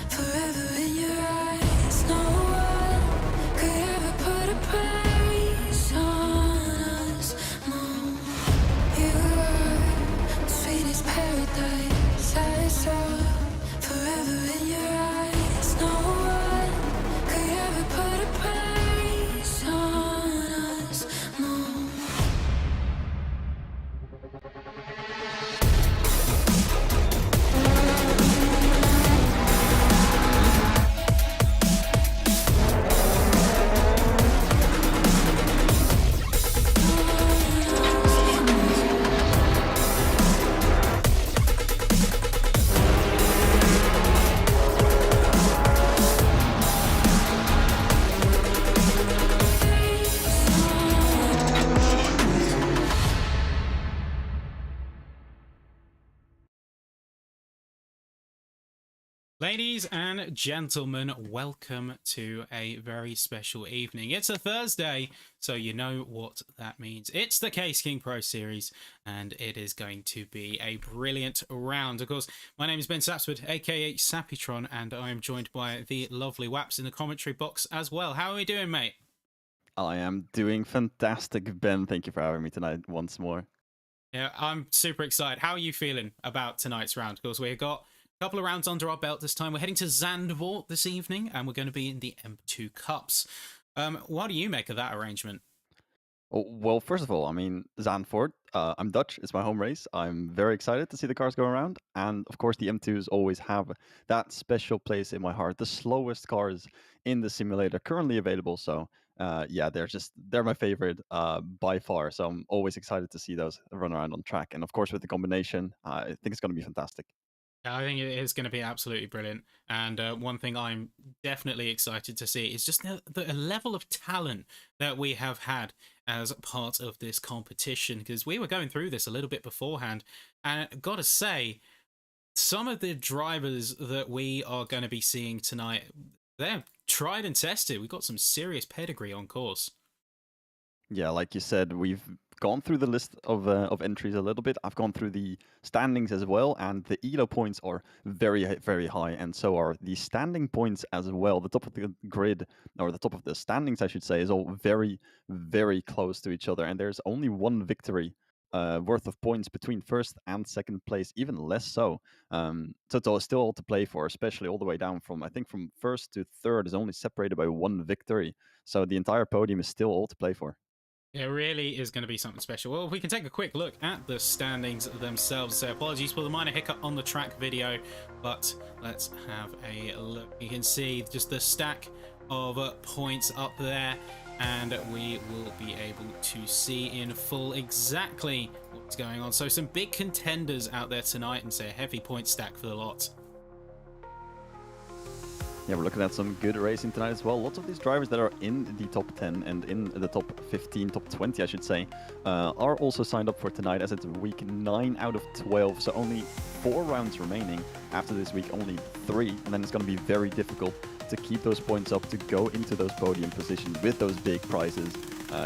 Forever in your eyes, no one could ever put a price on us. No, you are sweet as paradise. I saw forever in your eyes, no one could ever put a price on us. No. Ladies and gentlemen, welcome to a very special evening. It's a Thursday, so you know what that means. It's the Case King Pro Series, and it is going to be a brilliant round. Of course, my name is Ben Sapsford, aka Sapitron, and I am joined by the lovely Waps in the commentary box as well. How are we doing, mate? I am doing fantastic, Ben. Thank you for having me tonight once more. Yeah, I'm super excited. How are you feeling about tonight's round? Of course, we've got a couple of rounds under our belt this time. We're heading to Zandvoort this evening, and we're going to be in the M2 Cups. What do you make of that arrangement? Oh, well, first of all, I mean, Zandvoort, I'm Dutch. It's my home race. I'm very excited to see the cars go around. And of course, the M2s always have that special place in my heart. The slowest cars in the simulator currently available. So, yeah, they're my favorite by far. So I'm always excited to see those run around on track. And of course, with the combination, I think it's going to be fantastic. Yeah, I think it is going to be absolutely brilliant. And one thing I'm definitely excited to see is just the level of talent that we have had as part of this competition. Because we were going through this a little bit beforehand. And gotta say, some of the drivers that we are going to be seeing tonight, they're tried and tested. We've got some serious pedigree on course. Yeah, like you said, we've gone through the list of entries a little bit. I've gone through the standings as well, and the ELO points are very high, and so are the standing points as well. The top of the grid, or the top of the standings, I should say, is all very close to each other, and there's only one victory worth of points between first and second place, even less so. So it's still all to play for, especially all the way down from, I think, from first to third is only separated by one victory. So the entire podium is still all to play for. It really is going to be something special. Well, we can take a quick look at the standings themselves. So apologies for the minor hiccup on the track video, but let's have a look. You can see just the stack of points up there, and we will be able to see in full exactly what's going on. So some big contenders out there tonight, and say a heavy point stack for the lot. Yeah, we're looking at some good racing tonight as well. Lots of these drivers that are in the top 10 and in the top 15, top 20, I should say, are also signed up for tonight, as it's week 9 out of 12. So only 4 rounds remaining. After this week, only 3. And then it's going to be very difficult to keep those points up to go into those podium positions with those big prizes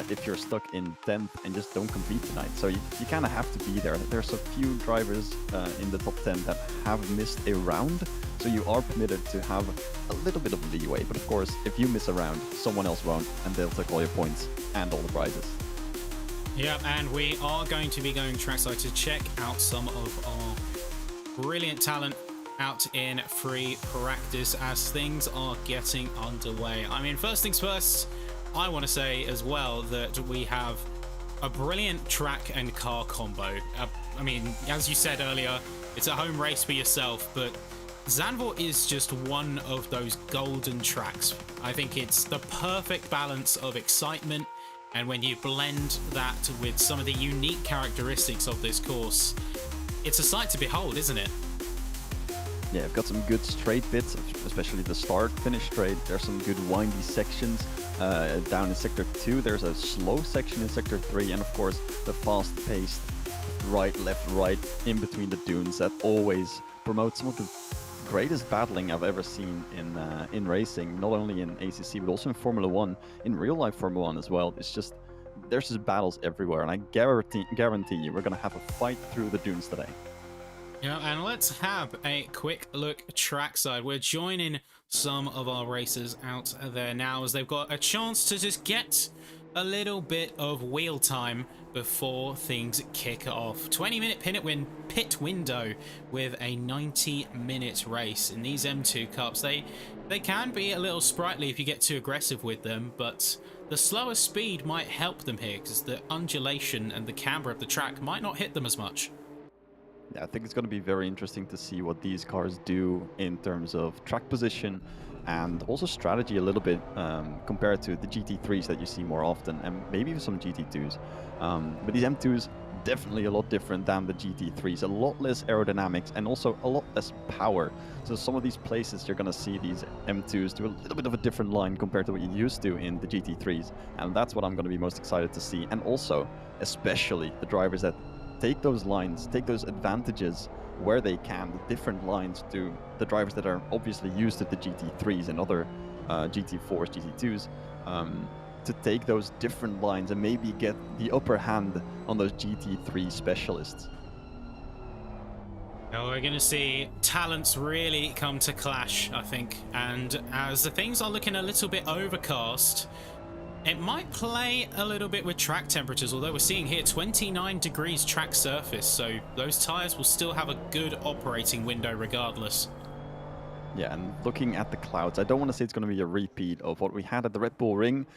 if you're stuck in 10th and just don't compete tonight. So you kind of have to be there. There's a few drivers in the top 10 that have missed a round. So you are permitted to have a little bit of leeway. But of course, if you miss a round, someone else won't, and they'll take all your points and all the prizes. Yeah, and we are going to be going trackside to check out some of our brilliant talent out in free practice as things are getting underway. I mean, first things first, I want to say as well that we have a brilliant track and car combo. I mean, as you said earlier, it's a home race for yourself, but Zandvoort is just one of those golden tracks. I think it's the perfect balance of excitement, and when you blend that with some of the unique characteristics of this course, it's a sight to behold, isn't it? Yeah, I've got some good straight bits, especially the start-finish straight. There's some good windy sections down in Sector 2. There's a slow section in Sector 3, and of course the fast-paced right, left, right in between the dunes that always promotes some of the greatest battling I've ever seen in racing, not only in ACC but also in Formula 1, in real-life Formula 1 as well. It's just, there's just battles everywhere, and I guarantee you we're going to have a fight through the dunes today. Yeah, and let's have a quick look trackside. We're joining some of our racers out there now as they've got a chance to just get a little bit of wheel time before things kick off. 20-minute pit window with a 90-minute race. In these M2 Cups, they can be a little sprightly if you get too aggressive with them, but the slower speed might help them here because the undulation and the camber of the track might not hit them as much. Yeah, I think it's going to be very interesting to see what these cars do in terms of track position and also strategy a little bit compared to the GT3s that you see more often and maybe some GT2s. But these M2s definitely a lot different than the GT3s, a lot less aerodynamics and also a lot less power. So some of these places you're going to see these M2s do a little bit of a different line compared to what you used to in the GT3s. And that's what I'm going to be most excited to see. And also, especially the drivers that take those lines, take those advantages where they can, the different lines to the drivers that are obviously used to the GT3s and other GT4s, GT2s, to take those different lines and maybe get the upper hand on those GT3 specialists. Now we're going to see talents really come to clash, I think, and as the things are looking a little bit overcast, it might play a little bit with track temperatures, although we're seeing here 29 degrees track surface, so those tyres will still have a good operating window regardless. Yeah, and looking at the clouds, I don't want to say it's going to be a repeat of what we had at the Red Bull Ring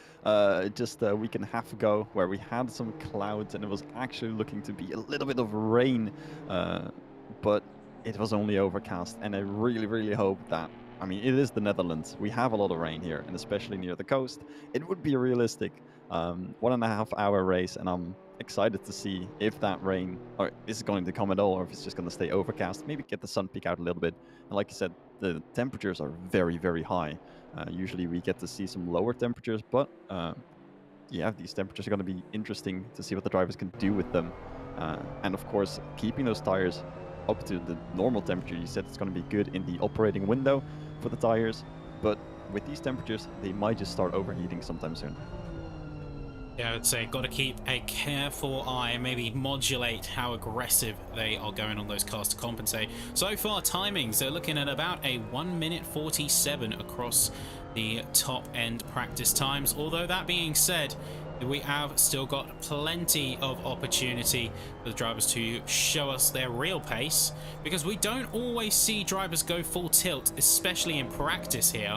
just a week and a half ago, where we had some clouds and it was actually looking to be a little bit of rain, but it was only overcast, and I really, really hope that, I mean, it is the Netherlands. We have a lot of rain here, and especially near the coast. It would be a realistic 1.5 hour race, and I'm excited to see if that rain or is going to come at all, or if it's just going to stay overcast. Maybe get the sun peek out a little bit. And like you said, the temperatures are very, very high. Usually we get to see some lower temperatures, but yeah, these temperatures are going to be interesting to see what the drivers can do with them. And of course, keeping those tires up to the normal temperature. You said it's going to be good in the operating window for the tires, but with these temperatures, they might just start overheating sometime soon. Yeah, I'd say got to keep a careful eye and maybe modulate how aggressive they are going on those cars to compensate. So far, timings, they're looking at about a 1 minute 47 across the top end practice times. Although that being said, we have still got plenty of opportunity for the drivers to show us their real pace, because we don't always see drivers go full tilt, especially in practice here.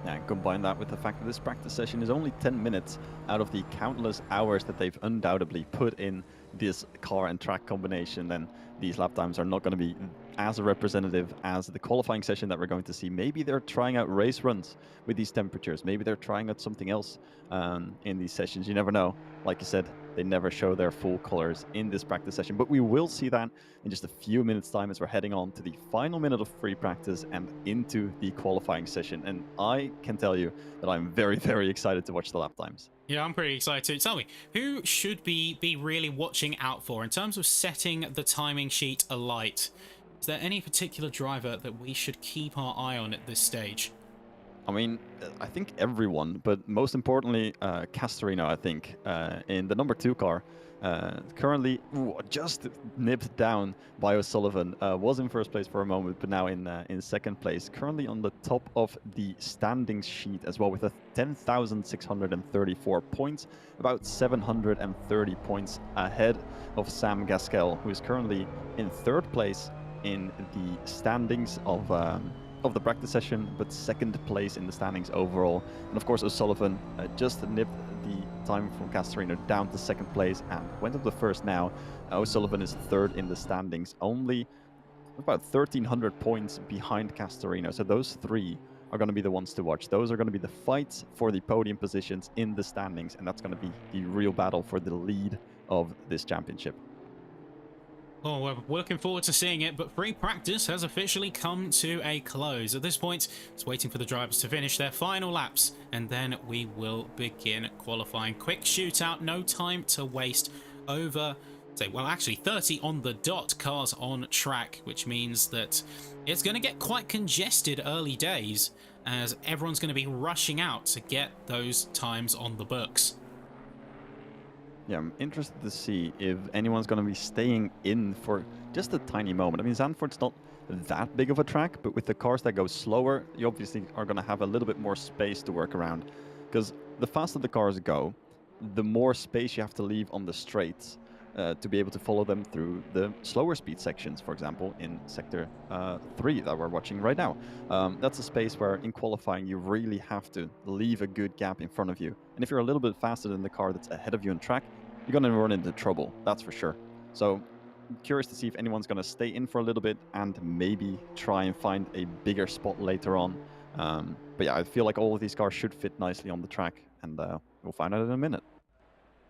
And combine that with the fact that this practice session is only 10 minutes out of the countless hours that they've undoubtedly put in this car and track combination, then these lap times are not going to be as representative as the qualifying session that we're going to see. Maybe they're trying out race runs with these temperatures. Maybe they're trying out something else in these sessions. You never know. Like you said, they never show their full colors in this practice session, but we will see that in just a few minutes time as we're heading on to the final minute of free practice and into the qualifying session. And I can tell you that I'm very, very excited to watch the lap times. Yeah, I'm pretty excited too. Tell me, who should be really watching out for in terms of setting the timing sheet alight? Is there any particular driver that we should keep our eye on at this stage? I mean, I think everyone, but most importantly, Castorino, I think, in the number 2 car. Currently, just nipped down by O'Sullivan. Was in first place for a moment, but now in second place. Currently on the top of the standings sheet as well, with a 10,634 points, about 730 points ahead of Sam Gaskell, who is currently in third place in the standings of the practice session, but second place in the standings overall. And of course, O'Sullivan just nipped the time from Castorino down to second place and went up to first now. O'Sullivan is third in the standings, only about 1,300 points behind Castorino. So those three are going to be the ones to watch. Those are going to be the fights for the podium positions in the standings, and that's going to be the real battle for the lead of this championship. Oh, we're looking forward to seeing it, but free practice has officially come to a close. At this point, it's waiting for the drivers to finish their final laps, and then we will begin qualifying. Quick shootout, no time to waste. Over, well, actually 30 on the dot cars on track, which means that it's going to get quite congested early days, as everyone's going to be rushing out to get those times on the books. Yeah, I'm interested to see if anyone's going to be staying in for just a tiny moment. I mean, Zandvoort's not that big of a track, but with the cars that go slower, you obviously are going to have a little bit more space to work around. Because the faster the cars go, the more space you have to leave on the straights to be able to follow them through the slower speed sections, for example, in Sector 3 that we're watching right now. That's a space where in qualifying you really have to leave a good gap in front of you. And if you're a little bit faster than the car that's ahead of you on track, you're going to run into trouble, that's for sure. So I'm curious to see if anyone's going to stay in for a little bit and maybe try and find a bigger spot later on. But yeah, I feel like all of these cars should fit nicely on the track, and we'll find out in a minute.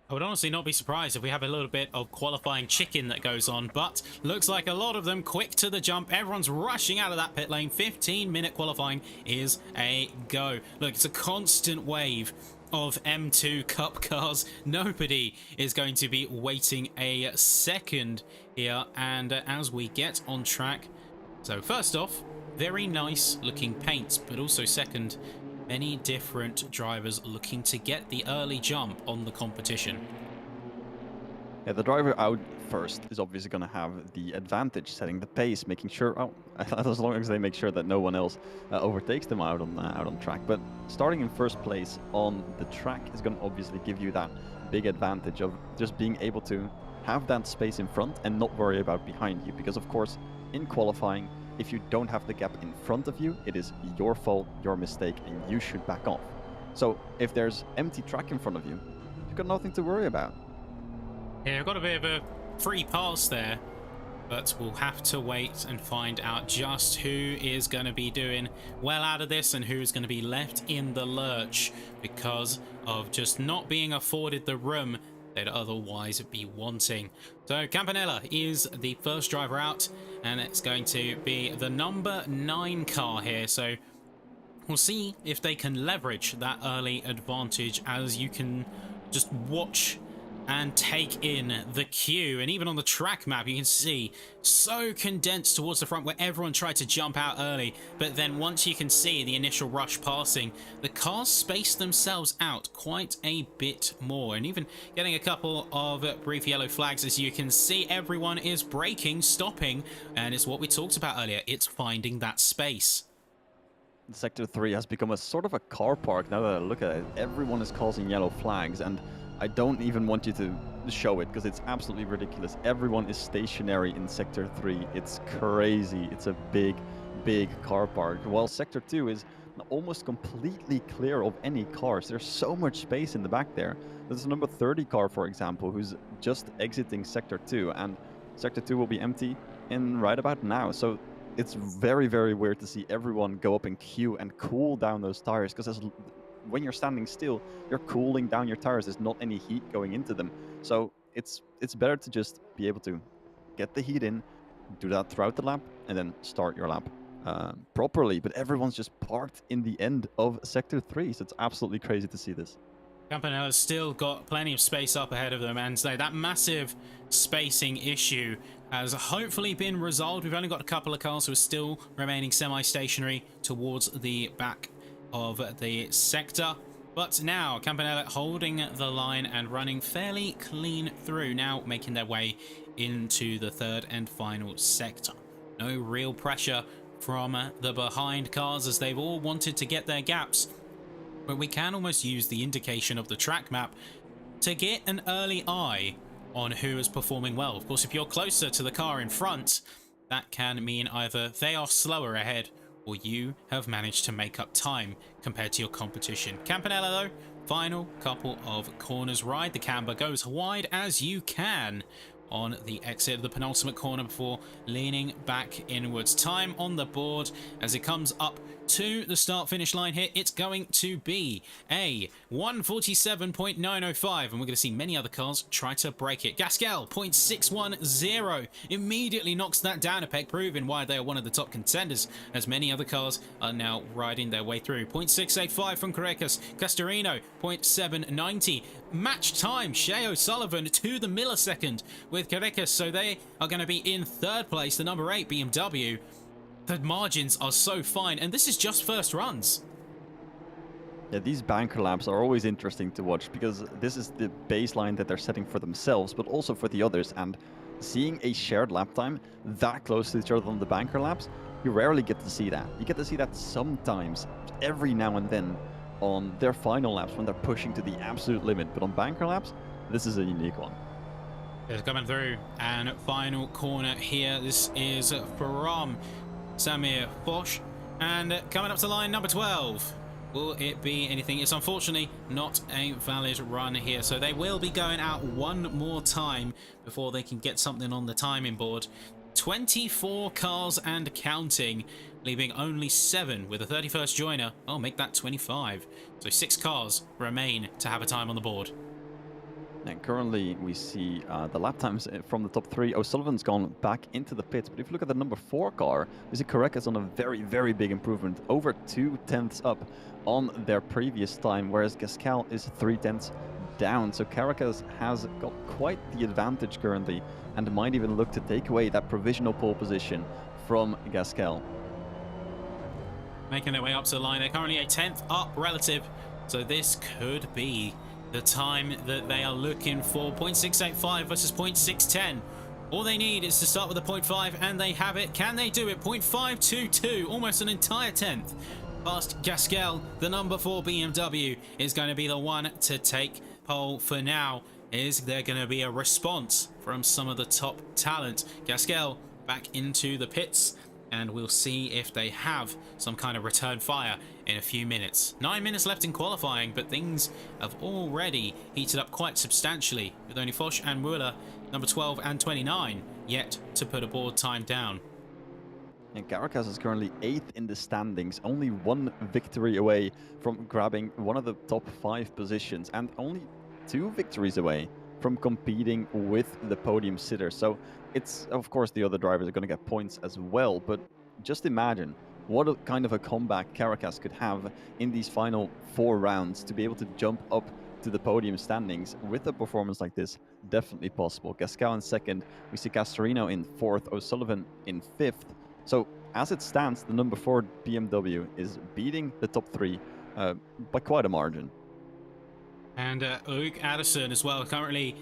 I would honestly not be surprised if we have a little bit of qualifying chicken that goes on, but looks like a lot of them quick to the jump. Everyone's rushing out of that pit lane. 15-minute qualifying is a go. Look, it's a constant wave of M2 Cup cars. Nobody is going to be waiting a second here. And as we get on track, so first off, very nice looking paints, but also second, many different drivers looking to get the early jump on the competition. Yeah, the driver out first is obviously going to have the advantage, setting the pace, making sure, as long as they make sure that no one else overtakes them out on track. But starting in first place on the track is going to obviously give you that big advantage of just being able to have that space in front and not worry about behind you. Because of course, in qualifying, if you don't have the gap in front of you, it is your fault, your mistake, and you should back off. So if there's empty track in front of you, you've got nothing to worry about. Yeah, I've got a bit of a free pass there, but we'll have to wait and find out just who is going to be doing well out of this and who's going to be left in the lurch because of just not being afforded the room they'd otherwise be wanting. So Campanella is the first driver out, and it's going to be the number 9 car here. So we'll see if they can leverage that early advantage, as you can just watch and take in the queue. And even on the track map, you can see so condensed towards the front where everyone tried to jump out early. But then once you can see the initial rush passing, the cars space themselves out quite a bit more. And even getting a couple of brief yellow flags, as you can see, everyone is braking, stopping. And it's what we talked about earlier. It's finding that space. Sector 3 has become a sort of a car park now that I look at it. Everyone is causing yellow flags, and I don't even want you to show it because it's absolutely ridiculous. Everyone is stationary in Sector 3. It's crazy. It's a big, big car park. While Sector 2 is almost completely clear of any cars. There's so much space in the back there. There's a number 30 car, for example, who's just exiting Sector 2, and Sector 2 will be empty in right about now. So it's very, very weird to see everyone go up in queue and cool down those tires, because when you're standing still, you're cooling down your tires. There's not any heat going into them. So it's better to just be able to get the heat in, do that throughout the lap, and then start your lap properly. But everyone's just parked in the end of Sector 3, so it's absolutely crazy to see this. Campanella's still got plenty of space up ahead of them, and so that massive spacing issue has hopefully been resolved. We've only got a couple of cars who are still remaining semi-stationary towards the back of the sector. But now Campanella holding the line and running fairly clean through, now making their way into the third and final sector. No real pressure from the behind cars, as they've all wanted to get their gaps. But we can almost use the indication of the track map to get an early eye on who is performing well. Of course, if you're closer to the car in front, that can mean either they are slower ahead or you have managed to make up time compared to your competition. Campanella, though, final couple of corners ride. The camber goes wide as you can on the exit of the penultimate corner before leaning back inwards. Time on the board as it comes up to the start finish line here. It's going to be a 147.905, and we're going to see many other cars try to break it. Gasquel 0.610 immediately knocks that down a peg, proving why they are one of the top contenders, as many other cars are now riding their way through. 0.685 from Carreras. Castorino 0.790. Match time, Shea O'Sullivan to the millisecond with Carreras, so they are going to be in third place. The number 8 BMW. The margins are so fine, and this is just first runs. Yeah, these banker laps are always interesting to watch because this is the baseline that they're setting for themselves, but also for the others. And seeing a shared lap time that close to each other on the banker laps, you rarely get to see that. You get to see that sometimes, every now and then, on their final laps when they're pushing to the absolute limit. But on banker laps, this is a unique one. It's coming through, and final corner here. This is from Samir Bosch, and coming up to line number 12. Will it be anything? It's unfortunately not a valid run here, so they will be going out one more time before they can get something on the timing board. 24 cars and counting, leaving only 7 with a 31st joiner. Oh, make that 25. So 6 cars remain to have a time on the board. And currently we see the lap times from the top 3. O'Sullivan's gone back into the pits, but if you look at the number 4 car, we see Caracas on a very, very big improvement, over 2/10 up on their previous time, whereas Gascal is 3/10 down. So Caracas has got quite the advantage currently and might even look to take away that provisional pole position from Gascal. Making their way up to the line. They're currently a 10th up relative, so this could be the time that they are looking for. 0.685 versus 0.610. All they need is to start with a 0.5, and they have it. Can they do it? 0.522, almost an entire 10th. Past Gascal, the number 4 BMW is going to be the one to take pole for now. Is there going to be a response from some of the top talent? Gascal back into the pits, and we'll see if they have some kind of return fire in a few minutes. 9 minutes left in qualifying, but things have already heated up quite substantially, with only Foch and Muller, number 12 and 29, yet to put a board time down. And Caracas is currently 8th in the standings, only 1 victory away from grabbing one of the top 5 positions, and only 2 victories away from competing with the podium sitter. So it's, of course, the other drivers are going to get points as well, but just imagine what a kind of a comeback Caracas could have in these final 4 rounds to be able to jump up to the podium standings with a performance like this. Definitely possible. Gascal in 2nd, we see Castorino in 4th, O'Sullivan in 5th. So as it stands, the number 4 BMW is beating the top 3 by quite a margin. And Luke Addison as well, currently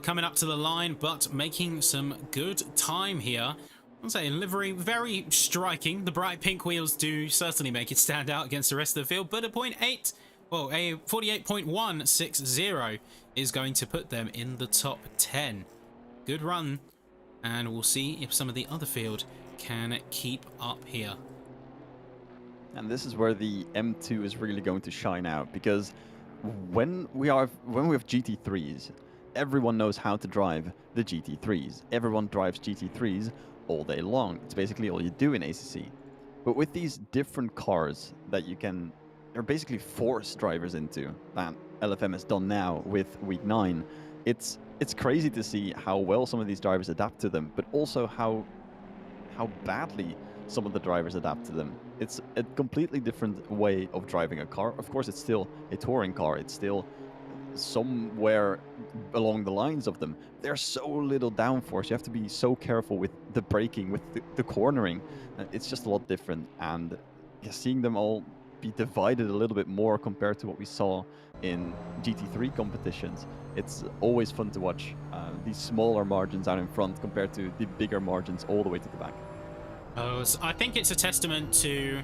coming up to the line, but making some good time here. I'll say in livery, very striking. The bright pink wheels do certainly make it stand out against the rest of the field, but a 0.8, well, a 48.160 is going to put them in the top 10. Good run, and we'll see if some of the other field can keep up here. And this is where the M2 is really going to shine out, because when we have GT3s, everyone knows how to drive the GT3s. Everyone drives GT3s all day long. It's basically all you do in ACC. But with these different cars that you're basically forced drivers into, that LFM has done now with week 9, it's crazy to see how well some of these drivers adapt to them, but also how badly some of the drivers adapt to them. It's a completely different way of driving a car. Of course, it's still a touring car. It's still somewhere along the lines of them. There's so little downforce. You have to be so careful with the braking, with the cornering. It's just a lot different. And seeing them all be divided a little bit more compared to what we saw in GT3 competitions, it's always fun to watch these smaller margins out in front compared to the bigger margins all the way to the back. I think it's a testament to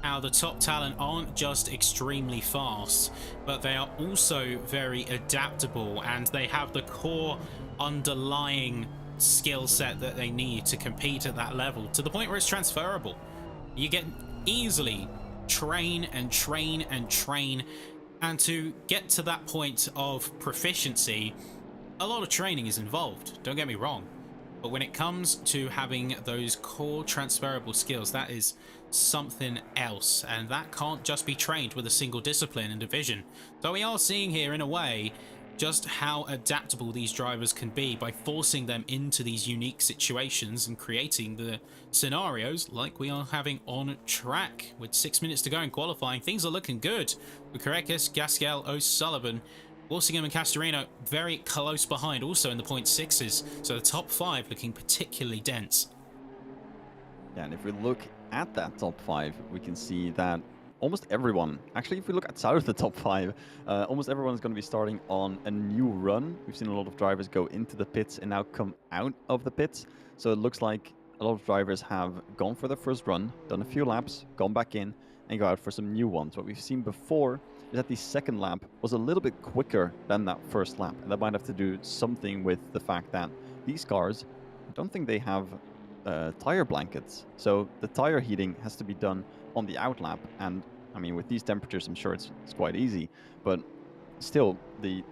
how the top talent aren't just extremely fast, but they are also very adaptable, and they have the core underlying skill set that they need to compete at that level, to the point where it's transferable. You get easily train and train and train, and to get to that point of proficiency, a lot of training is involved, don't get me wrong. But when it comes to having those core transferable skills, that is something else, and that can't just be trained with a single discipline and division. So we are seeing here, in a way, just how adaptable these drivers can be by forcing them into these unique situations and creating the scenarios like we are having on track. With 6 minutes to go in qualifying, things are looking good. With Caracas, Gascal, O'Sullivan, Walsingham and Castorino very close behind, also in the 0.6s, so the top 5 looking particularly dense. Yeah, and if we look at that top 5, we can see that almost everyone, actually, if we look outside of the top 5, almost everyone is going to be starting on a new run. We've seen a lot of drivers go into the pits and now come out of the pits. So it looks like a lot of drivers have gone for their first run, done a few laps, gone back in, and go out for some new ones. What we've seen before is that the second lap was a little bit quicker than that first lap. And that might have to do something with the fact that these cars, I don't think they have tire blankets. So the tire heating has to be done on the out lap. And I mean, with these temperatures, I'm sure it's quite easy. But still, the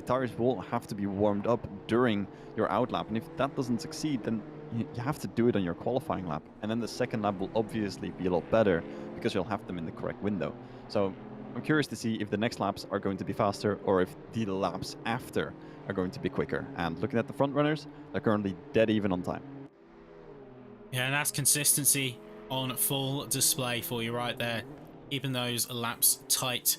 tires will have to be warmed up during your out lap. And if that doesn't succeed, then you have to do it on your qualifying lap. And then the second lap will obviously be a lot better because you'll have them in the correct window. So I'm curious to see if the next laps are going to be faster or if the laps after are going to be quicker. And looking at the front runners, they're currently dead even on time. Yeah, and that's consistency on full display for you right there. Keeping those laps tight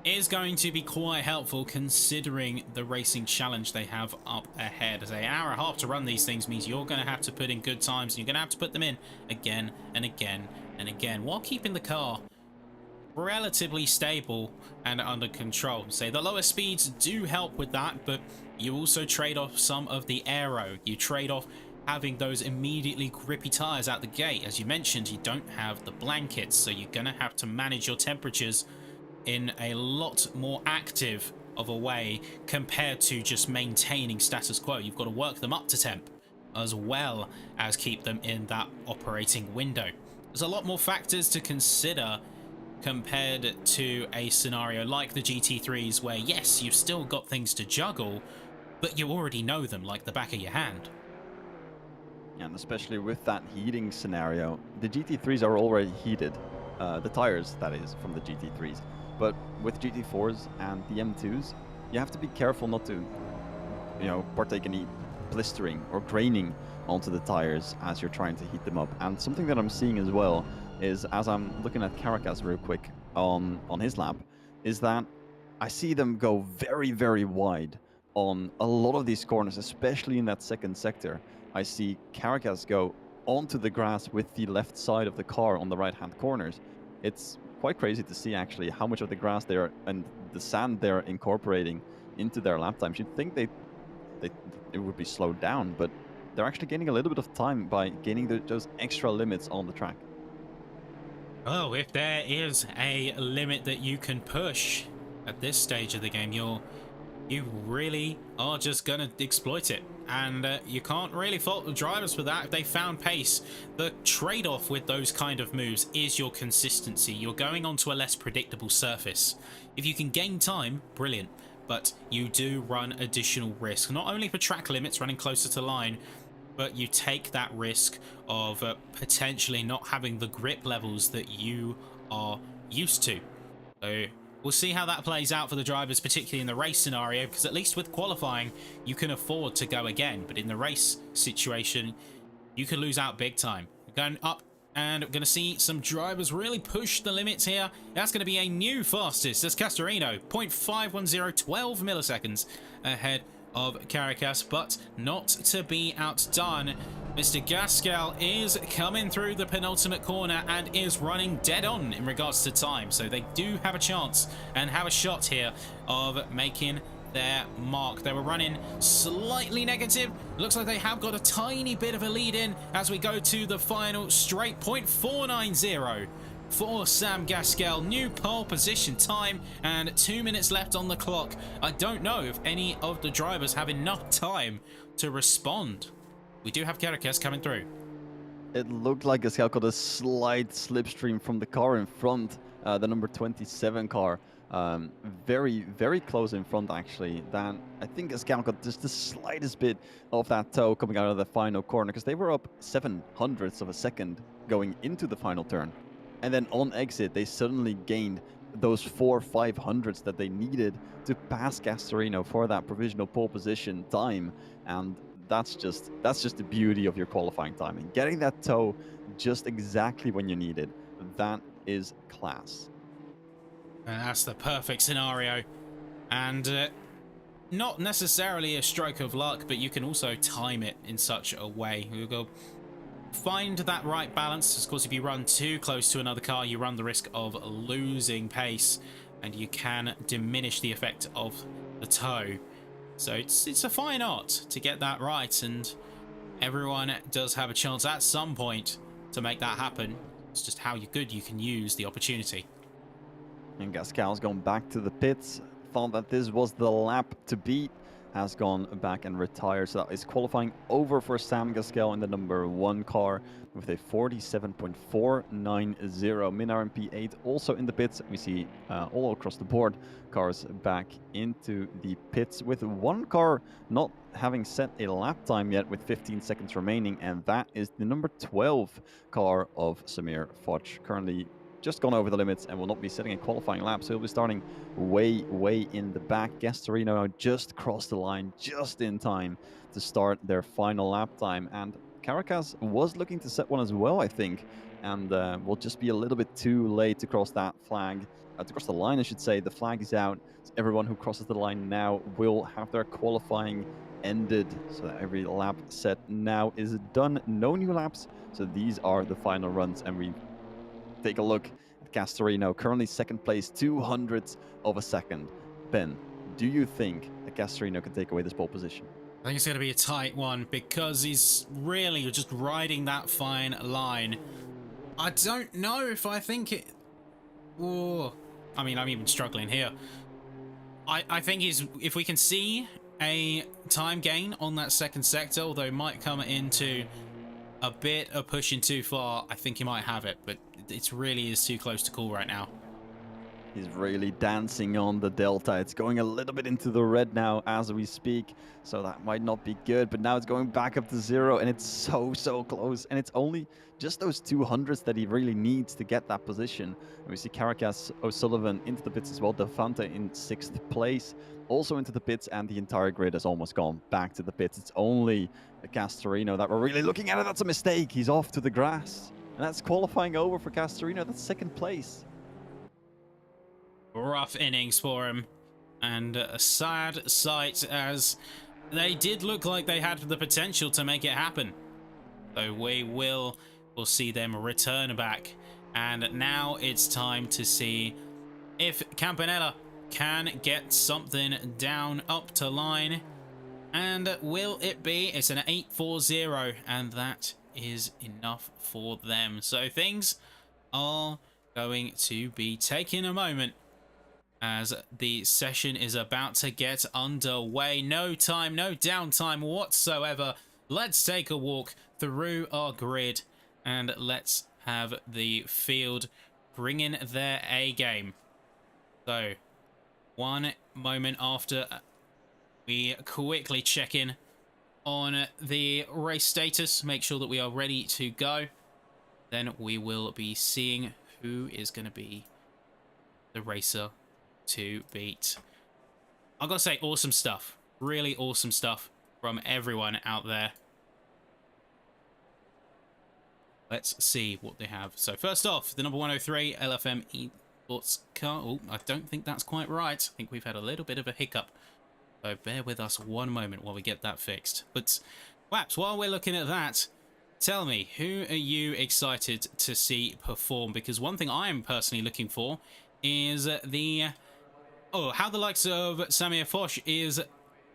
is going to be quite helpful considering the racing challenge they have up ahead. As an hour and a half to run these things means you're going to have to put in good times, and you're going to have to put them in again and again and again while keeping the car relatively stable and under control. So the lower speeds do help with that, but you also trade off some of the aero. You trade off having those immediately grippy tires out the gate. As you mentioned, you don't have the blankets, so you're going to have to manage your temperatures in a lot more active of a way compared to just maintaining status quo. You've got to work them up to temp as well as keep them in that operating window. There's a lot more factors to consider compared to a scenario like the GT3s where, yes, you've still got things to juggle, but you already know them like the back of your hand. And especially with that heating scenario, the GT3s are already heated. The tires, that is, from the GT3s. But with GT4s and the M2s, you have to be careful not to, partake any blistering or graining onto the tires as you're trying to heat them up. And something that I'm seeing as well is, as I'm looking at Caracas real quick on his lap, is that I see them go very, very wide on a lot of these corners, especially in that second sector. I see Caracas go onto the grass with the left side of the car on the right-hand corners. It's quite crazy to see actually how much of the grass they are and the sand they're incorporating into their lap times. You'd think it would be slowed down, but they're actually gaining a little bit of time by gaining those extra limits on the track. Oh, if there is a limit that you can push at this stage of the game, you really are just gonna exploit it. And you can't really fault the drivers for that if they found pace. The trade-off with those kind of moves is your consistency. You're going onto a less predictable surface. If you can gain time, brilliant. But you do run additional risk, not only for track limits running closer to line, but you take that risk of potentially not having the grip levels that you are used to. So we'll see how that plays out for the drivers, particularly in the race scenario, because at least with qualifying, you can afford to go again. But in the race situation, you could lose out big time. We're going up, and we're going to see some drivers really push the limits here. That's going to be a new fastest. That's Castorino, 0.510, 12 milliseconds ahead of Caracas, but not to be outdone. Mr. Gascal is coming through the penultimate corner and is running dead on in regards to time. So they do have a chance and have a shot here of making their mark. They were running slightly negative. Looks like they have got a tiny bit of a lead in as we go to the final straight. 0.490 for Sam Gascal. New pole position time and 2 minutes left on the clock. I don't know if any of the drivers have enough time to respond. We do have Caracas coming through. It looked like Gascal got a slight slipstream from the car in front, the number 27 car. Very, very close in front, actually. Then I think Gascal got just the slightest bit of that toe coming out of the final corner, because they were up 0.07 of a second going into the final turn. And then on exit, they suddenly gained those 4/500ths that they needed to pass Castorino for that provisional pole position time. And that's just the beauty of your qualifying timing. Getting that toe just exactly when you need it, that is class. And that's the perfect scenario. And not necessarily a stroke of luck, but you can also time it in such a way. We'll go find that right balance. Of course, if you run too close to another car, you run the risk of losing pace, and you can diminish the effect of the tow. So it's a fine art to get that right, and everyone does have a chance at some point to make that happen. It's just how good you can use the opportunity. And Gascal's gone back to the pits, thought that this was the lap to beat, has gone back and retired. So that is qualifying over for Sam Gascal in the number 1 car with a 47.490. Minar MP8 also in the pits. We see all across the board cars back into the pits, with one car not having set a lap time yet with 15 seconds remaining, and that is the number 12 car of Samir Foch, currently just gone over the limits and will not be setting a qualifying lap, so he'll be starting way in the back. Gastorino just crossed the line just in time to start their final lap time, and Caracas was looking to set one as well, I think, and will just be a little bit too late to cross that flag, to cross the line, I should say. The flag is out, so everyone who crosses the line now will have their qualifying ended, so that every lap set now is done. No new laps, so these are the final runs, and we take a look at Castorino, currently second place, 200ths of a second. Ben, do you think that Castorino can take away this pole position? I think it's going to be a tight one, because he's really just riding that fine line. I don't know if I think it... Oh, I mean, I'm even struggling here. I think if we can see a time gain on that second sector, although it might come into a bit of pushing too far, I think he might have it, but it really is too close to call right now. He's really dancing on the delta. It's going a little bit into the red now as we speak, so that might not be good, but now it's going back up to 0, and it's so close, and it's only just those 200s that he really needs to get that position. And we see Caracas, O'Sullivan into the pits as well, Defante in 6th place, also into the pits, and the entire grid has almost gone back to the pits. It's only Castorino that we're really looking at it. That's a mistake. He's off to the grass, and that's qualifying over for Castorino. That's 2nd place. Rough innings for him, and a sad sight, as they did look like they had the potential to make it happen. So we'll see them return back, and now it's time to see if Campanella can get something down up to line. And will it be? It's an 840, and that is enough for them. So things are going to be taking a moment as the session is about to get underway. No time, no downtime whatsoever. Let's take a walk through our grid, and let's have the field bring in their A game. So, one moment after we quickly check in on the race status, make sure that we are ready to go, then we will be seeing who is going to be the racer to beat. I've got to say, awesome stuff. Really awesome stuff from everyone out there. Let's see what they have. So first off, the number 103 LFM Esports car. Oh, I don't think that's quite right. I think we've had a little bit of a hiccup. So bear with us one moment while we get that fixed. But Waps, while we're looking at that, tell me, who are you excited to see perform? Because one thing I am personally looking for is how the likes of Samir Foch is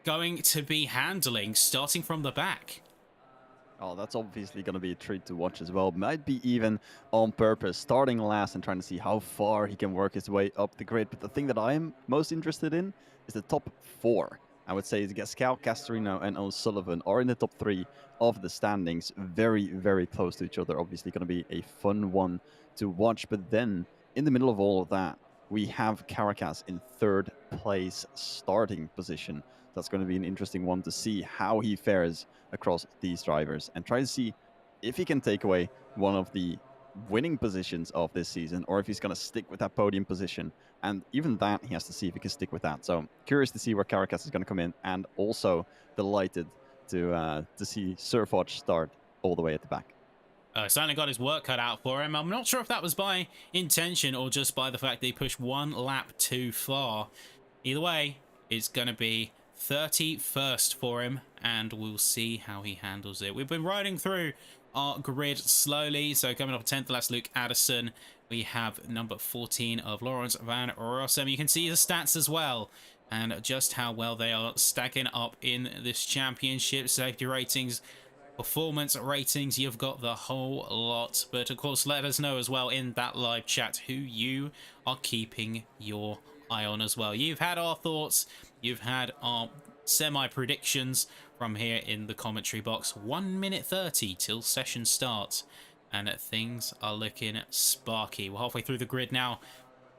going to be handling starting from the back. Oh, that's obviously going to be a treat to watch as well. Might be even on purpose, starting last and trying to see how far he can work his way up the grid. But the thing that I'm most interested in is the top 4. I would say Gascal, Castorino, and O'Sullivan are in the top 3 of the standings. Very close to each other. Obviously going to be a fun one to watch. But then, in the middle of all of that, we have Caracas in 3rd place starting position. That's going to be an interesting one to see how he fares across these drivers and try to see if he can take away one of the winning positions of this season, or if he's going to stick with that podium position. And even that, he has to see if he can stick with that. So curious to see where Caracas is going to come in, and also delighted to see Sir Foch start all the way at the back. Certainly got his work cut out for him. I'm not sure if that was by intention or just by the fact that he pushed one lap too far. Either way, it's going to be 31st for him, and we'll see how he handles it. We've been riding through our grid slowly. So coming off 10th, that's Luke Addison. We have number 14 of Lawrence Van Rossum. You can see the stats as well, and just how well they are stacking up in this championship. Safety ratings, performance ratings, you've got the whole lot. But of course, let us know as well in that live chat who you are keeping your eye on as well. You've had our thoughts, you've had our semi-predictions from here in the commentary box. 1 minute 30 till session starts, and things are looking sparky. We're halfway through the grid now,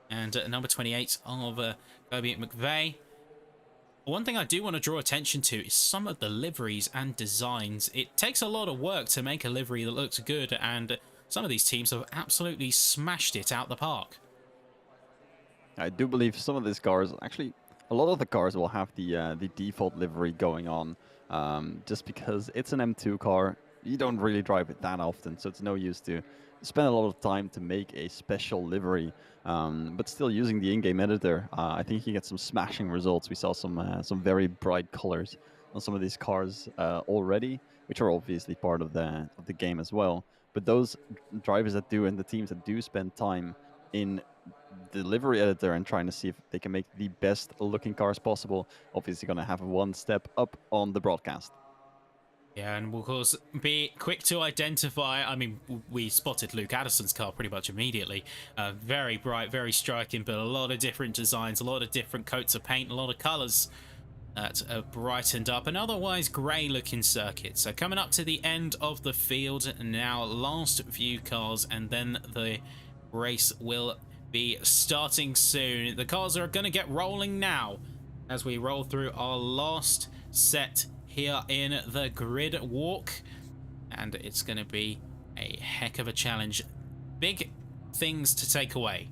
and number 28 of Kobe McVeigh. One thing I do want to draw attention to is some of the liveries and designs. It takes a lot of work to make a livery that looks good, and some of these teams have absolutely smashed it out the park. I do believe some of these cars, actually, a lot of the cars will have the default livery going on, just because it's an M2 car. You don't really drive it that often, so it's no use to spend a lot of time to make a special livery. But still, using the in-game editor, I think you get some smashing results. We saw some very bright colors on some of these cars already, which are obviously part of the game as well. But those drivers that do and the teams that do spend time in the livery editor and trying to see if they can make the best looking cars possible, obviously going to have one step up on the broadcast. Yeah, and we'll, of course, be quick to identify. I mean, we spotted Luke Addison's car pretty much immediately. Very bright, very striking, but a lot of different designs, a lot of different coats of paint, a lot of colours that brightened up an otherwise grey looking circuit. So coming up to the end of the field now, last few cars, and then the race will be starting soon. The cars are going to get rolling now as we roll through our last set here in the grid walk, and it's going to be a heck of a challenge. Big things to take away: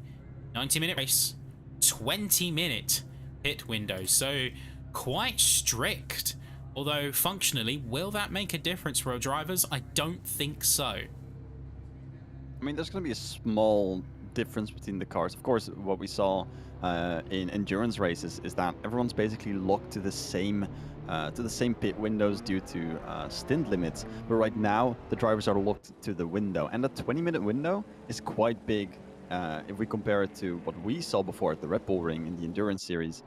90-minute race, 20-minute pit window, so quite strict. Although functionally, will that make a difference for our drivers? I don't think so. I mean, there's going to be a small difference between the cars. Of course, what we saw in endurance races is that everyone's basically locked to the same pit windows due to stint limits. But right now, the drivers are locked to the window, and the 20-minute window is quite big if we compare it to what we saw before at the Red Bull Ring in the endurance series.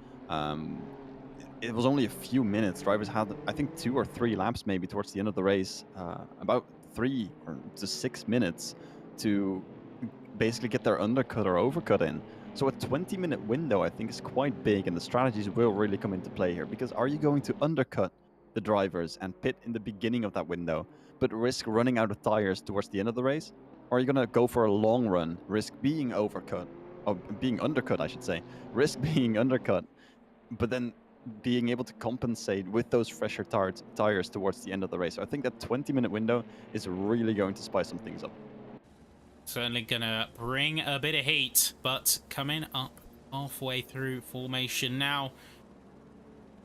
It was only a few minutes. Drivers had, I think, 2 or 3 laps maybe towards the end of the race, about 3 to 6 minutes to basically get their undercut or overcut in. So a 20-minute window, I think, is quite big, and the strategies will really come into play here. Because are you going to undercut the drivers and pit in the beginning of that window, but risk running out of tires towards the end of the race? Or are you going to go for a long run, risk being overcut, or being undercut, I should say, risk being undercut, but then being able to compensate with those fresher tires towards the end of the race? So I think that 20-minute window is really going to spice some things up. Certainly gonna bring a bit of heat, but coming up halfway through formation now.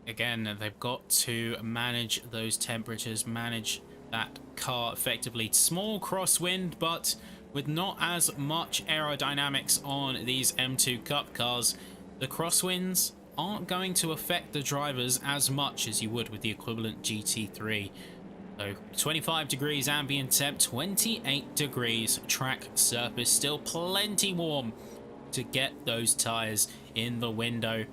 Again, they've got to manage those temperatures, manage that car effectively. Small crosswind, but with not as much aerodynamics on these M2 Cup cars, the crosswinds aren't going to affect the drivers as much as you would with the equivalent GT3. So 25 degrees ambient temp, 28 degrees track surface, still plenty warm to get those tires in the window.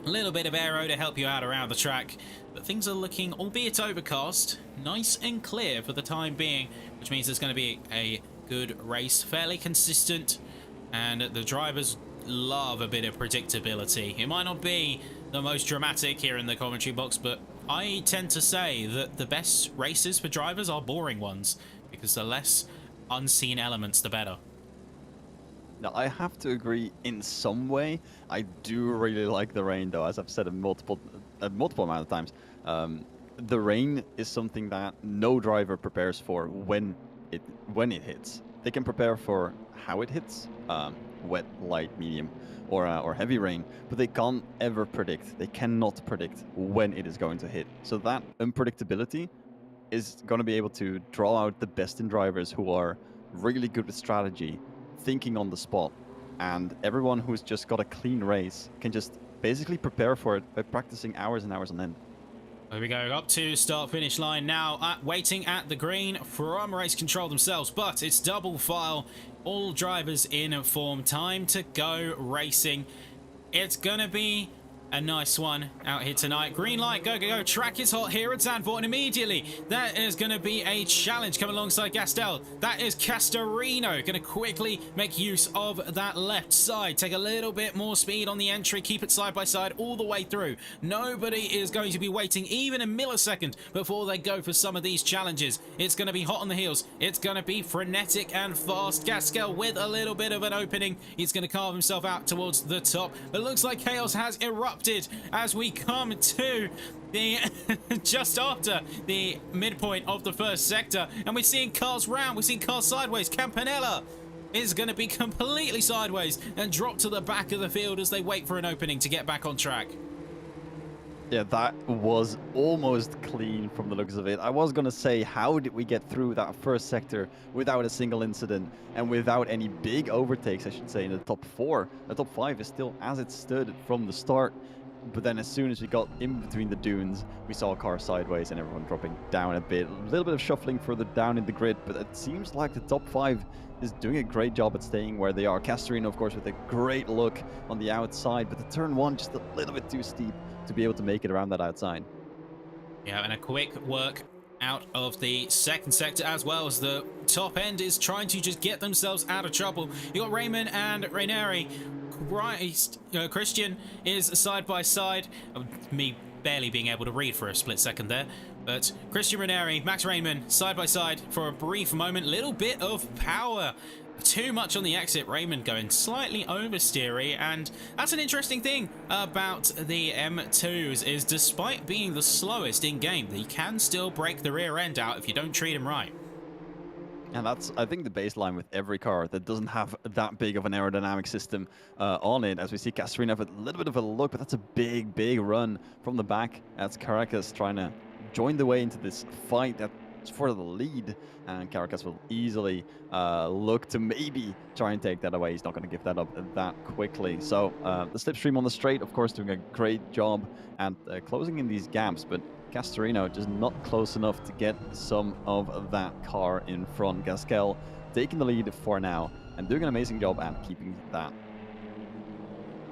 A little bit of aero to help you out around the track, but things are looking, albeit overcast, nice and clear for the time being, which means there's going to be a good race, fairly consistent, and the drivers love a bit of predictability. It might not be the most dramatic here in the commentary box, but I tend to say that the best races for drivers are boring ones, because the less unseen elements, the better. Now, I have to agree in some way. I do really like the rain, though, as I've said a multiple amount of times. The rain is something that no driver prepares for when it hits. They can prepare for how it hits, wet, light, medium, or heavy rain, but they can't ever predict. They cannot predict when it is going to hit. So that unpredictability is going to be able to draw out the best in drivers who are really good with strategy, thinking on the spot, and everyone who's just got a clean race can just basically prepare for it by practicing hours and hours on end. There we go, up to start finish line now, waiting at the green from race control themselves, but it's double file, all drivers in form, time to go racing. It's gonna be a nice one out here tonight. Green light, go, go, go. Track is hot here at Zandvoort, and immediately that is going to be a challenge coming alongside Gastel. That is Castorino going to quickly make use of that left side. Take a little bit more speed on the entry. Keep it side by side all the way through. Nobody is going to be waiting even a millisecond before they go for some of these challenges. It's going to be hot on the heels. It's going to be frenetic and fast. Gastel with a little bit of an opening. He's going to carve himself out towards the top. It looks like chaos has erupted as we come to the just after the midpoint of the first sector, and we're seeing cars round, we're seeing cars sideways. Campanella is going to be completely sideways and drop to the back of the field as they wait for an opening to get back on track. Yeah, that was almost clean from the looks of it. I was going to say, how did we get through that first sector without a single incident and without any big overtakes, I should say, in the top 4. The top 5 is still as it stood from the start. But then as soon as we got in between the dunes, we saw a car sideways and everyone dropping down a bit. A little bit of shuffling further down in the grid, but it seems like the top 5 is doing a great job at staying where they are. Castorino, of course, with a great look on the outside, but the turn 1 just a little bit too steep to be able to make it around that outside. Yeah, and a quick work out of the second sector as well as the top end is trying to just get themselves out of trouble. You got Raymond and Rainieri. Christian is side by side. Me barely being able to read for a split second there. But Christian Rainieri, Max Raymond, side by side for a brief moment. Little bit of power. Too much on the exit. Raymond going slightly oversteery, and that's an interesting thing about the M2s is despite being the slowest in game, they can still break the rear end out if you don't treat him right. And that's, I think, the baseline with every car that doesn't have that big of an aerodynamic system on it. As we see Castorino have a little bit of a look, but that's a big, big run from the back. That's Caracas trying to join the way into this fight that's for the lead. And Caracas will easily look to maybe try and take that away. He's not going to give that up that quickly. So the slipstream on the straight, of course, doing a great job at closing in these gaps, but Castorino just not close enough to get some of that car in front. Gasquel taking the lead for now and doing an amazing job at keeping that.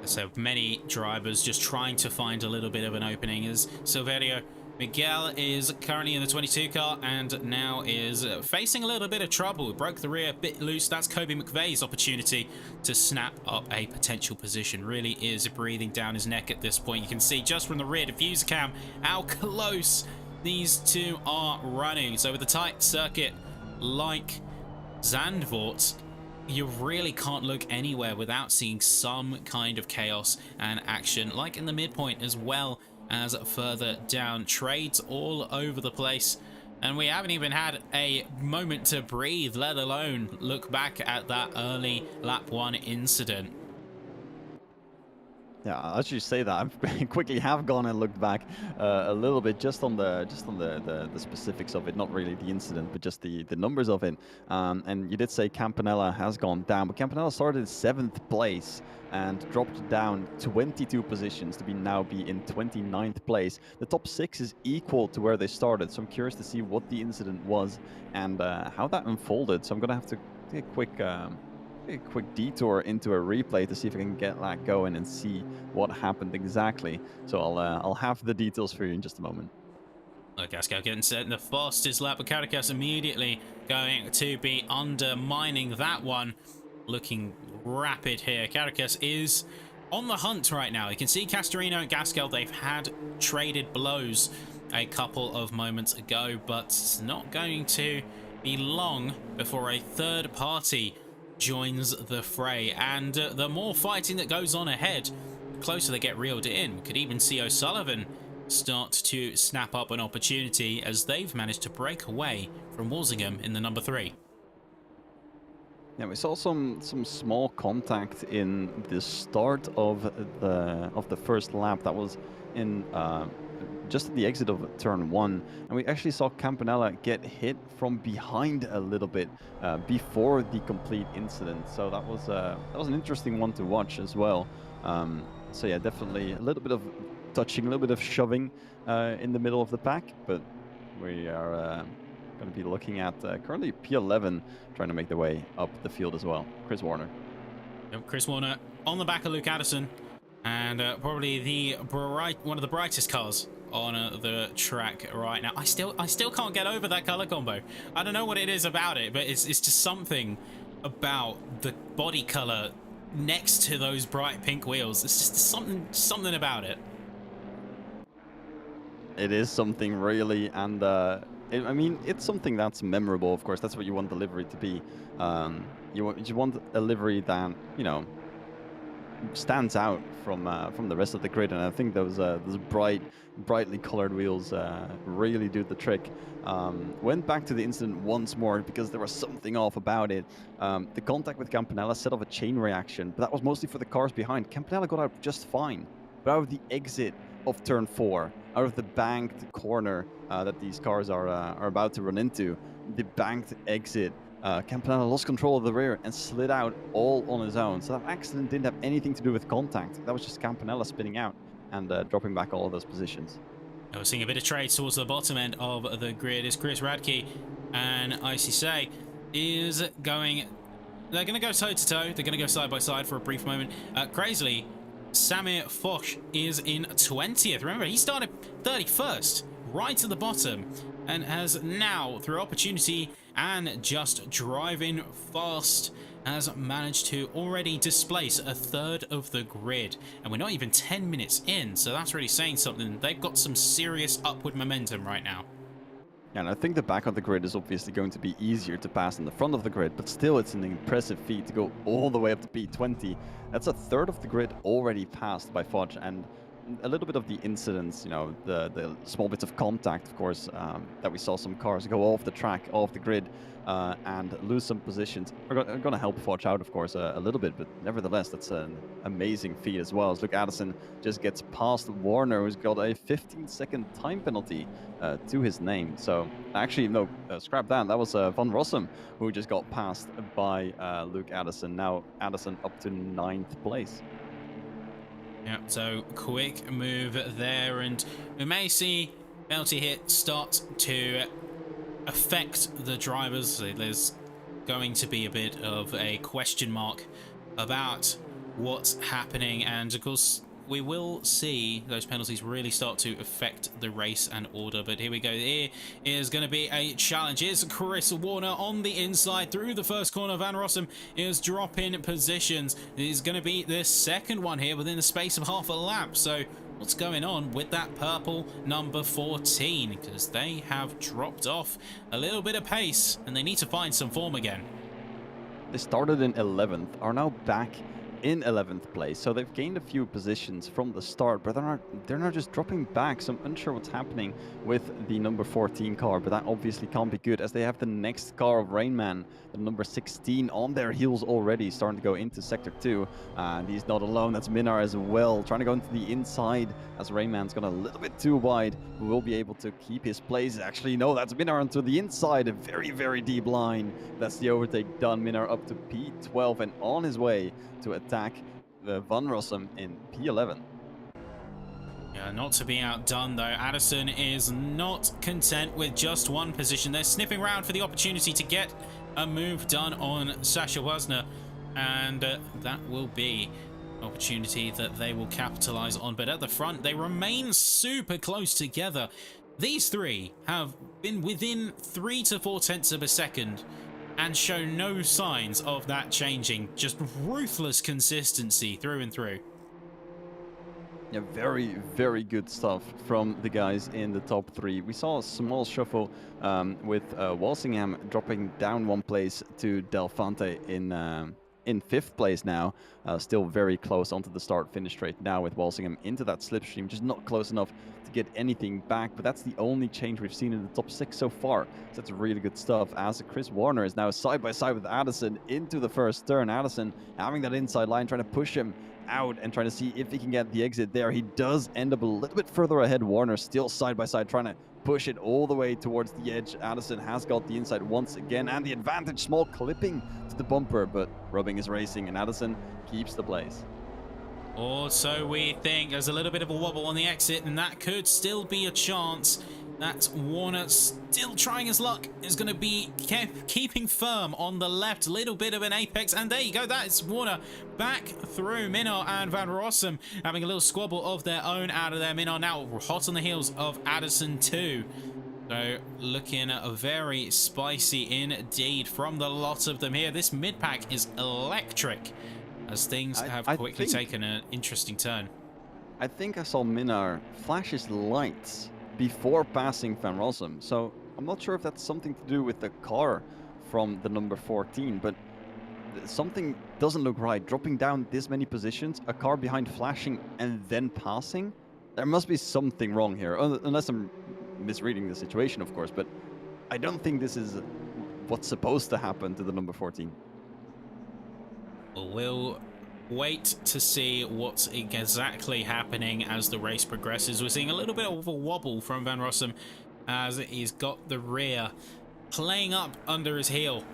So many drivers just trying to find a little bit of an opening as Silverio Miguel is currently in the 22 car and now is facing a little bit of trouble. Broke the rear a bit loose. That's Kobe McVeigh's opportunity to snap up a potential position. Really is breathing down his neck at this point. You can see just from the rear diffuser cam how close these two are running. So with a tight circuit like Zandvoort, you really can't look anywhere without seeing some kind of chaos and action, like in the midpoint as well as further down. Trades all over the place, and we haven't even had a moment to breathe, let alone look back at that early lap 1 incident. Yeah, as you say that, I quickly have gone and looked back a little bit just on the specifics of it, not really the incident, but just the numbers of it. And you did say Campanella has gone down, but Campanella started in 7th place and dropped down 22 positions to now be in 29th place. The top 6 is equal to where they started, so I'm curious to see what the incident was and how that unfolded. So I'm gonna have to take a quick detour into a replay to see if I can get that going and see what happened exactly. So I'll have the details for you in just a moment. Gasco getting set in the fastest lap, but Caracas immediately going to be undermining that one. Looking rapid here. Caracas is on the hunt right now. You can see Castorino and Gasquel, they've had traded blows a couple of moments ago, but it's not going to be long before a third party joins the fray, and the more fighting that goes on ahead, the closer they get reeled in. We could even see O'Sullivan start to snap up an opportunity as they've managed to break away from Walsingham in the number 3. Yeah, we saw some small contact in the start of the first lap. That was in just at the exit of turn 1, and we actually saw Campanella get hit from behind a little bit before the complete incident. So that was an interesting one to watch as well. So yeah, definitely a little bit of touching, a little bit of shoving in the middle of the pack, but we are going to be looking at currently P11 trying to make their way up the field as well. Chris Warner. Yep, Chris Warner on the back of Luke Addison, and probably one of the brightest cars on the track right now. I still can't get over that color combo. I don't know what it is about it, but it's just something about the body color next to those bright pink wheels. It's just something about it. It is something really, and I mean, it's something that's memorable. Of course, that's what you want the livery to be. You want a livery that, you know, stands out from the rest of the grid, and I think those brightly colored wheels really do the trick. Went back to the incident once more because there was something off about it. The contact with Campanella set off a chain reaction, but that was mostly for the cars behind. Campanella got out just fine, but out of the exit of turn 4, out of the banked corner that these cars are about to run into, the banked exit, Campanella lost control of the rear and slid out all on his own. So that accident didn't have anything to do with contact. That was just Campanella spinning out and dropping back all of those positions. Now we're seeing a bit of trade towards the bottom end of the grid. Is Chris Radke and Icy Say is going... They're going to go toe-to-toe. They're going to go side-by-side for a brief moment. Crazily, Samir Foch is in 20th. Remember, he started 31st, right at the bottom, and has now, through opportunity and just driving fast, has managed to already displace a third of the grid. And we're not even 10 minutes in, so that's really saying something. They've got some serious upward momentum right now. Yeah, and I think the back of the grid is obviously going to be easier to pass than the front of the grid, but still it's an impressive feat to go all the way up to P20. That's a third of the grid already passed by Fudge, and a little bit of the incidents, you know, the small bits of contact, of course, that we saw some cars go off the track, off the grid, and lose some positions are going to help Fudge out, of course, a little bit, but nevertheless, that's an amazing feat as well. As Luke Addison just gets past Warner, who's got a 15-second time penalty to his name. So actually, no, scrap that. That was Van Rossum who just got passed by Luke Addison. Now Addison up to 9th place. Yeah, so quick move there, and we may see penalty hit start to affect the drivers. There's going to be a bit of a question mark about what's happening, and of course we will see those penalties really start to affect the race and order. But here we go. Here is going to be a challenge. Here's Chris Warner on the inside through the first corner. Van Rossum is dropping positions. This is going to be the second one here within the space of half a lap. So what's going on with that purple number 14? Because they have dropped off a little bit of pace and they need to find some form again. They started in 11th, are now back in 11th place, so they've gained a few positions from the start, but they're not just dropping back, so I'm unsure what's happening with the number 14 car, but that obviously can't be good as they have the next car of Rainman, the number 16, on their heels already, starting to go into sector 2, and he's not alone. That's Minar as well, trying to go into the inside as Rainman's gone a little bit too wide, who will be able to keep his place. Actually, no, that's Minar onto the inside, a very, very deep line. That's the overtake done. Minar up to P12 and on his way to attack Van Rossum in P11. Yeah, not to be outdone though. Addison is not content with just one position. They're sniffing around for the opportunity to get a move done on Sasha Wasner, and that will be an opportunity that they will capitalize on. But at the front, they remain super close together. These three have been within 3 to 4 tenths of a second and show no signs of that changing. Just ruthless consistency through and through. Yeah, very, very good stuff from the guys in the top 3. We saw a small shuffle with Walsingham dropping down 1 place to Delfante in 5th place now. Still very close onto the start-finish straight now with Walsingham into that slipstream, just not close enough to get anything back, but that's the only change we've seen in the top 6 so far. So that's really good stuff, as Chris Warner is now side by side with Addison into the first turn. Addison having that inside line, trying to push him out and trying to see if he can get the exit there. He does end up a little bit further ahead. Warner still side by side, trying to push it all the way towards the edge. Addison has got the inside once again, and the advantage, small clipping to the bumper, but Rubbing is racing, and Addison keeps the place. Or so we think. There's a little bit of a wobble on the exit, and that could still be a chance. That's Warner still trying his luck. Is going to be keeping firm on the left. Little bit of an apex, and there you go. That is Warner back through. Minnar and Van Rossum having a little squabble of their own out of there. Minnar now hot on the heels of Addison too. So looking very spicy indeed from the lot of them here. This mid-pack is electric as things have quickly taken an interesting turn. I think I saw Minnar flash his lights before passing Van Rossum, so I'm not sure if that's something to do with the car from the number 14, but something doesn't look right. Dropping down this many positions, a car behind flashing and then passing, there must be something wrong here, unless I'm misreading the situation, of course, but I don't think this is what's supposed to happen to the number 14. We'll wait to see what's exactly happening as the race progresses. We're seeing a little bit of a wobble from Van Rossum as he's got the rear playing up under his heel.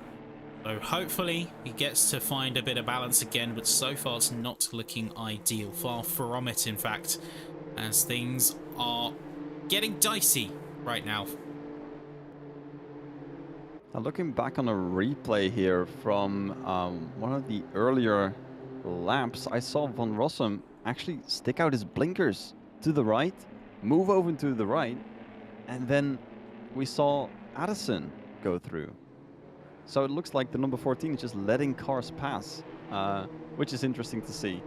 So hopefully he gets to find a bit of balance again, but so far it's not looking ideal. Far from it, in fact, as things are getting dicey right now. Now looking back on a replay here from one of the earlier laps, I saw Van Rossum actually stick out his blinkers to the right, move over to the right, and then we saw Addison go through. So it looks like the number 14 is just letting cars pass, which is interesting to see.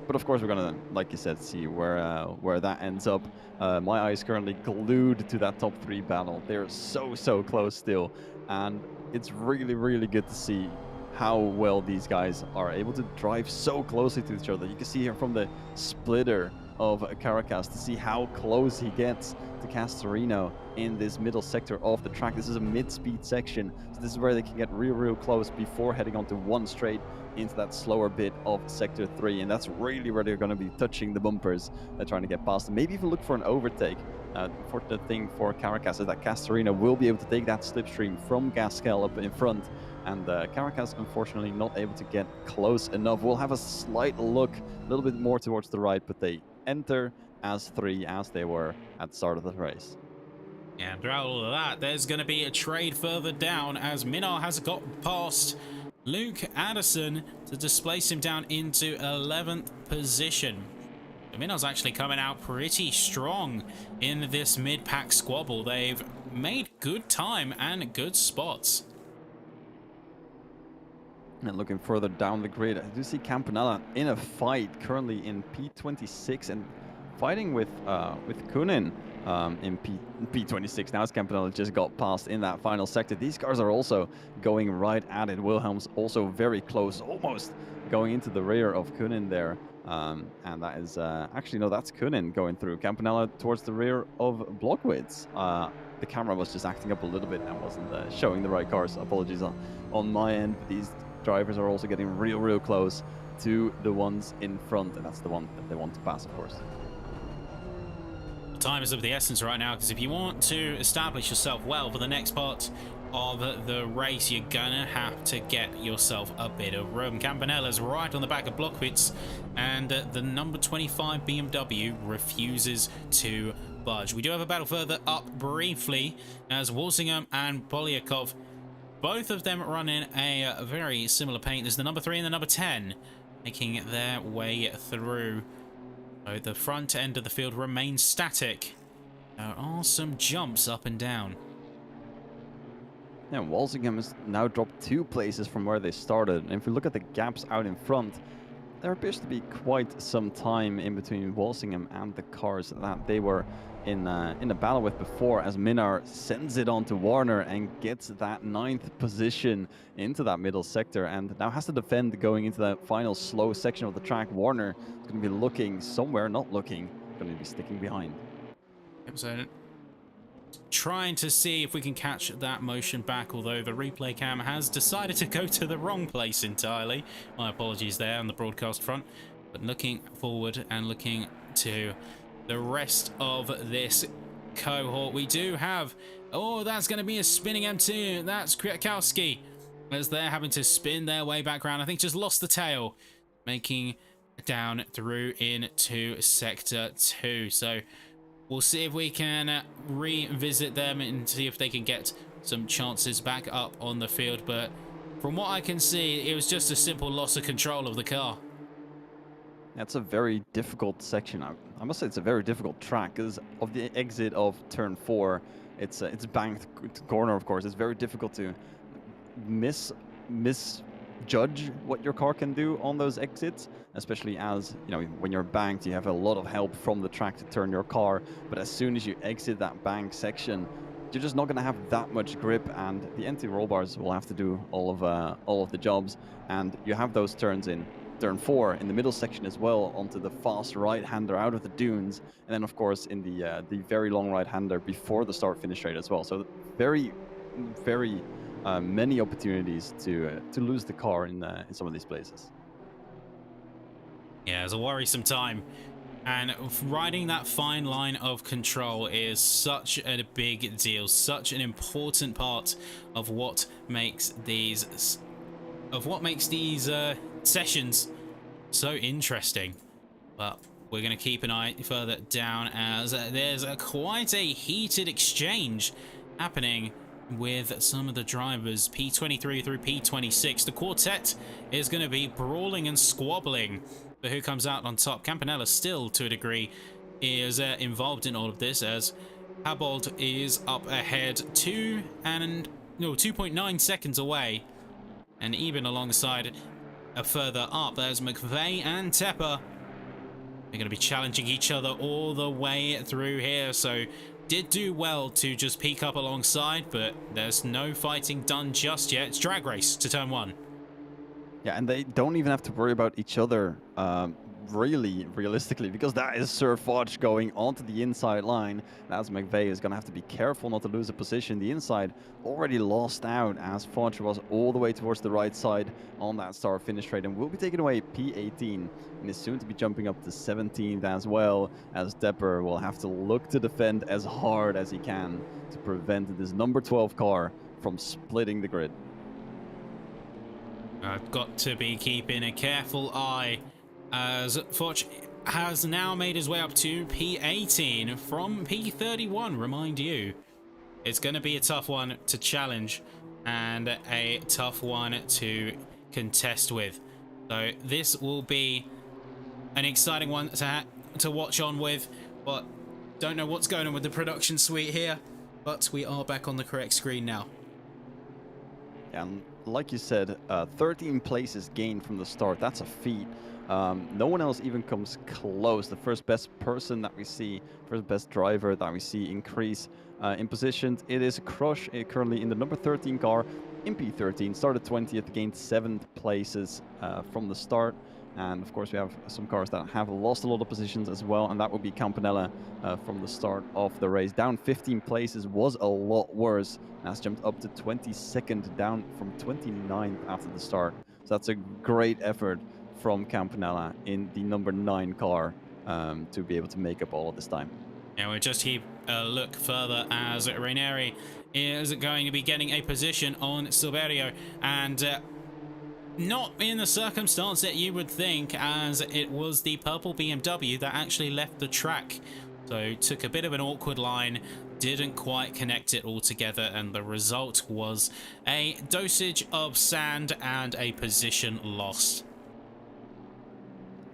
But of course we're gonna, like you said, see where that ends up. My eye is currently glued to that top 3 battle. They're so close still, and it's really good to see how well these guys are able to drive so closely to each other. You can see here from the splitter of Caracas to see how close he gets to Castorino in this middle sector of the track. This is a mid-speed section, so this is where they can get real close before heading onto one straight into that slower bit of sector 3, and that's really where they're going to be touching the bumpers. They're trying to get past them, maybe even look for an overtake. The fortunate thing for Caracas is that Castorino will be able to take that slipstream from Gasquel up in front, and Caracas unfortunately not able to get close enough. We'll have a slight look a little bit more towards the right, but they enter as 3 as they were at the start of the race. And throughout all of that, there's going to be a trade further down as Minnar has got past Luke Addison to displace him down into 11th position. Minnar's actually coming out pretty strong in this mid-pack squabble. They've made good time and good spots. And looking further down the grid, I do see Campanella in a fight currently in P26 and fighting with Kunin in P26. Now as Campanella just got past in that final sector. These cars are also going right at it. Wilhelm's also very close, almost going into the rear of Kunin there. And that is actually, no, that's Kunin going through. Campanella towards the rear of Blockwitz. The camera was just acting up a little bit and wasn't showing the right cars. Apologies on my end. These drivers are also getting real close to the ones in front, and that's the one that they want to pass, of course. Time is of the essence right now, because if you want to establish yourself well for the next part of the race, you're gonna have to get yourself a bit of room. Campanella's right on the back of Blockwitz, and the number 25 BMW refuses to budge. We do have a battle further up briefly as Walsingham and Polyakov, both of them running a very similar paint. There's the number 3 and the number 10 making their way through. So the front end of the field remains static. There are some jumps up and down. Yeah, Walsingham has now dropped 2 places from where they started. And if we look at the gaps out in front, there appears to be quite some time in between Walsingham and the cars that they were in a battle with before, as Minnar sends it on to Warner and gets that 9th position into that middle sector, and now has to defend going into that final slow section of the track. Warner is going to be looking somewhere, not looking, going to be sticking behind. So trying to see if we can catch that motion back, although the replay cam has decided to go to the wrong place entirely. My apologies there on the broadcast front, but looking forward and looking to the rest of this cohort, we do have, oh, that's going to be a spinning M2. That's Kwiatkowski, as they're having to spin their way back around. I think just lost the tail, making down through into Sector 2. So we'll see if we can revisit them and see if they can get some chances back up on the field. But from what I can see, it was just a simple loss of control of the car. That's a very difficult section. I must say it's a very difficult track because of the exit of turn 4. It's banked corner, of course. It's very difficult to misjudge what your car can do on those exits, especially as, you know, when you're banked, you have a lot of help from the track to turn your car. But as soon as you exit that bank section, you're just not going to have that much grip, and the anti-roll bars will have to do all of the jobs. And you have those turns in turn 4 in the middle section as well, onto the fast right-hander out of the dunes, and then of course in the very long right-hander before the start-finish straight as well. So very many opportunities to lose the car in some of these places. Yeah, it's a worrisome time. And riding that fine line of control is such a big deal, such an important part of what makes these sessions so interesting. But we're going to keep an eye further down, as there's quite a heated exchange happening with some of the drivers, P23 through P26. The quartet is going to be brawling and squabbling, but who comes out on top? Campanella still, to a degree, is involved in all of this, as Habold is up ahead 2.9 seconds away, and even alongside further up, there's McVeigh and Tepper. They're going to be challenging each other all the way through here, so did do well to just peek up alongside, but there's no fighting done just yet. It's drag race to turn 1. Yeah, and they don't even have to worry about each other realistically, because that is Sir Fudge going onto the inside line. As McVeigh is going to have to be careful not to lose a position. The inside already lost out, as Fudge was all the way towards the right side on that start finish straight, and will be taking away P18 and is soon to be jumping up to 17th as well, as Depper will have to look to defend as hard as he can to prevent this number 12 car from splitting the grid. I've got to be keeping a careful eye, as Fudge has now made his way up to P18 from P31. Remind you, it's going to be a tough one to challenge and a tough one to contest with. So this will be an exciting one to watch on with, but don't know what's going on with the production suite here, but we are back on the correct screen now. And like you said, 13 places gained from the start. That's a feat. No one else even comes close. The first best person that we see, first best driver that we see increase in positions, it is Crush, currently in the number 13 car in P13. Started 20th, gained 7th places from the start. And of course we have some cars that have lost a lot of positions as well, and that would be Campanella from the start of the race. Down 15 places was a lot worse. Has jumped up to 22nd, down from 29th after the start. So that's a great effort from Campanella in the number 9 car to be able to make up all of this time. Now we'll just keep a look further, as Rainieri is going to be getting a position on Silverio, and not in the circumstance that you would think, as it was the purple BMW that actually left the track. So took a bit of an awkward line, didn't quite connect it all together, and the result was a dosage of sand and a position lost.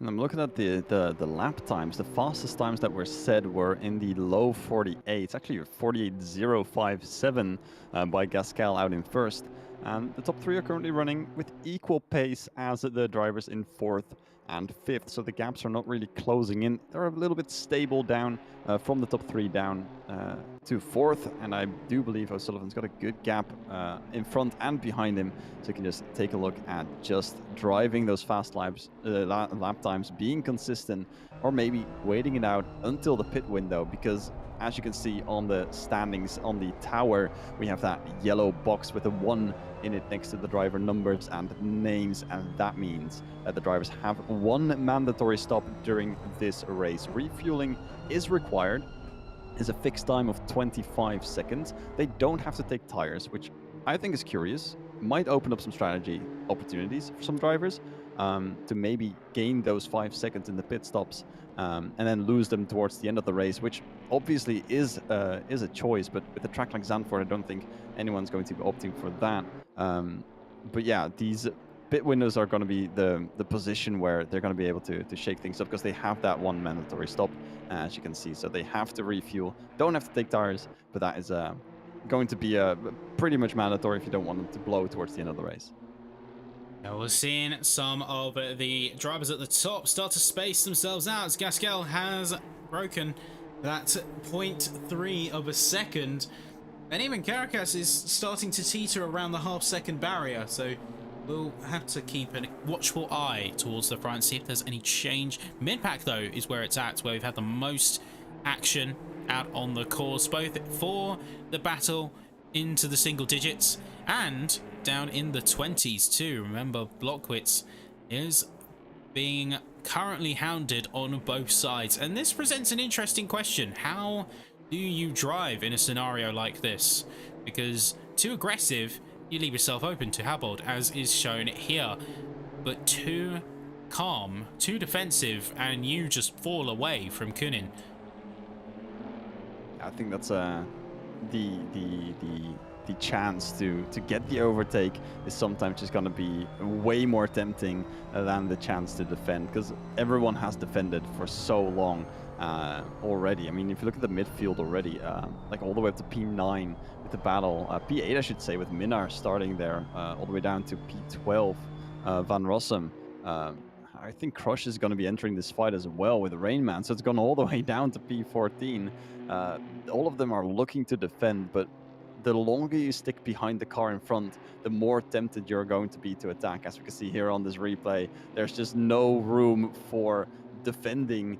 And I'm looking at the lap times. The fastest times that were said were in the low 48s, actually 48.057 by Gascal out in first. And the top 3 are currently running with equal pace as the drivers in 4th and 5th, so the gaps are not really closing in. They're a little bit stable down from the top 3 down to 4th, and I do believe O'Sullivan's got a good gap in front and behind him, so you can just take a look at just driving those fast laps, lap times, being consistent, or maybe waiting it out until the pit window, because as you can see on the standings on the tower, we have that yellow box with a 1 in it next to the driver numbers and names, and that means that the drivers have 1 mandatory stop during this race. Refueling is required. Is a fixed time of 25 seconds. They don't have to take tires, which I think is curious. Might open up some strategy opportunities for some drivers, to maybe gain those 5 seconds in the pit stops and then lose them towards the end of the race, which obviously is a choice. But with a track like Zandvoort, I don't think anyone's going to be opting for that. But yeah, these pit windows are going to be the position where they're going to be able to shake things up, because they have that one mandatory stop, as you can see. So they have to refuel, don't have to take tires, but that is going to be pretty much mandatory if you don't want them to blow towards the end of the race. Now we're seeing some of the drivers at the top start to space themselves out as Gasquel has broken that 0.3 of a second. And even Caracas is starting to teeter around the half-second barrier, so we'll have to keep a watchful eye towards the front, see if there's any change. Mid-pack, though, is where it's at, where we've had the most action out on the course, both for the battle into the single digits and down in the 20s too. Remember, Blockwitz is being currently hounded on both sides, and this presents an interesting question. How do you drive in a scenario like this? Because too aggressive, you leave yourself open to Habold, as is shown here, but too calm, too defensive, and you just fall away from Kunin. I think that's the chance to get the overtake is sometimes just going to be way more tempting than the chance to defend, because everyone has defended for so long already. I mean, if you look at the midfield already, like all the way up to P9 with the battle, P8 I should say, with Minar starting there, all the way down to P12, Van Rossum. I think Crush is going to be entering this fight as well with Rainman, so it's gone all the way down to P14. All of them are looking to defend, but the longer you stick behind the car in front, the more tempted you're going to be to attack. As we can see here on this replay, there's just no room for defending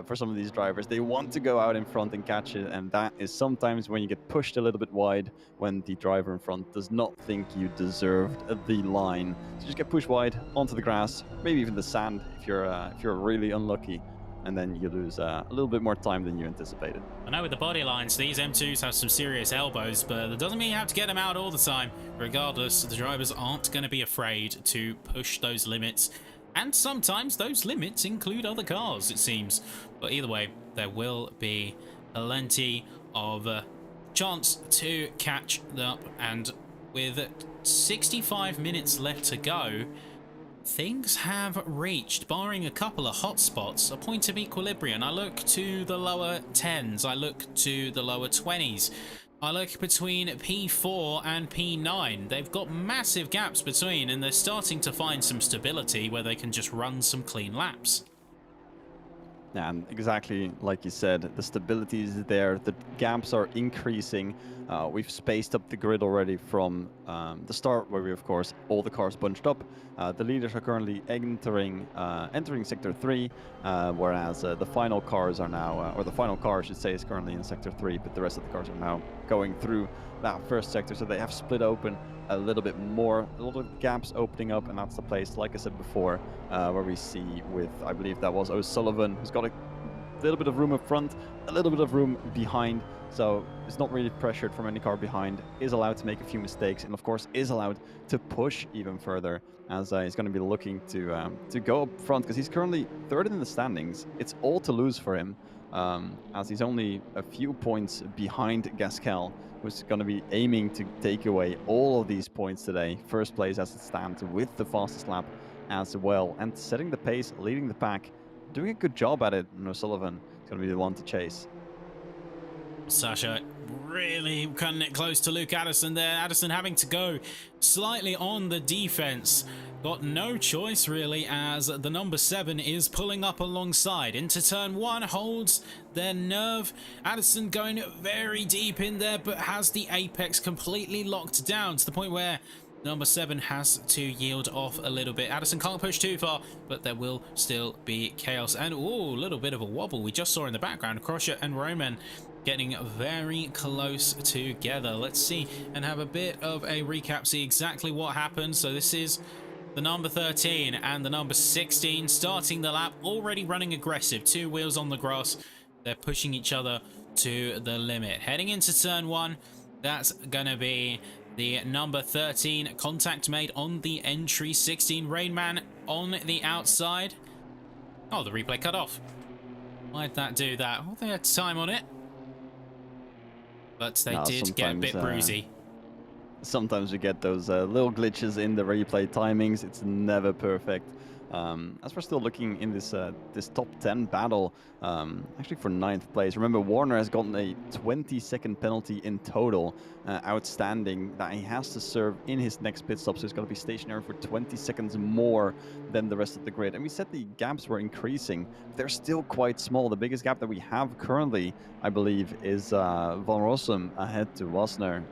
for some of these drivers. They want to go out in front and catch it, and that is sometimes when you get pushed a little bit wide, when the driver in front does not think you deserved the line. So just get pushed wide onto the grass, maybe even the sand if you're really unlucky, and then you lose a little bit more time than you anticipated. I know with the body lines, these M2s have some serious elbows, but that doesn't mean you have to get them out all the time. Regardless, the drivers aren't going to be afraid to push those limits. And sometimes those limits include other cars, it seems. But either way, there will be plenty of chance to catch up. And with 65 minutes left to go, things have reached, barring a couple of hot spots, a point of equilibrium. I look to the lower 10s, I look to the lower 20s. I look between P4 and P9. They've got massive gaps between, and they're starting to find some stability where they can just run some clean laps. And exactly like you said, the stability is there, the gaps are increasing. We've spaced up the grid already from the start, where we, of course, all the cars bunched up. The leaders are currently entering Sector 3, whereas the final cars are now, or the final car, I should say, is currently in Sector 3, but the rest of the cars are now going through that first sector, so they have split open a little bit more, a lot of gaps opening up, and that's the place, like I said before, where we see with, I believe that was O'Sullivan, who's got a little bit of room up front, a little bit of room behind, so it's not really pressured from any car behind, is allowed to make a few mistakes, and of course is allowed to push even further, as he's going to be looking to go up front, because he's currently third in the standings. It's all to lose for him, as he's only a few points behind Gasquel, who's going to be aiming to take away all of these points today. First place as it stands with the fastest lap as well, and setting the pace, leading the pack, doing a good job at it. And O'Sullivan is going to be the one to chase. Sasha really cutting it close to Luke Addison there. Addison having to go slightly on the defense. Got no choice really, as the number 7 is pulling up alongside. Into turn 1, holds their nerve. Addison going very deep in there, but has the apex completely locked down to the point where number 7 has to yield off a little bit. Addison can't push too far, but there will still be chaos. And ooh, a little bit of a wobble we just saw in the background. Crusher and Roman getting very close together. Let's see and have a bit of a recap, see exactly what happened. So this is the number 13 and the number 16 starting the lap, already running aggressive. 2 wheels on the grass. They're pushing each other to the limit. Heading into turn 1, that's gonna be the number 13. Contact made on the entry 16. Rainman on the outside. Oh, the replay cut off. Why'd that do that? Well, they had time on it. But they did get a bit bruisey. Sometimes we get those little glitches in the replay timings. It's never perfect. As we're still looking in this this top 10 battle, actually for 9th place. Remember, Warner has gotten a 20-second penalty in total, outstanding, that he has to serve in his next pit stop. So he's got to be stationary for 20 seconds more than the rest of the grid. And we said the gaps were increasing. They're still quite small. The biggest gap that we have currently, I believe, is Van Rossum ahead to Wasner,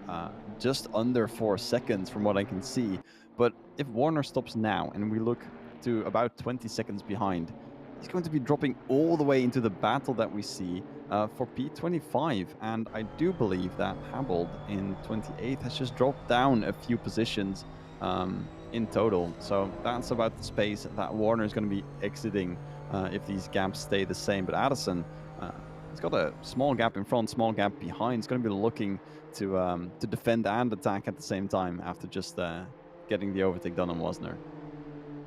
just under 4 seconds from what I can see. But if Warner stops now and we look to about 20 seconds behind, he's going to be dropping all the way into the battle that we see for P25. And I do believe that Habold in 28th has just dropped down a few positions in total. So that's about the space that Warner is going to be exiting if these gaps stay the same. But Addison, he's got a small gap in front, small gap behind. He's going to be looking to defend and attack at the same time after just getting the overtake done on Wasner.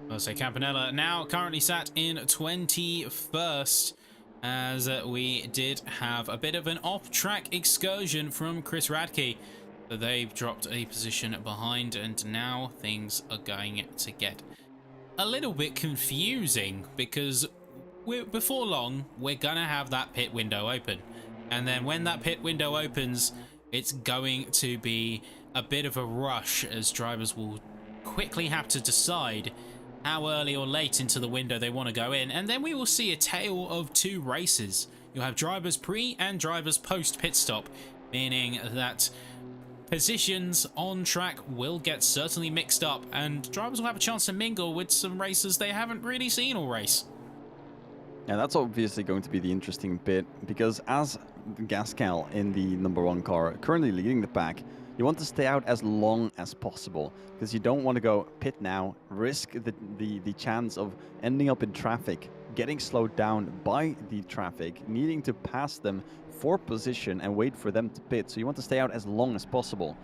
I'll say Campanella now currently sat in 21st, as we did have a bit of an off-track excursion from Chris Radke. So they've dropped a position behind, and now things are going to get a little bit confusing, because before long we're gonna have that pit window open, and then when that pit window opens, it's going to be a bit of a rush, as drivers will quickly have to decide how early or late into the window they want to go in, and then we will see a tale of two races. You'll have drivers pre and drivers post pit stop, meaning that positions on track will get certainly mixed up, and drivers will have a chance to mingle with some racers they haven't really seen all race. Yeah, that's obviously going to be the interesting bit, because as Gascal in the #1 car, currently leading the pack, you want to stay out as long as possible, because you don't want to go pit now, risk the chance of ending up in traffic, getting slowed down by the traffic, needing to pass them for position and wait for them to pit. So you want to stay out as long as possible.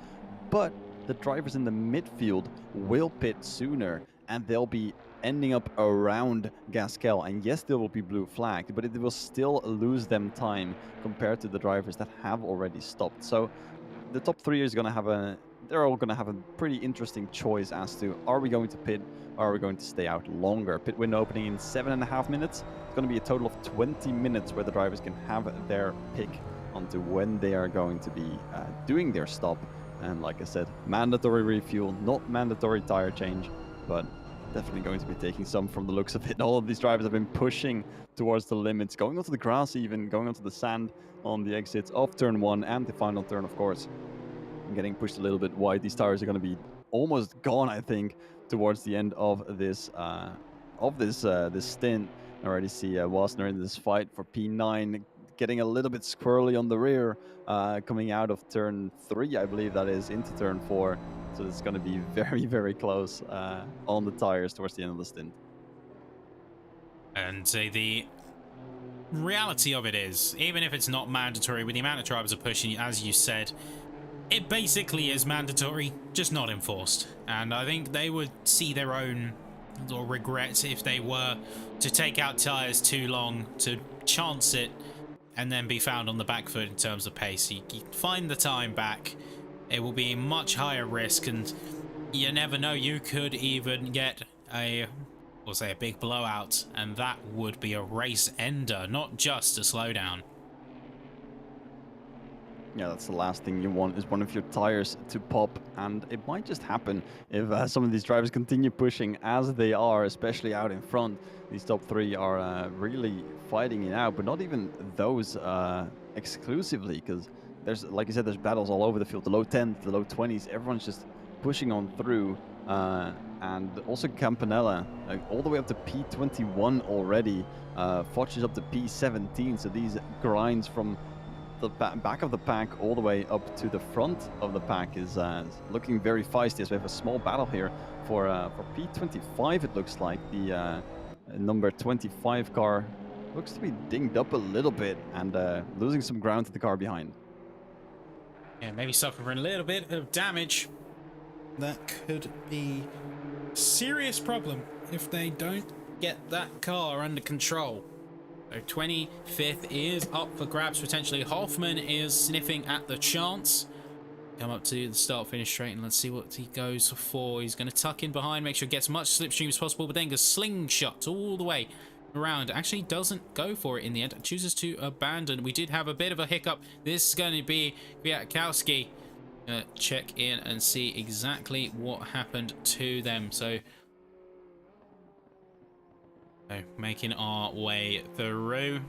But the drivers in the midfield will pit sooner, and they'll be ending up around Gascal. And yes, there will be blue flagged, but it will still lose them time compared to the drivers that have already stopped. So the top 3 is going to have they're all going to have a pretty interesting choice as to, are we going to pit, or are we going to stay out longer? Pit window opening in 7.5 minutes. It's going to be a total of 20 minutes where the drivers can have their pick onto when they are going to be doing their stop. And like I said, mandatory refuel, not mandatory tire change, but definitely going to be taking some from the looks of it. All of these drivers have been pushing towards the limits, going onto the grass even, going onto the sand on the exits of turn 1 and the final turn, of course. Getting pushed a little bit wide. These tires are going to be almost gone, I think, towards the end of this this stint. I already see Wasner in this fight for P9, getting a little bit squirrely on the rear, coming out of turn 3, I believe that is, into turn 4. So it's going to be very, very close on the tires towards the end of the stint. And the reality of it is, even if it's not mandatory, with the amount of drivers are pushing, as you said, it basically is mandatory, just not enforced. And I think they would see their own little regrets if they were to take out tyres too long, to chance it, and then be found on the back foot in terms of pace. You find the time back, it will be much higher risk, and you never know, you could even get a big blowout, and that would be a race ender, not just a slowdown. Yeah, that's the last thing you want, is one of your tires to pop, and it might just happen if some of these drivers continue pushing as they are, especially out in front. These top 3 are really fighting it out, but not even those exclusively, because there's, like you said, there's battles all over the field. The low 10s, the low 20s, everyone's just pushing on through, and also Campanella, all the way up to P21 already. Foch is up to P17, so these grinds from the back of the pack all the way up to the front of the pack is looking very feisty, as we have a small battle here for P25. It looks like the number 25 car looks to be dinged up a little bit and losing some ground to the car behind. Yeah, maybe suffering a little bit of damage. That could be a serious problem if they don't get that car under control. So 25th is up for grabs potentially. Hoffman is sniffing at the chance. Come up to the start-finish straight, and let's see what he goes for. He's going to tuck in behind, make sure he gets as much slipstream as possible, but then goes slingshot all the way around. Actually doesn't go for it in the end, chooses to abandon. We did have a bit of a hiccup. This is going to be Kwiatkowski. Check in and see exactly what happened to them. So making our way through.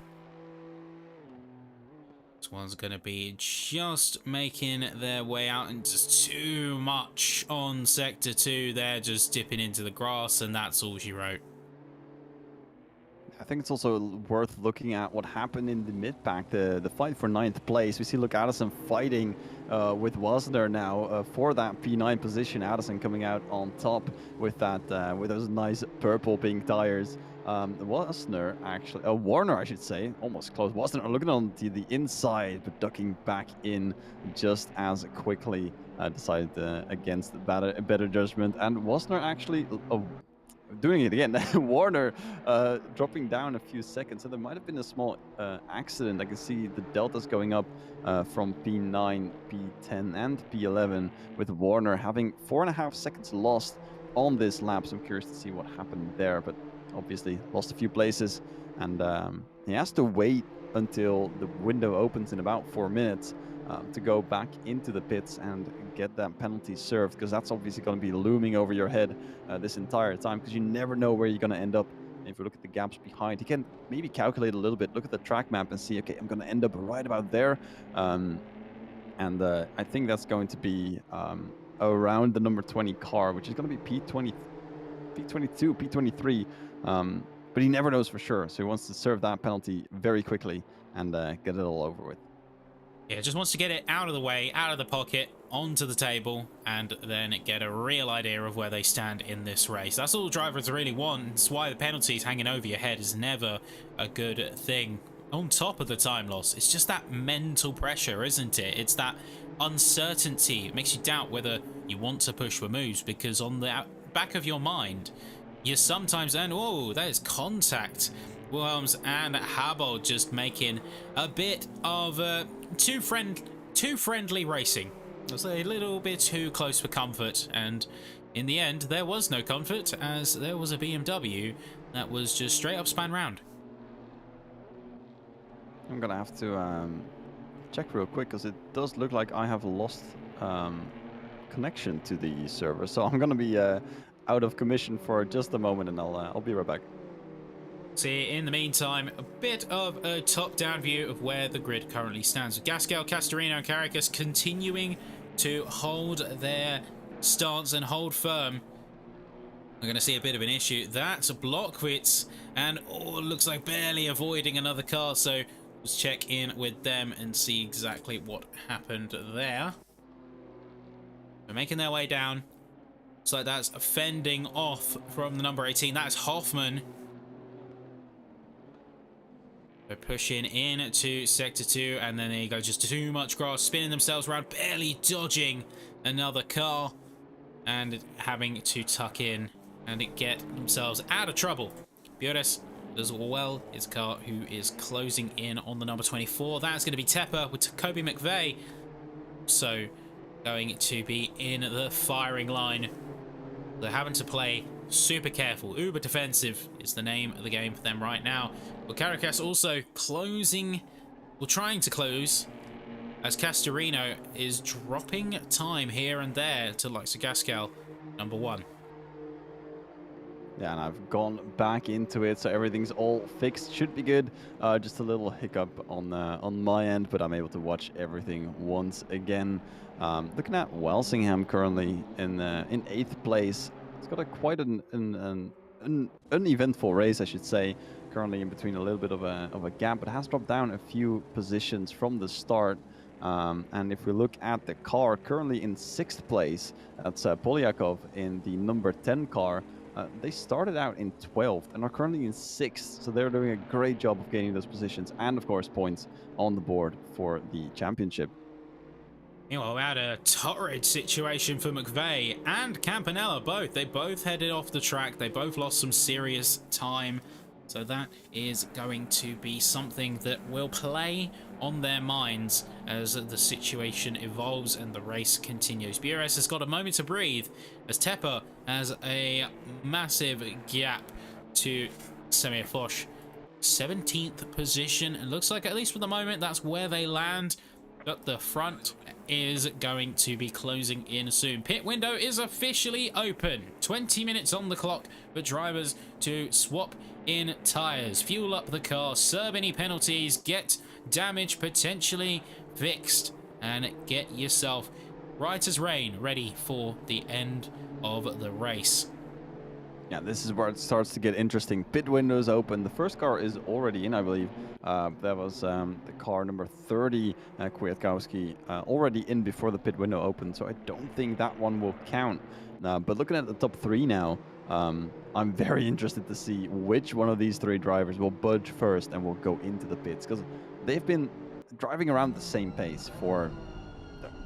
This one's going to be just making their way out, and just too much on Sector 2 there, just dipping into the grass, and that's all she wrote. I think it's also worth looking at what happened in the mid-pack, the fight for 9th place. We see Luke Addison fighting with Wasner now for that P9 position. Addison coming out on top with that with those nice purple pink tires. Wasner actually, Warner I should say, almost close. Wasner looking on the inside, but ducking back in just as quickly. Decided against better judgment, and Wasner actually doing it again. Warner dropping down a few seconds, so there might have been a small accident. I can see the deltas going up from P9, P10 and P11, with Warner having 4.5 seconds lost on this lap. So I'm curious to see what happened there, but obviously lost a few places, and he has to wait until the window opens in about 4 minutes to go back into the pits and get that penalty served, because that's obviously going to be looming over your head this entire time, because you never know where you're going to end up. And if you look at the gaps behind, you can maybe calculate a little bit, look at the track map and see, okay, I'm going to end up right about there. And I think that's going to be around the number 20 car, which is going to be P22, P23. But he never knows for sure, so he wants to serve that penalty very quickly and get it all over with. Yeah, just wants to get it out of the way, out of the pocket, onto the table, and then get a real idea of where they stand in this race. That's all drivers really want. It's why the penalties hanging over your head is never a good thing. On top of the time loss, it's just that mental pressure, isn't it? It's that uncertainty. It makes you doubt whether you want to push for moves, because on the back of your mind, you sometimes, and oh, that is contact. Williams and Habold just making a bit of too friendly racing. It was a little bit too close for comfort, and in the end there was no comfort, as there was a BMW that was just straight up span round. I'm gonna have to check real quick, because it does look like I have lost connection to the server, so I'm gonna be out of commission for just a moment, and I'll be right back. See, in the meantime, a bit of a top-down view of where the grid currently stands. Gasquet, Castorino and Caracas continuing to hold their stance and hold firm. We're going to see a bit of an issue. That's Blockwitz, and oh, it looks like barely avoiding another car, so let's check in with them and see exactly what happened there. They're making their way down. Looks like that's fending off from the number 18. That's Hoffman. They're pushing in to Sector 2, and then there you go, just too much grass, spinning themselves around, barely dodging another car, and having to tuck in and get themselves out of trouble. Bures does well, his car, who is closing in on the number 24. That's going to be Tepper with Kobe McVeigh, so going to be in the firing line. They're having to play super careful. Uber defensive is the name of the game for them right now. But Caracas also closing, well, trying to close, as Castorino is dropping time here and there to like Gasquet, number 1. Yeah, and I've gone back into it, so everything's all fixed. Should be good. Just a little hiccup on my end, but I'm able to watch everything once again. Looking at Walsingham currently in 8th place. It's got quite an uneventful race, I should say. Currently in between a little bit of a gap, but has dropped down a few positions from the start. And if we look at the car, currently in 6th place, that's Polyakov in the number 10 car. They started out in 12th and are currently in 6th, so they're doing a great job of gaining those positions and, of course, points on the board for the championship. Meanwhile, we had a torrid situation for McVeigh and Campanella both. They both headed off the track. They both lost some serious time. So that is going to be something that will play on their minds as the situation evolves and the race continues. BRS has got a moment to breathe as Tepper has a massive gap to Semir Foch. 17th position. It looks like, at least for the moment, that's where they land. But the front is going to be closing in soon. Pit window is officially open. 20 minutes on the clock for drivers to swap in tyres, fuel up the car, serve any penalties, get damage potentially fixed, and get yourself right as rain ready for the end of the race. Yeah, this is where it starts to get interesting. Pit windows open. The first car is already in, I believe. That was the car number 30, Kwiatkowski, already in before the pit window opened. So I don't think that one will count. But looking at the top three now, I'm very interested to see which one of these three drivers will budge first and will go into the pits. Because they've been driving around the same pace for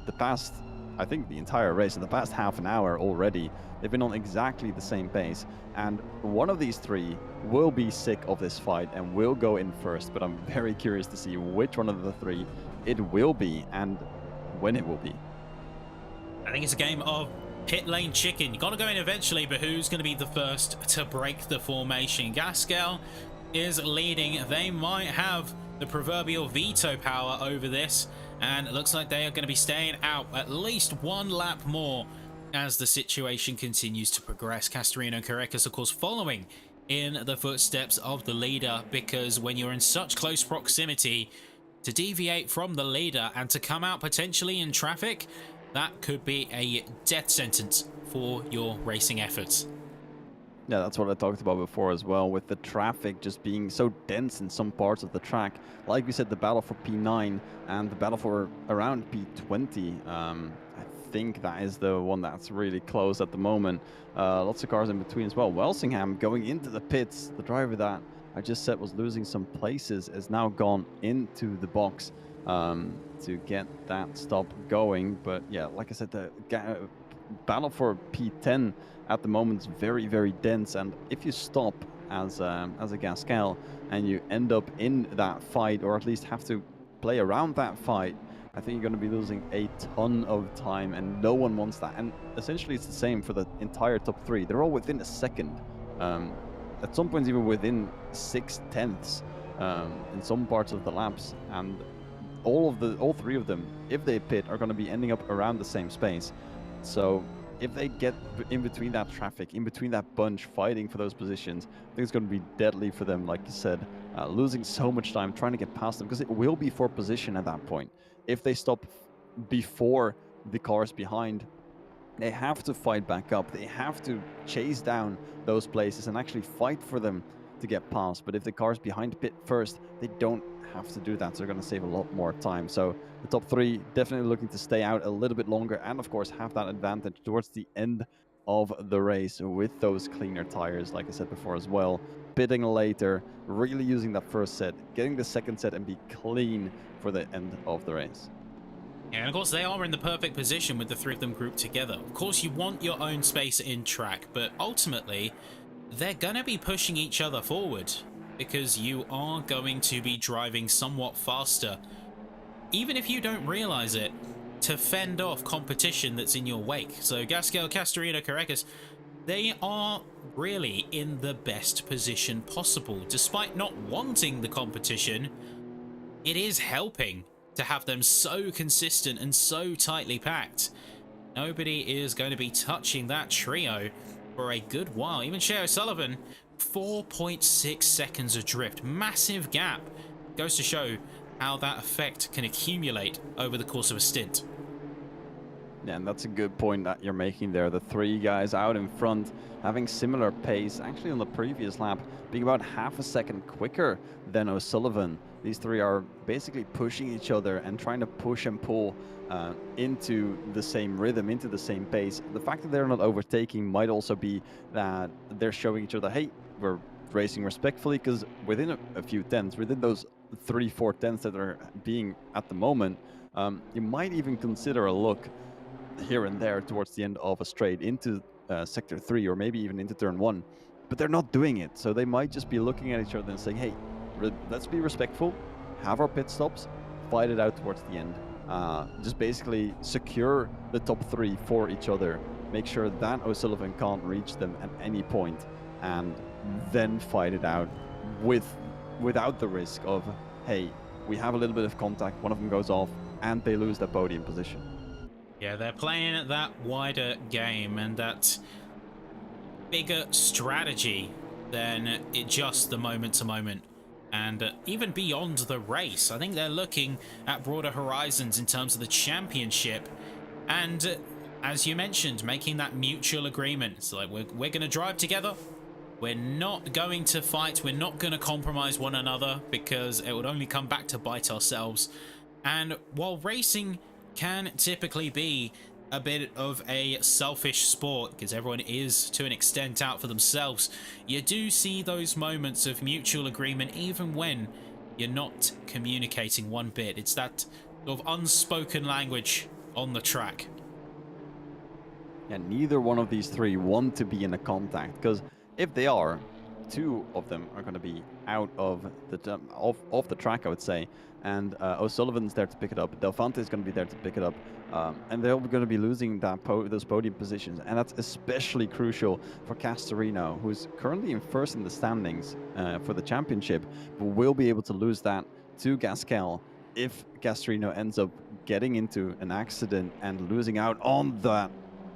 the past, I think, the entire race. In the past half an hour already, they've been on exactly the same pace. And one of these three will be sick of this fight and will go in first. But I'm very curious to see which one of the three it will be and when it will be. I think it's a game of pit lane chicken. You got to go in eventually, but who's going to be the first to break the formation? Gaskell is leading. They might have the proverbial veto power over this, and it looks like they are going to be staying out at least one lap more as the situation continues to progress. Castorino and Carreras, of course, following in the footsteps of the leader, because when you're in such close proximity, to deviate from the leader and to come out potentially in traffic, that could be a death sentence for your racing efforts. Yeah, that's what I talked about before as well, with the traffic just being so dense in some parts of the track. Like we said, the battle for P9 and the battle for around P20, I think that is the one that's really close at the moment. Lots of cars in between as well. Welsingham going into the pits. The driver that I just said was losing some places is now gone into the box to get that stop going. But yeah, like I said, the battle for P10 at the moment is very, very dense. And if you stop as a Gaskell and you end up in that fight, or at least have to play around that fight, I think you're going to be losing a ton of time, and no one wants that. And essentially it's the same for the entire top three. They're all within a second. At some points even within 6/10 in some parts of the laps. And all three of them, if they pit, are going to be ending up around the same space. So if they get in between that traffic, in between that bunch, fighting for those positions, I think it's going to be deadly for them, like you said, losing so much time trying to get past them, because it will be for position at that point. If they stop before the cars behind, they have to fight back up. They have to chase down those places and actually fight for them to get past. But if the cars behind pit first, they don't have to do that, so they're going to save a lot more time. So the top three definitely looking to stay out a little bit longer, and of course have that advantage towards the end of the race with those cleaner tires, like I said before as well. Pitting later, really using that first set, getting the second set, and be clean for the end of the race. Yeah, and of course they are in the perfect position with the three of them grouped together. Of course you want your own space in track, but ultimately they're going to be pushing each other forward, because you are going to be driving somewhat faster, even if you don't realize it, to fend off competition that's in your wake. So Gaskell, Castorino, Carreras, they are really in the best position possible. Despite not wanting the competition, it is helping to have them so consistent and so tightly packed. Nobody is going to be touching that trio for a good while. Even Shea O'Sullivan, 4.6 seconds adrift. Massive gap. Goes to show how that effect can accumulate over the course of a stint. Yeah, and that's a good point that you're making there. The three guys out in front having similar pace, actually on the previous lap, being about half a second quicker than O'Sullivan. These three are basically pushing each other and trying to push and pull into the same rhythm, into the same pace. The fact that they're not overtaking might also be that they're showing each other, hey, we're racing respectfully, because within a few tenths, within those 3-4 tenths that are being at the moment, You might even consider a look here and there towards the end of a straight into sector 3 or maybe even into turn 1, but they're not doing it. So they might just be looking at each other and saying, hey, let's be respectful, have our pit stops, fight it out towards the end. Just basically secure the top 3 for each other, make sure that O'Sullivan can't reach them at any point, and then fight it out without the risk of, hey, we have a little bit of contact, one of them goes off, and they lose their podium position. Yeah, they're playing that wider game and that bigger strategy than it just the moment to moment. And even beyond the race, I think they're looking at broader horizons in terms of the championship. And as you mentioned, making that mutual agreement. It's like, we're going to drive together. We're not going to fight. We're not going to compromise one another, because it would only come back to bite ourselves. And while racing can typically be a bit of a selfish sport, because everyone is to an extent out for themselves, you do see those moments of mutual agreement even when you're not communicating one bit. It's that sort of unspoken language on the track. And neither one of these 3 want to be in a contact, because if they are, 2 of them are going to be out of the track, I would say. And O'Sullivan's there to pick it up. Delphante is going to be there to pick it up. And they're going to be losing those podium positions. And that's especially crucial for Castorino, who's currently in first in the standings for the championship, but will be able to lose that to Gasquel if Castorino ends up getting into an accident and losing out on that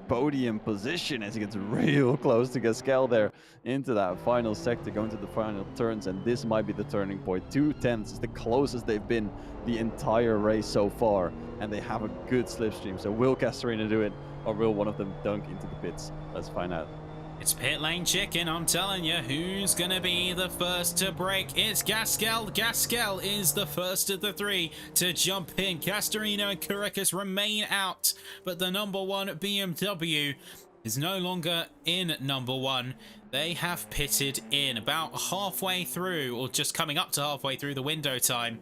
podium position as he gets real close to Gasquel there into that final sector, going to the final turns. And this might be the turning point. 2/10 is the closest they've been the entire race so far, and they have a good slipstream. So will Castorino do it, or will one of them dunk into the pits? Let's find out. It's pit lane chicken, I'm telling you. Who's gonna be the first to break? It's Gasquel. Gasquel is the first of the 3 to jump in. Castorino and Caracas remain out, but the number 1 BMW is no longer in number 1. They have pitted in about halfway through, or just coming up to halfway through the window time.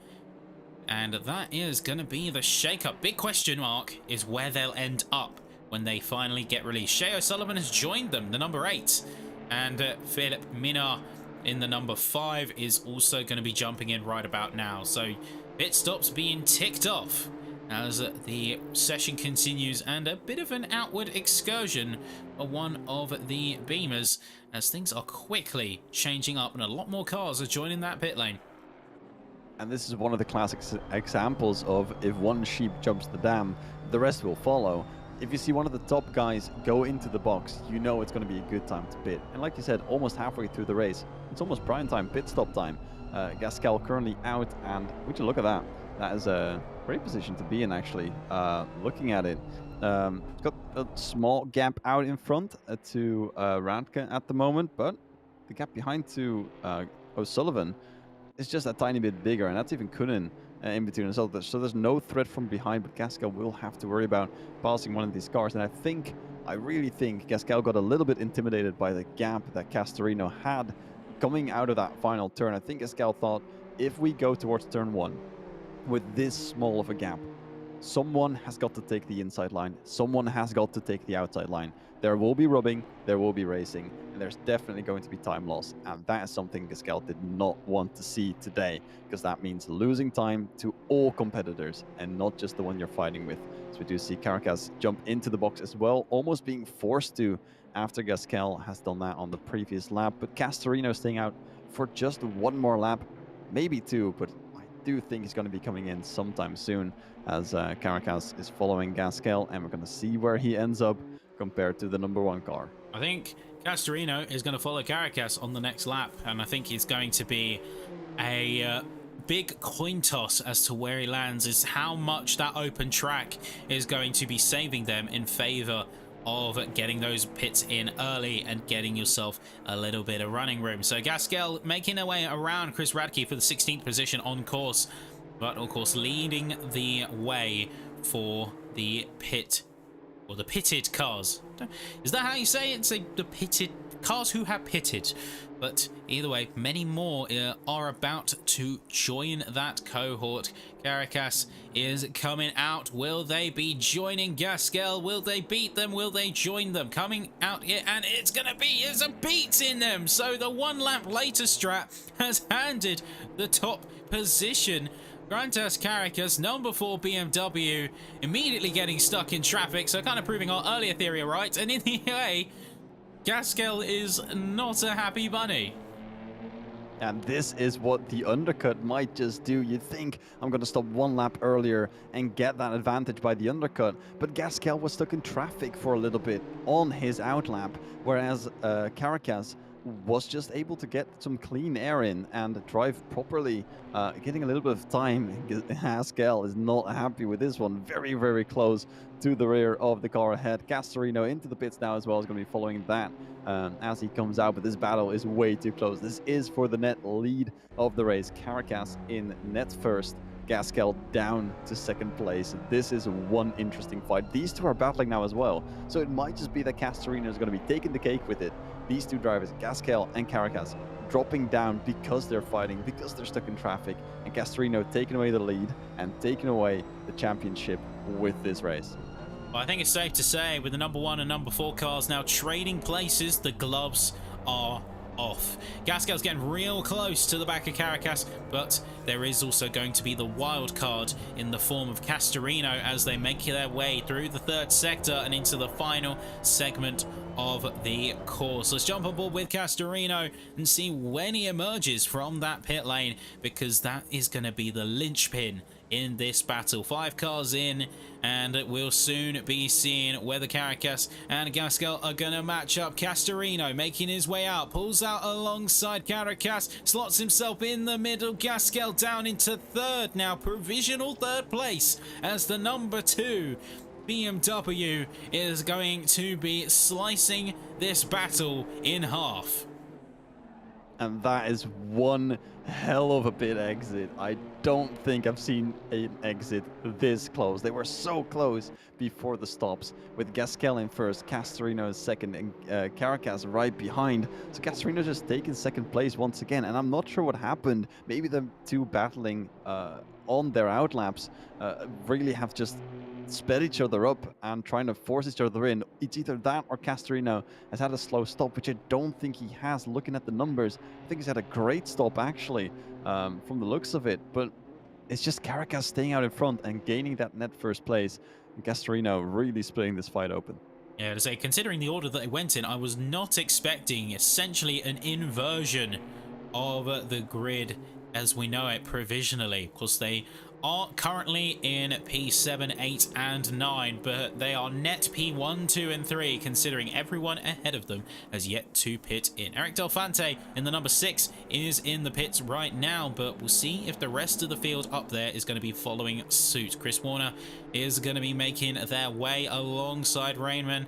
And that is gonna be the shakeup. Big question mark is where they'll end up when they finally get released. Shea O'Sullivan has joined them, the number 8. And Philip Minard in the number 5 is also going to be jumping in right about now. So pit stops being ticked off as the session continues, and a bit of an outward excursion of one of the Beamers as things are quickly changing up and a lot more cars are joining that pit lane. And this is one of the classic examples of, if one sheep jumps the dam, the rest will follow. If you see one of the top guys go into the box, you know it's going to be a good time to pit. And like you said, almost halfway through the race, it's almost prime time, pit stop time. Gasquel currently out, and would you look at that? That is a great position to be in, actually. Looking at it, got a small gap out in front to Radke at the moment, but the gap behind to O'Sullivan is just a tiny bit bigger, and that's even Kunin in between as well. So there's no threat from behind, but Gasquel will have to worry about passing one of these cars. And I really think Gasquel got a little bit intimidated by the gap that Castorino had coming out of that final turn. I think Gasquel thought, if we go towards turn 1 with this small of a gap, someone has got to take the inside line, someone has got to take the outside line. There will be rubbing, there will be racing, and there's definitely going to be time loss. And that is something Gasquel did not want to see today, because that means losing time to all competitors and not just the one you're fighting with. So we do see Caracas jump into the box as well, almost being forced to after Gasquel has done that on the previous lap. But Castorino staying out for just one more lap, maybe 2, but I do think he's going to be coming in sometime soon, as Caracas is following Gasquel, and we're going to see where he ends up compared to the number 1 car. I think Castorino is going to follow Caracas on the next lap, and I think it's going to be a big coin toss as to where he lands, is how much that open track is going to be saving them in favor of getting those pits in early and getting yourself a little bit of running room. So Gasquel making their way around Chris Radke for the 16th position on course, but of course leading the way for the pit, or the pitted cars. Is that how you say it? Say the pitted cars who have pitted. But either way, many more are about to join that cohort. Caracas is coming out. Will they be joining Gasquel? Will they beat them? Will they join them? Coming out here, and it's going to be, there's a beat in them. So the 1 lap later strat has handed the top position. Grantas Caracas, number 4 BMW, immediately getting stuck in traffic, so kind of proving our earlier theory right. And in the way, Gasquel is not a happy bunny. And this is what the undercut might just do. You think I'm going to stop 1 lap earlier and get that advantage by the undercut, but Gasquel was stuck in traffic for a little bit on his outlap, whereas Caracas was just able to get some clean air in and drive properly, getting a little bit of time. Gasquel is not happy with this one. Very, very close to the rear of the car ahead. Castorino into the pits now as well is going to be following that as he comes out, but this battle is way too close. This is for the net lead of the race. Caracas in net first, Gasquel down to second place. This is one interesting fight. These two are battling now as well, so it might just be that Castorino is going to be taking the cake with it. These two drivers, Gasquel and Caracas, dropping down because they're fighting, because they're stuck in traffic, and Castorino taking away the lead and taking away the championship with this race. Well, I think it's safe to say with the number 1 and number 4 cars now trading places, the gloves are off. Gasquel's getting real close to the back of Caracas, but there is also going to be the wild card in the form of Castorino as they make their way through the 3rd sector and into the final segment of the course. Let's jump on board with Castorino and see when he emerges from that pit lane, because that is going to be the linchpin in this battle. 5 cars in, and we'll soon be seeing whether Caracas and Gasquel are going to match up. Castorino making his way out, pulls out alongside Caracas, slots himself in the middle. Gasquel down into 3rd now, provisional 3rd place, as the number 2 BMW is going to be slicing this battle in half. And that is one hell of a pit exit. I don't think I've seen an exit this close. They were so close before the stops, with Gasquel in first, Castorino in second, and Caracas right behind. So Castorino just taking second place once again, and I'm not sure what happened. Maybe the two battling on their outlaps really have just sped each other up and trying to force each other in. It's either that or Castorino has had a slow stop, which I don't think he has. Looking at the numbers, I think he's had a great stop actually, from the looks of it, but it's just Caracas staying out in front and gaining that net first place, and Castorino really splitting this fight open. Yeah, to say, considering the order that they went in, I was not expecting essentially an inversion of the grid as we know it provisionally. Of course, they are currently in P7, 8 and 9, but they are net P1, 2 and 3, considering everyone ahead of them has yet to pit in. Eric Del Fante in the number 6 is in the pits right now, but we'll see if the rest of the field up there is going to be following suit. Chris Warner is going to be making their way alongside Rainman,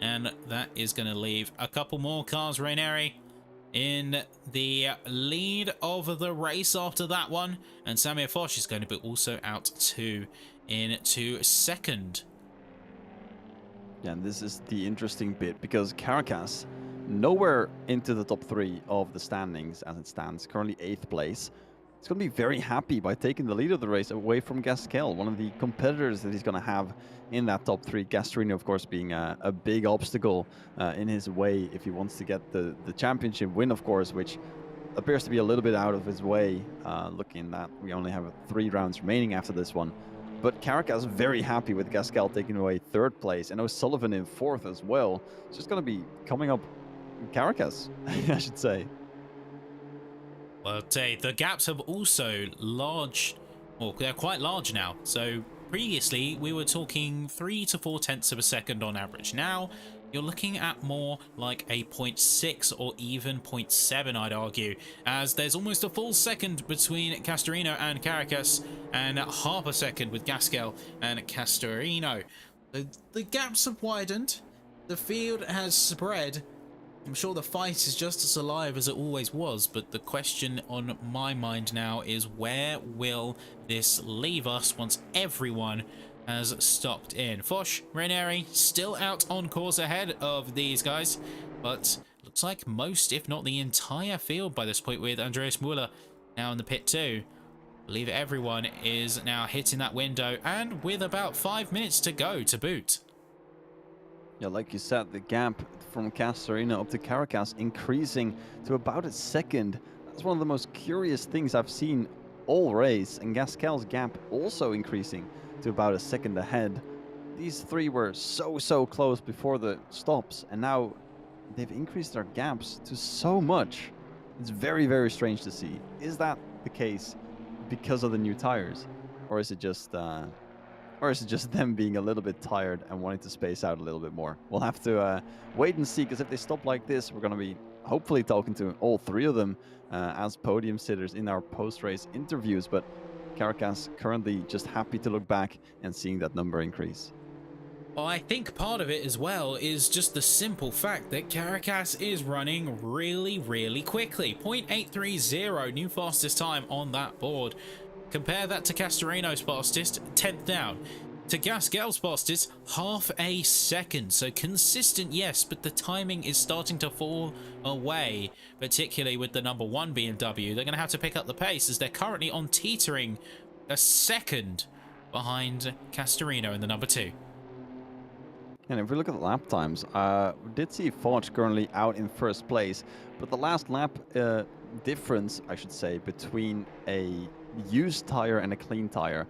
and that is going to leave a couple more cars. Rainieri in the lead of the race after that one, and Samir Foch is going to be also out too into second. Yeah, and this is the interesting bit, because Caracas nowhere into the top 3 of the standings as it stands, currently 8th place. He's going to be very happy by taking the lead of the race away from Gasquel, one of the competitors that he's going to have in that top 3. Gastorino, of course, being a big obstacle in his way if he wants to get the championship win, of course, which appears to be a little bit out of his way, looking that we only have 3 rounds remaining after this one. But Caracas very happy with Gasquel taking away 3rd place, and O'Sullivan in 4th as well. It's just going to be coming up Caracas, I should say. Well, the gaps have also large, well, they're quite large now. So previously we were talking 3 to 4 tenths of a second on average. Now you're looking at more like a 0.6 or even 0.7, I'd argue, as there's almost a full second between Castorino and Caracas, and half a second with Gasquel and Castorino. The gaps have widened, the field has spread. I'm sure the fight is just as alive as it always was, but the question on my mind now is, where will this leave us once everyone has stopped in? Foch, Rainieri still out on course ahead of these guys, but looks like most, if not the entire field by this point, with Andreas Muller now in the pit too. I believe everyone is now hitting that window, and with about 5 minutes to go to boot. Yeah, like you said, the gap from Castorino up to Caracas increasing to about a second. That's one of the most curious things I've seen all race, and Gasquel's gap also increasing to about a second ahead. These three were so close before the stops, and now they've increased their gaps to so much. It's very strange to see. Is that the case because of the new tires, or is it just them being a little bit tired and wanting to space out a little bit more? We'll have to wait and see, because if they stop like this, we're going to be hopefully talking to all three of them as podium sitters in our post-race interviews. But Caracas currently just happy to look back and seeing that number increase. Well, I think part of it as well is just the simple fact that Caracas is running really quickly. 0.830, new fastest time on that board. Compare that to Castorino's fastest, 10th down. To Gasquel's fastest, half a second. So consistent, yes, but the timing is starting to fall away, particularly with the number 1 BMW. They're going to have to pick up the pace as they're currently on teetering a second behind Castorino in the number 2. And if we look at the lap times, we did see Forge currently out in first place, but the last lap difference, I should say, between a used tire and a clean tire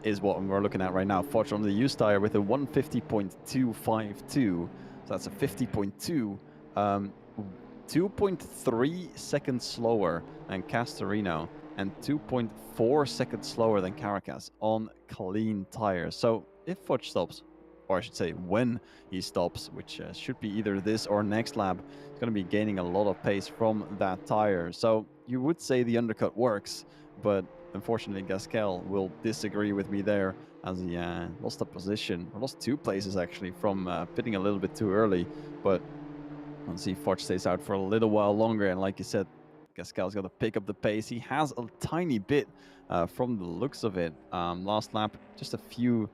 is what we're looking at right now. Forge on the used tire with a 150.252, so that's a 50.2, 2.3 seconds slower than Castorino, and 2.4 seconds slower than Caracas on clean tires. So if Forge stops, or I should say when he stops, which should be either this or next lap, he's going to be gaining a lot of pace from that tire. So you would say the undercut works, but unfortunately Gasquel will disagree with me there, as he lost a position, or lost 2 places actually, from pitting a little bit too early. But we'll see if Forge stays out for a little while longer, and like you said, Gasquel's got to pick up the pace. He has a tiny bit from the looks of it. Last lap, just a few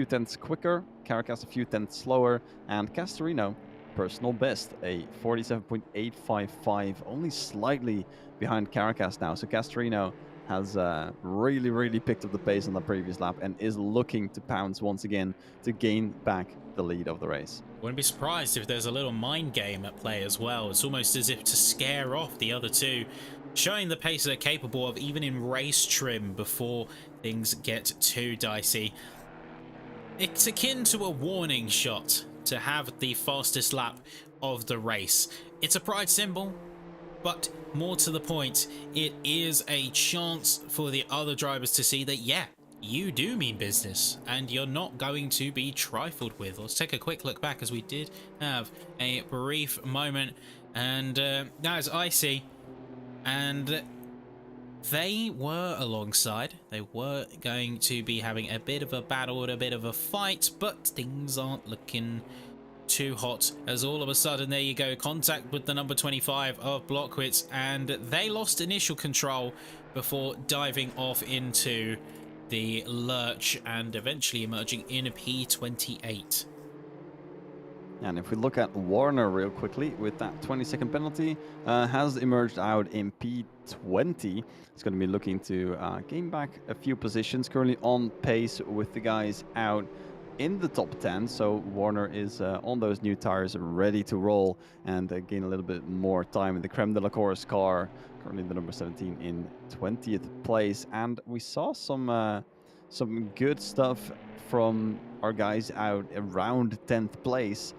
tenths quicker, Caracas a few tenths slower, and Castorino, personal best, a 47.855, only slightly behind Caracas now. So Castorino has really picked up the pace on the previous lap and is looking to pounce once again to gain back the lead of the race. Wouldn't be surprised if there's a little mind game at play as well. It's almost as if to scare off the other two, showing the pace they're capable of even in race trim before things get too dicey. It's akin to a warning shot to have the fastest lap of the race. It's a pride symbol, but more to the point, it is a chance for the other drivers to see that, yeah, you do mean business and you're not going to be trifled with. Let's take a quick look back, as we did have a brief moment, and that is Icy, and they were alongside. They were going to be having a bit of a battle and a bit of a fight, but things aren't looking too hot, as all of a sudden, there you go, contact with the number 25 of Blockwitz, and they lost initial control before diving off into the lurch and eventually emerging in a P28. And if we look at Warner real quickly, with that 20-second penalty, has emerged out in P20. It's going to be looking to gain back a few positions, currently on pace with the guys out in the top 10. So Warner is on those new tires, ready to roll and gain a little bit more time in the Creme de la Course car. Currently the number 17 in 20th place. And we saw some good stuff from our guys out around 10th place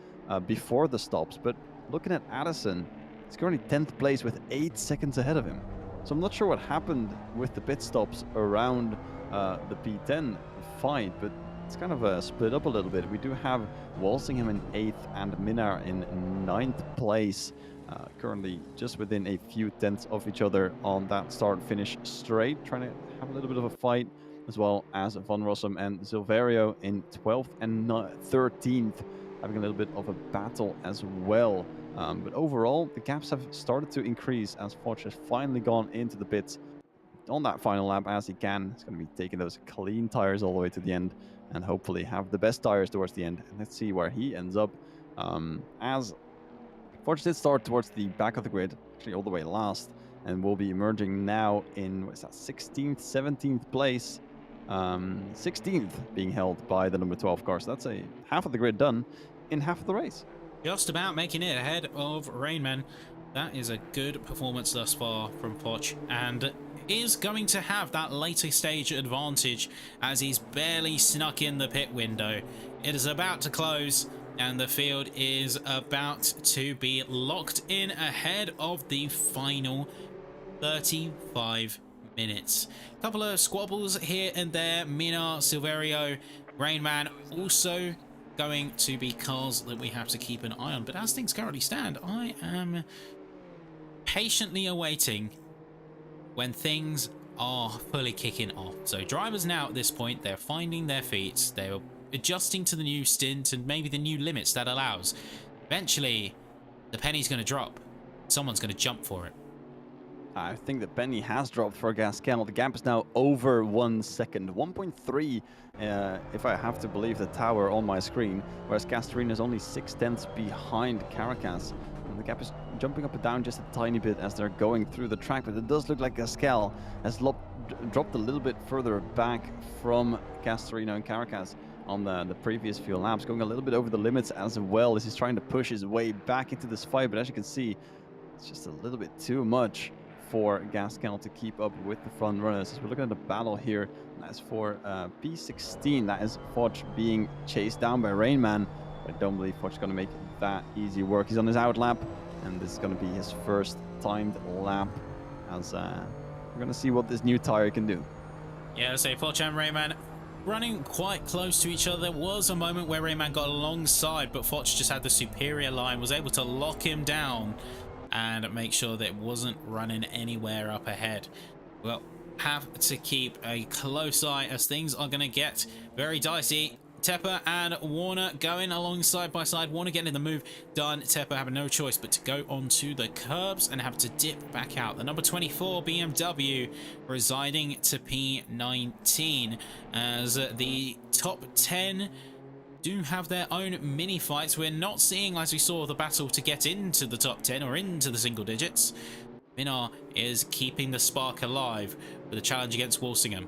before the stops. But looking at Addison, he's currently 10th place with 8 seconds ahead of him. So I'm not sure what happened with the pit stops around the P10 fight, but it's kind of split up a little bit. We do have Walsingham in 8th and Minar in 9th place, currently just within a few tenths of each other on that start-finish straight, trying to have a little bit of a fight, as well as Van Rossum and Silverio in 12th and 13th, having a little bit of a battle as well. But overall, the gaps have started to increase as Forge has finally gone into the pits on that final lap as he can. He's going to be taking those clean tires all the way to the end and hopefully have the best tires towards the end. And let's see where he ends up, as Forge did start towards the back of the grid, actually all the way last, and will be emerging now in, what is that, 16th, 17th place. 16th being held by the number 12 car. So that's a half of the grid done in half of the race. Just about making it ahead of Rainman. That is a good performance thus far from Poch, and is going to have that later stage advantage as he's barely snuck in the pit window. It is about to close, and the field is about to be locked in ahead of the final 35 minutes. A couple of squabbles here and there. Minar, Silverio, Rainman also going to be cars that we have to keep an eye on. But as things currently stand, I am patiently awaiting when things are fully kicking off. So drivers now at this point, they're finding their feet, they're adjusting to the new stint and maybe the new limits that allows. Eventually, the penny's going to drop. Someone's going to jump for it. I think the penny has dropped for Gasquel. The gap is now over 1 second. 1.3 if I have to believe the tower on my screen, whereas Castorina is only 6/10 behind Caracas. And the gap is jumping up and down just a tiny bit as they're going through the track, but it does look like Gasquel has dropped a little bit further back from Castorina and Caracas on the previous few laps, going a little bit over the limits as well as he's trying to push his way back into this fight. But as you can see, it's just a little bit too much for Gasquel to keep up with the front runners. As we're looking at the battle here, as for P16, that is Forge being chased down by Rainman. I don't believe Forge is going to make that easy work. He's on his out lap, and this is going to be his first timed lap, as we're going to see what this new tire can do. Yeah, so Forge and Rayman running quite close to each other. There was a moment where Rayman got alongside, but Forge just had the superior line, was able to lock him down and make sure that it wasn't running anywhere up ahead. Well, have to keep a close eye as things are going to get very dicey. Tepper and Warner going along side by side. Warner getting the move done. Tepper having no choice but to go onto the curbs and have to dip back out. The number 24 BMW residing to P19 as the top 10 do have their own mini fights. We're not seeing, as we saw, the battle to get into the top 10 or into the single digits. Minar is keeping the spark alive with a challenge against Walsingham.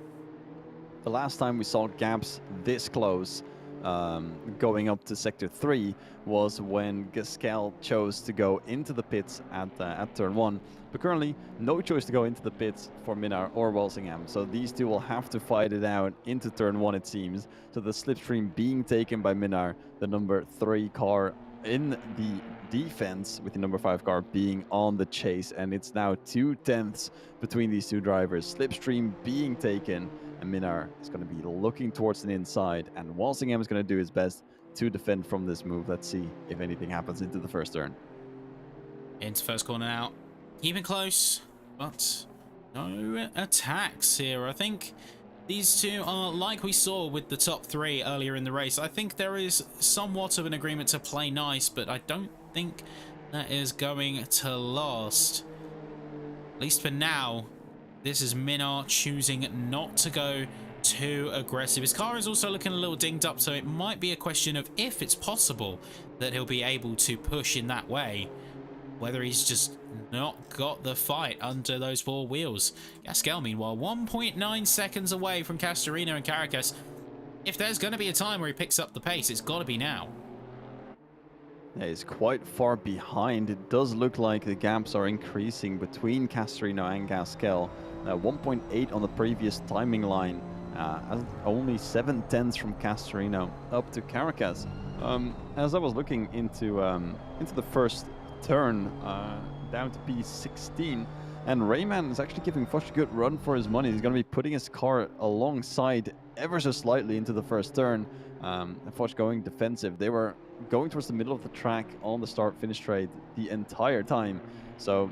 The last time we saw gaps this close going up to Sector 3 was when Gasquel chose to go into the pits at turn 1. But currently, no choice to go into the pits for Minar or Walsingham. So these two will have to fight it out into turn 1, it seems. So the slipstream being taken by Minar, the number 3 car in the defense, with the number 5 car being on the chase. And it's now 2/10 between these two drivers. Slipstream being taken, and Minar is going to be looking towards the inside, and Walsingham is going to do his best to defend from this move. Let's see if anything happens into the first turn. Into first corner now. Keeping close, but no attacks here. I think these two are like we saw with the top 3 earlier in the race. I think there is somewhat of an agreement to play nice, but I don't think that is going to last. At least for now. This is Minar choosing not to go too aggressive. His car is also looking a little dinged up, so it might be a question of if it's possible that he'll be able to push in that way. Whether he's just not got the fight under those 4 wheels. Gasquel, meanwhile, 1.9 seconds away from Castorina and Caracas. If there's going to be a time where he picks up the pace, it's got to be now. Yeah, he's quite far behind. It does look like the gaps are increasing between Castorina and Gasquel. 1.8 on the previous timing line, only 7/10 from Castorina up to Caracas. As I was looking into the first turn, down to P16, and Rayman is actually giving Foch a good run for his money. He's going to be putting his car alongside ever so slightly into the first turn. And Foch going defensive. They were going towards the middle of the track on the start-finish straight the entire time. So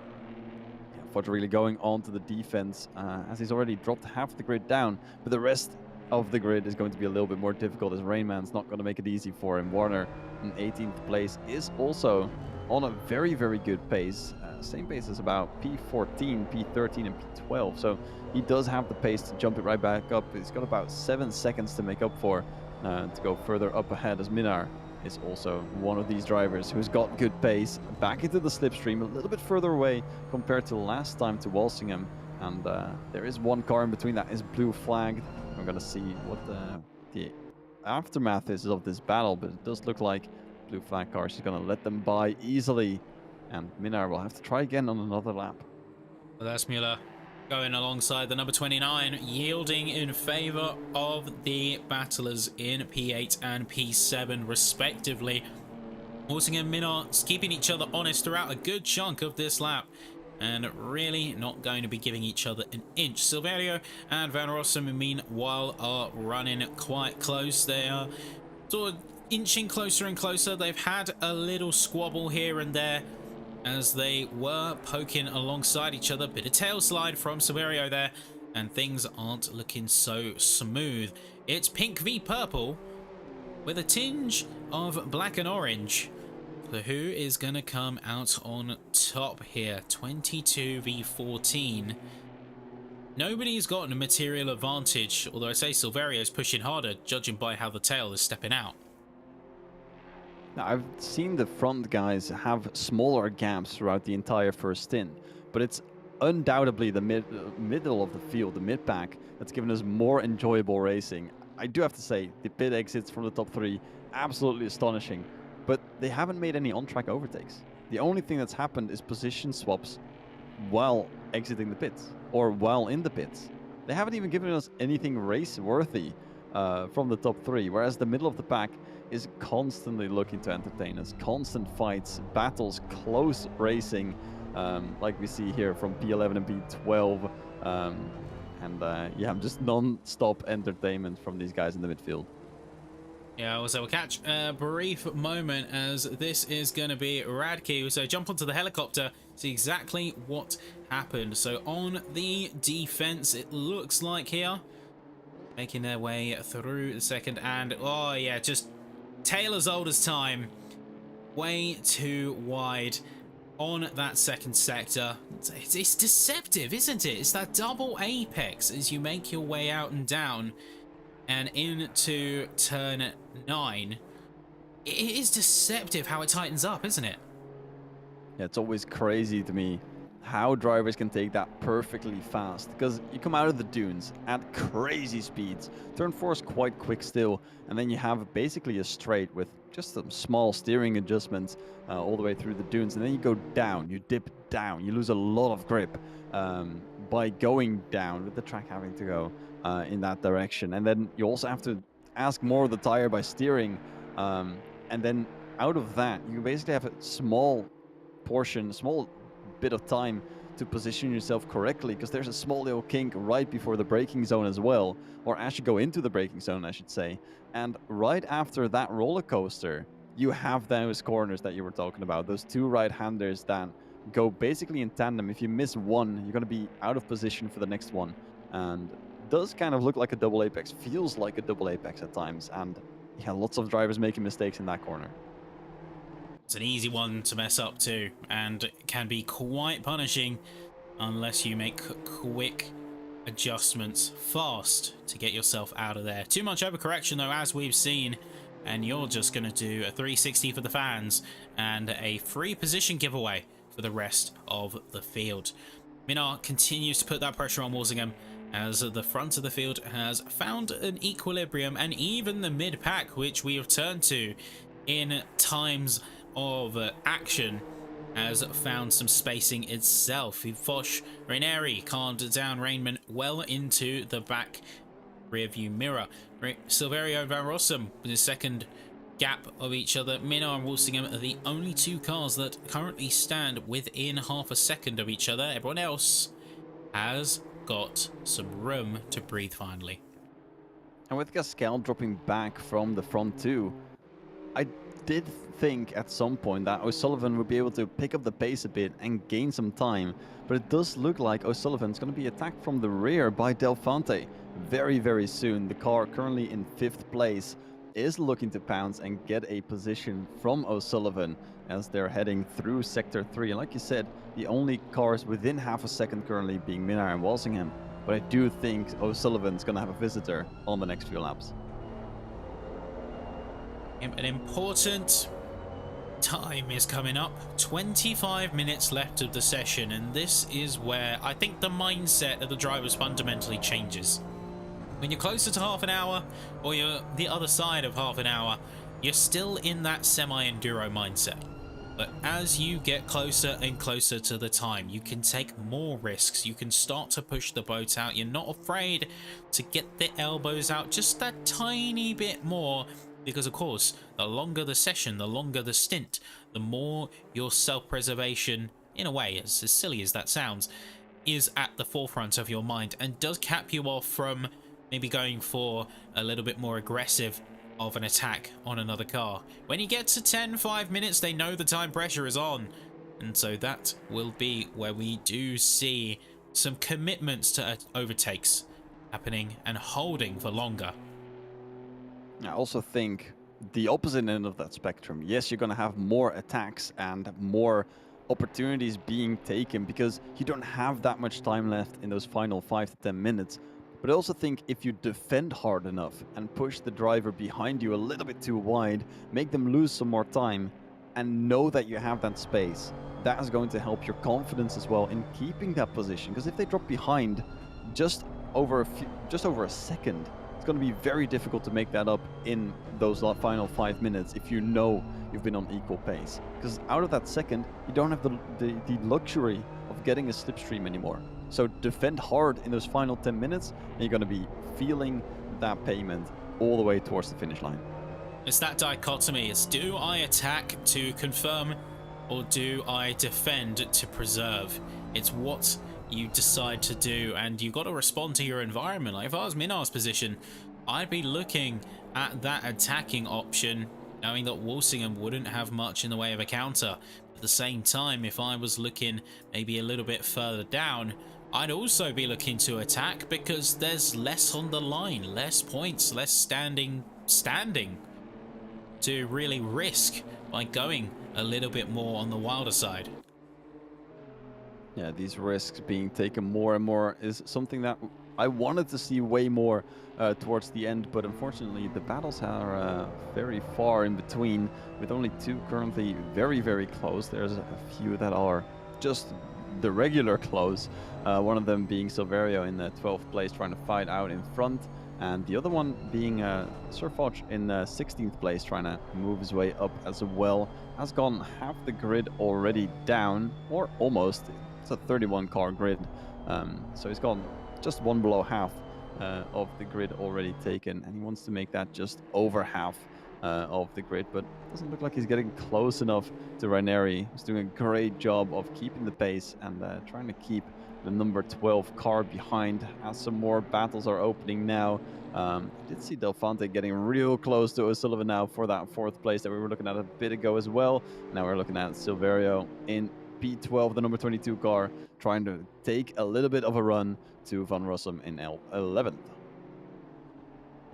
Foch really going on to the defense as he's already dropped half the grid down, but the rest of the grid is going to be a little bit more difficult as Rainman's not going to make it easy for him. Warner in 18th place is also on a very, very good pace. Same pace as about P14, P13 and P12. So he does have the pace to jump it right back up. He's got about 7 seconds to make up for to go further up ahead as Minar is also one of these drivers who's got good pace. Back into the slipstream, a little bit further away compared to last time to Walsingham. And there is one car in between that is blue flagged. We're going to see what the aftermath is of this battle, but it does look like blue flag car. She's going to let them by easily. And Minar will have to try again on another lap. Well, that's Mueller going alongside the number 29, yielding in favor of the battlers in P8 and P7 respectively. Walsingham and Minar keeping each other honest throughout a good chunk of this lap, and really not going to be giving each other an inch. Silverio and Van Rossum, meanwhile, are running quite close. They are sort of inching closer and closer. They've had a little squabble here and there as they were poking alongside each other. Bit of tail slide from Silverio there, and things aren't looking so smooth. It's pink v purple with a tinge of black and orange. So who is going to come out on top here? 22 v 14. Nobody's gotten a material advantage, although I say Silverio's pushing harder, judging by how the tail is stepping out. Now, I've seen the front guys have smaller gaps throughout the entire first stint, but it's undoubtedly the middle of the field, the mid-pack, that's given us more enjoyable racing. I do have to say, the pit exits from the top three, absolutely astonishing, but they haven't made any on-track overtakes. The only thing that's happened is position swaps while exiting the pits, or while in the pits. They haven't even given us anything race-worthy from the top three, whereas the middle of the pack is constantly looking to entertain us. Constant fights, battles, close racing, like we see here from P11 and P12. Yeah, just non-stop entertainment from these guys in the midfield. Yeah, so we'll catch a brief moment as this is going to be Radke. So jump onto the helicopter, see exactly what happened. So on the defense, it looks like here, making their way through the second, and oh yeah, just tale as old as time. Way too wide on that second sector. It's deceptive, isn't it? It's that double apex as you make your way out and down and into turn 9. It is deceptive how it tightens up, isn't it? Yeah, it's always crazy to me how drivers can take that perfectly fast, because you come out of the dunes at crazy speeds. Turn 4 is quite quick still, and then you have basically a straight with just some small steering adjustments all the way through the dunes, and then you go down, you dip down, you lose a lot of grip by going down, with the track having to go in that direction. And then you also have to ask more of the tire by steering, and then out of that you basically have a small portion, small bit of time to position yourself correctly, because there's a small little kink right before the braking zone as well, or as you go into the braking zone, I should say. And right after that roller coaster, you have those corners that you were talking about, those two right-handers that go basically in tandem. If you miss one, you're going to be out of position for the next one, and does kind of look like a double apex, feels like a double apex at times, and yeah, lots of drivers making mistakes in that corner. It's an easy one to mess up too, and can be quite punishing unless you make quick adjustments fast to get yourself out of there. Too much overcorrection though, as we've seen, and you're just going to do a 360 for the fans and a free position giveaway for the rest of the field. Minar continues to put that pressure on Walsingham as the front of the field has found an equilibrium, and even the mid-pack, which we have turned to in times of action, has found some spacing itself. Foch, Rainieri calmed down Rainman well into the back rear view mirror. Silverio Van Rossum with his second gap of each other. Minar and Walsingham are the only two cars that currently stand within half a second of each other. Everyone else has got some room to breathe finally. And with Gasquel dropping back from the front too, I did think at some point that O'Sullivan would be able to pick up the pace a bit and gain some time, but it does look like O'Sullivan's going to be attacked from the rear by Del Fonte very, very soon. The car currently in 5th place is looking to pounce and get a position from O'Sullivan as they're heading through Sector 3. And like you said, the only cars within half a second currently being Minar and Walsingham, but I do think O'Sullivan's going to have a visitor on the next few laps. An important time is coming up. 25 minutes left of the session, and this is where I think the mindset of the drivers fundamentally changes. When you're closer to half an hour, or you're the other side of half an hour, you're still in that semi-enduro mindset. But as you get closer and closer to the time, you can take more risks. You can start to push the boat out. You're not afraid to get the elbows out just that tiny bit more. Because, of course, the longer the session, the longer the stint, the more your self-preservation, in a way, as silly as that sounds, is at the forefront of your mind and does cap you off from maybe going for a little bit more aggressive of an attack on another car. When you get to 10-5 minutes, they know the time pressure is on. And so that will be where we do see some commitments to overtakes happening and holding for longer. I also think the opposite end of that spectrum. Yes, you're going to have more attacks and more opportunities being taken because you don't have that much time left in those final 5 to 10 minutes. But I also think if you defend hard enough and push the driver behind you a little bit too wide, make them lose some more time, and know that you have that space, that is going to help your confidence as well in keeping that position. Because if they drop behind just over a second, it's going to be very difficult to make that up in those final 5 minutes if you know you've been on equal pace. Because out of that second, you don't have the luxury of getting a slipstream anymore. So defend hard in those final 10 minutes, and you're going to be feeling that payment all the way towards the finish line. It's that dichotomy. It's, do I attack to confirm, or do I defend to preserve? It's what you decide to do, and you've got to respond to your environment. Like if I was Minar's position, I'd be looking at that attacking option, knowing that Walsingham wouldn't have much in the way of a counter. At the same time, if I was looking maybe a little bit further down, I'd also be looking to attack because there's less on the line, less points, less standing to really risk by going a little bit more on the wilder side. Yeah, these risks being taken more and more is something that I wanted to see way more towards the end, but unfortunately the battles are very far in between, with only 2 currently very, very close. There's a few that are just the regular close, one of them being Silverio in the 12th place trying to fight out in front, and the other one being Surfoch in 16th place trying to move his way up as well. Has gone half the grid already down, or almost. It's a 31 car grid, so he's gone just one below half of the grid already taken, and he wants to make that just over half of the grid, but it doesn't look like he's getting close enough to Ranieri. He's doing a great job of keeping the pace and trying to keep the number 12 car behind as some more battles are opening now. I did see Delfante getting real close to O'Sullivan now for that 4th place that we were looking at a bit ago as well. Now we're looking at Silverio in P12, the number 22 car, trying to take a little bit of a run to Van Rossum in 11th.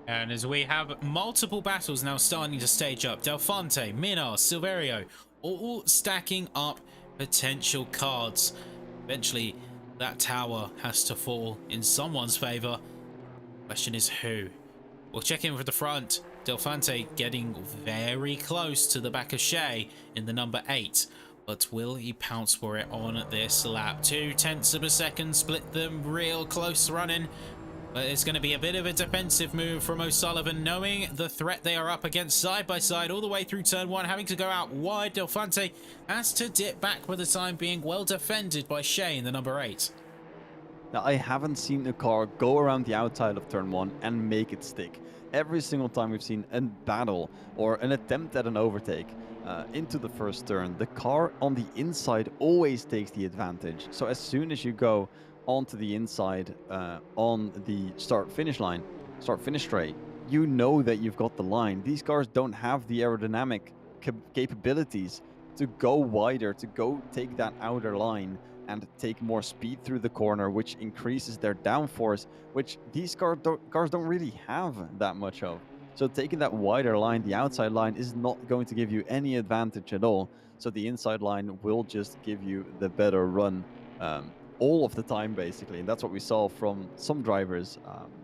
And as we have multiple battles now starting to stage up, Delfante, Minar, Silverio, all stacking up potential cards. Eventually, that tower has to fall in someone's favor. Question is who? We'll check in with the front. Delfante getting very close to the back of Shea in the number 8. But will he pounce for it on this lap? 0.2 of a second split them, real close running. But it's going to be a bit of a defensive move from O'Sullivan, knowing the threat they are up against side by side all the way through turn 1, having to go out wide. Delfante has to dip back for the time being, well defended by Shea in the number 8. Now, I haven't seen a car go around the outside of turn 1 and make it stick. Every single time we've seen a battle or an attempt at an overtake into the first turn, the car on the inside always takes the advantage. So as soon as you go onto the inside on the start-finish straight, you know that you've got the line. These cars don't have the aerodynamic capabilities to go wider, to go take that outer line and take more speed through the corner, which increases their downforce, which these cars don't really have that much of. So taking that wider line, the outside line, is not going to give you any advantage at all. So the inside line will just give you the better run all of the time, basically. And that's what we saw from some drivers.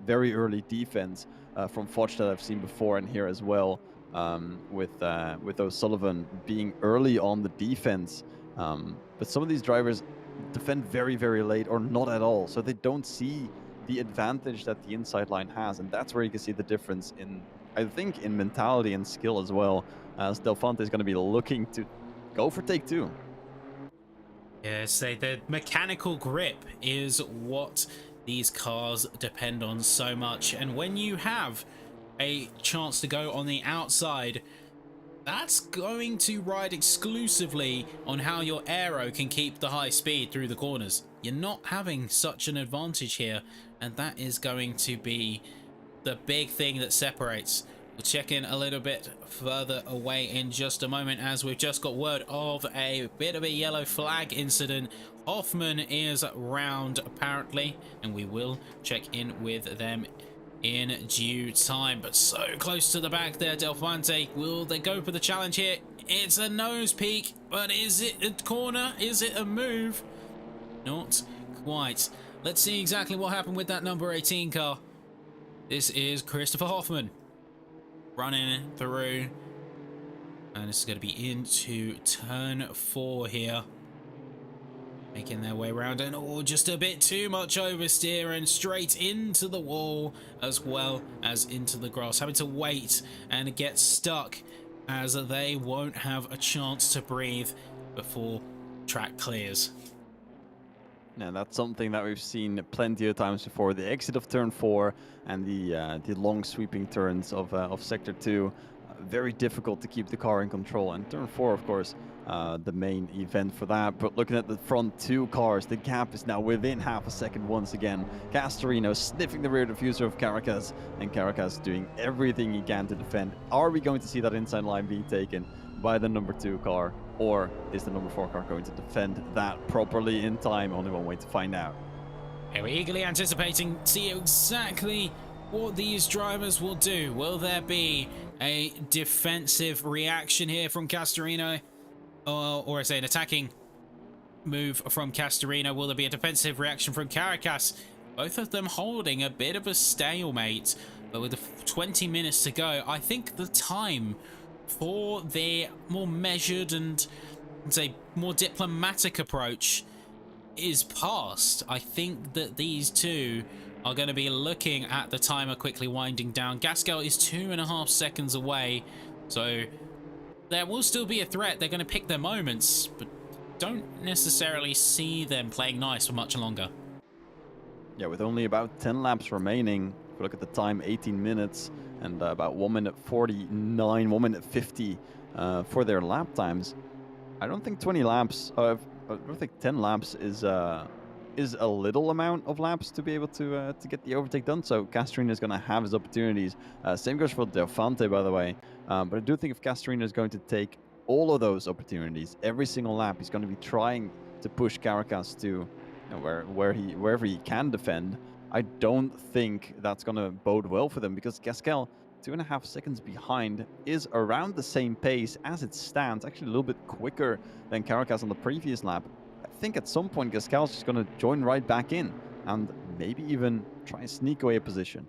Very early defense from Foch that I've seen before and here as well. with O'Sullivan being early on the defense. But some of these drivers defend very, very late or not at all, so they don't see the advantage that the inside line has, and that's where you can see the difference in, I think, in mentality and skill as well, as Delphante is going to be looking to go for take two. Yes, the mechanical grip is what these cars depend on so much, and when you have a chance to go on the outside, that's going to ride exclusively on how your aero can keep the high speed through the corners. You're not having such an advantage here, and that is going to be the big thing that separates. We'll check in a little bit further away in just a moment, as we've just got word of a bit of a yellow flag incident. Hoffman is round apparently, and we will check in with them in due time. But so close to the back there, Delphante. Will they go for the challenge here? It's a nose peak, but is it a corner? Is it a move? Not quite. Let's see exactly what happened with that number 18 car. This is Christopher Hoffman running through, and this is going to be into turn 4 here, making their way around, and just a bit too much oversteer and straight into the wall as well as into the grass, having to wait and get stuck as they won't have a chance to breathe before track clears. Now that's something that we've seen plenty of times before. The exit of turn 4 and the long sweeping turns of sector 2, very difficult to keep the car in control. And turn 4, of course, the main event for that. But looking at the front 2 cars, the gap is now within half a second once again. Castorino sniffing the rear diffuser of Caracas, and Caracas doing everything he can to defend. Are we going to see that inside line being taken by the number 2 car, or is the number 4 car going to defend that properly in time? Only one way to find out. Yeah, we're eagerly anticipating to see exactly what these drivers will do. Will there be a defensive reaction here from Castorino, or I say an attacking move from Castorino? Will there be a defensive reaction from Caracas? Both of them holding a bit of a stalemate, but with the 20 minutes to go, I think the time for their more measured and, say, more diplomatic approach is past. I think that these two are going to be looking at the timer quickly winding down. Gasquel is 2.5 seconds away, so there will still be a threat. They're going to pick their moments, but don't necessarily see them playing nice for much longer. Yeah, with only about 10 laps remaining, if we look at the time, 18 minutes and about 1 minute 49, 1 minute 50 for their lap times. I don't think 20 laps, I don't think 10 laps is a little amount of laps to be able to get the overtake done. So Castorino is going to have his opportunities. Same goes for Delphante, by the way. But I do think if Castorino is going to take all of those opportunities every single lap, he's going to be trying to push Caracas to wherever he can defend. I don't think that's going to bode well for them, because Gasquel, 2.5 seconds behind, is around the same pace as it stands, actually a little bit quicker than Caracas on the previous lap. I think at some point Gasquel's just going to join right back in and maybe even try and sneak away a position.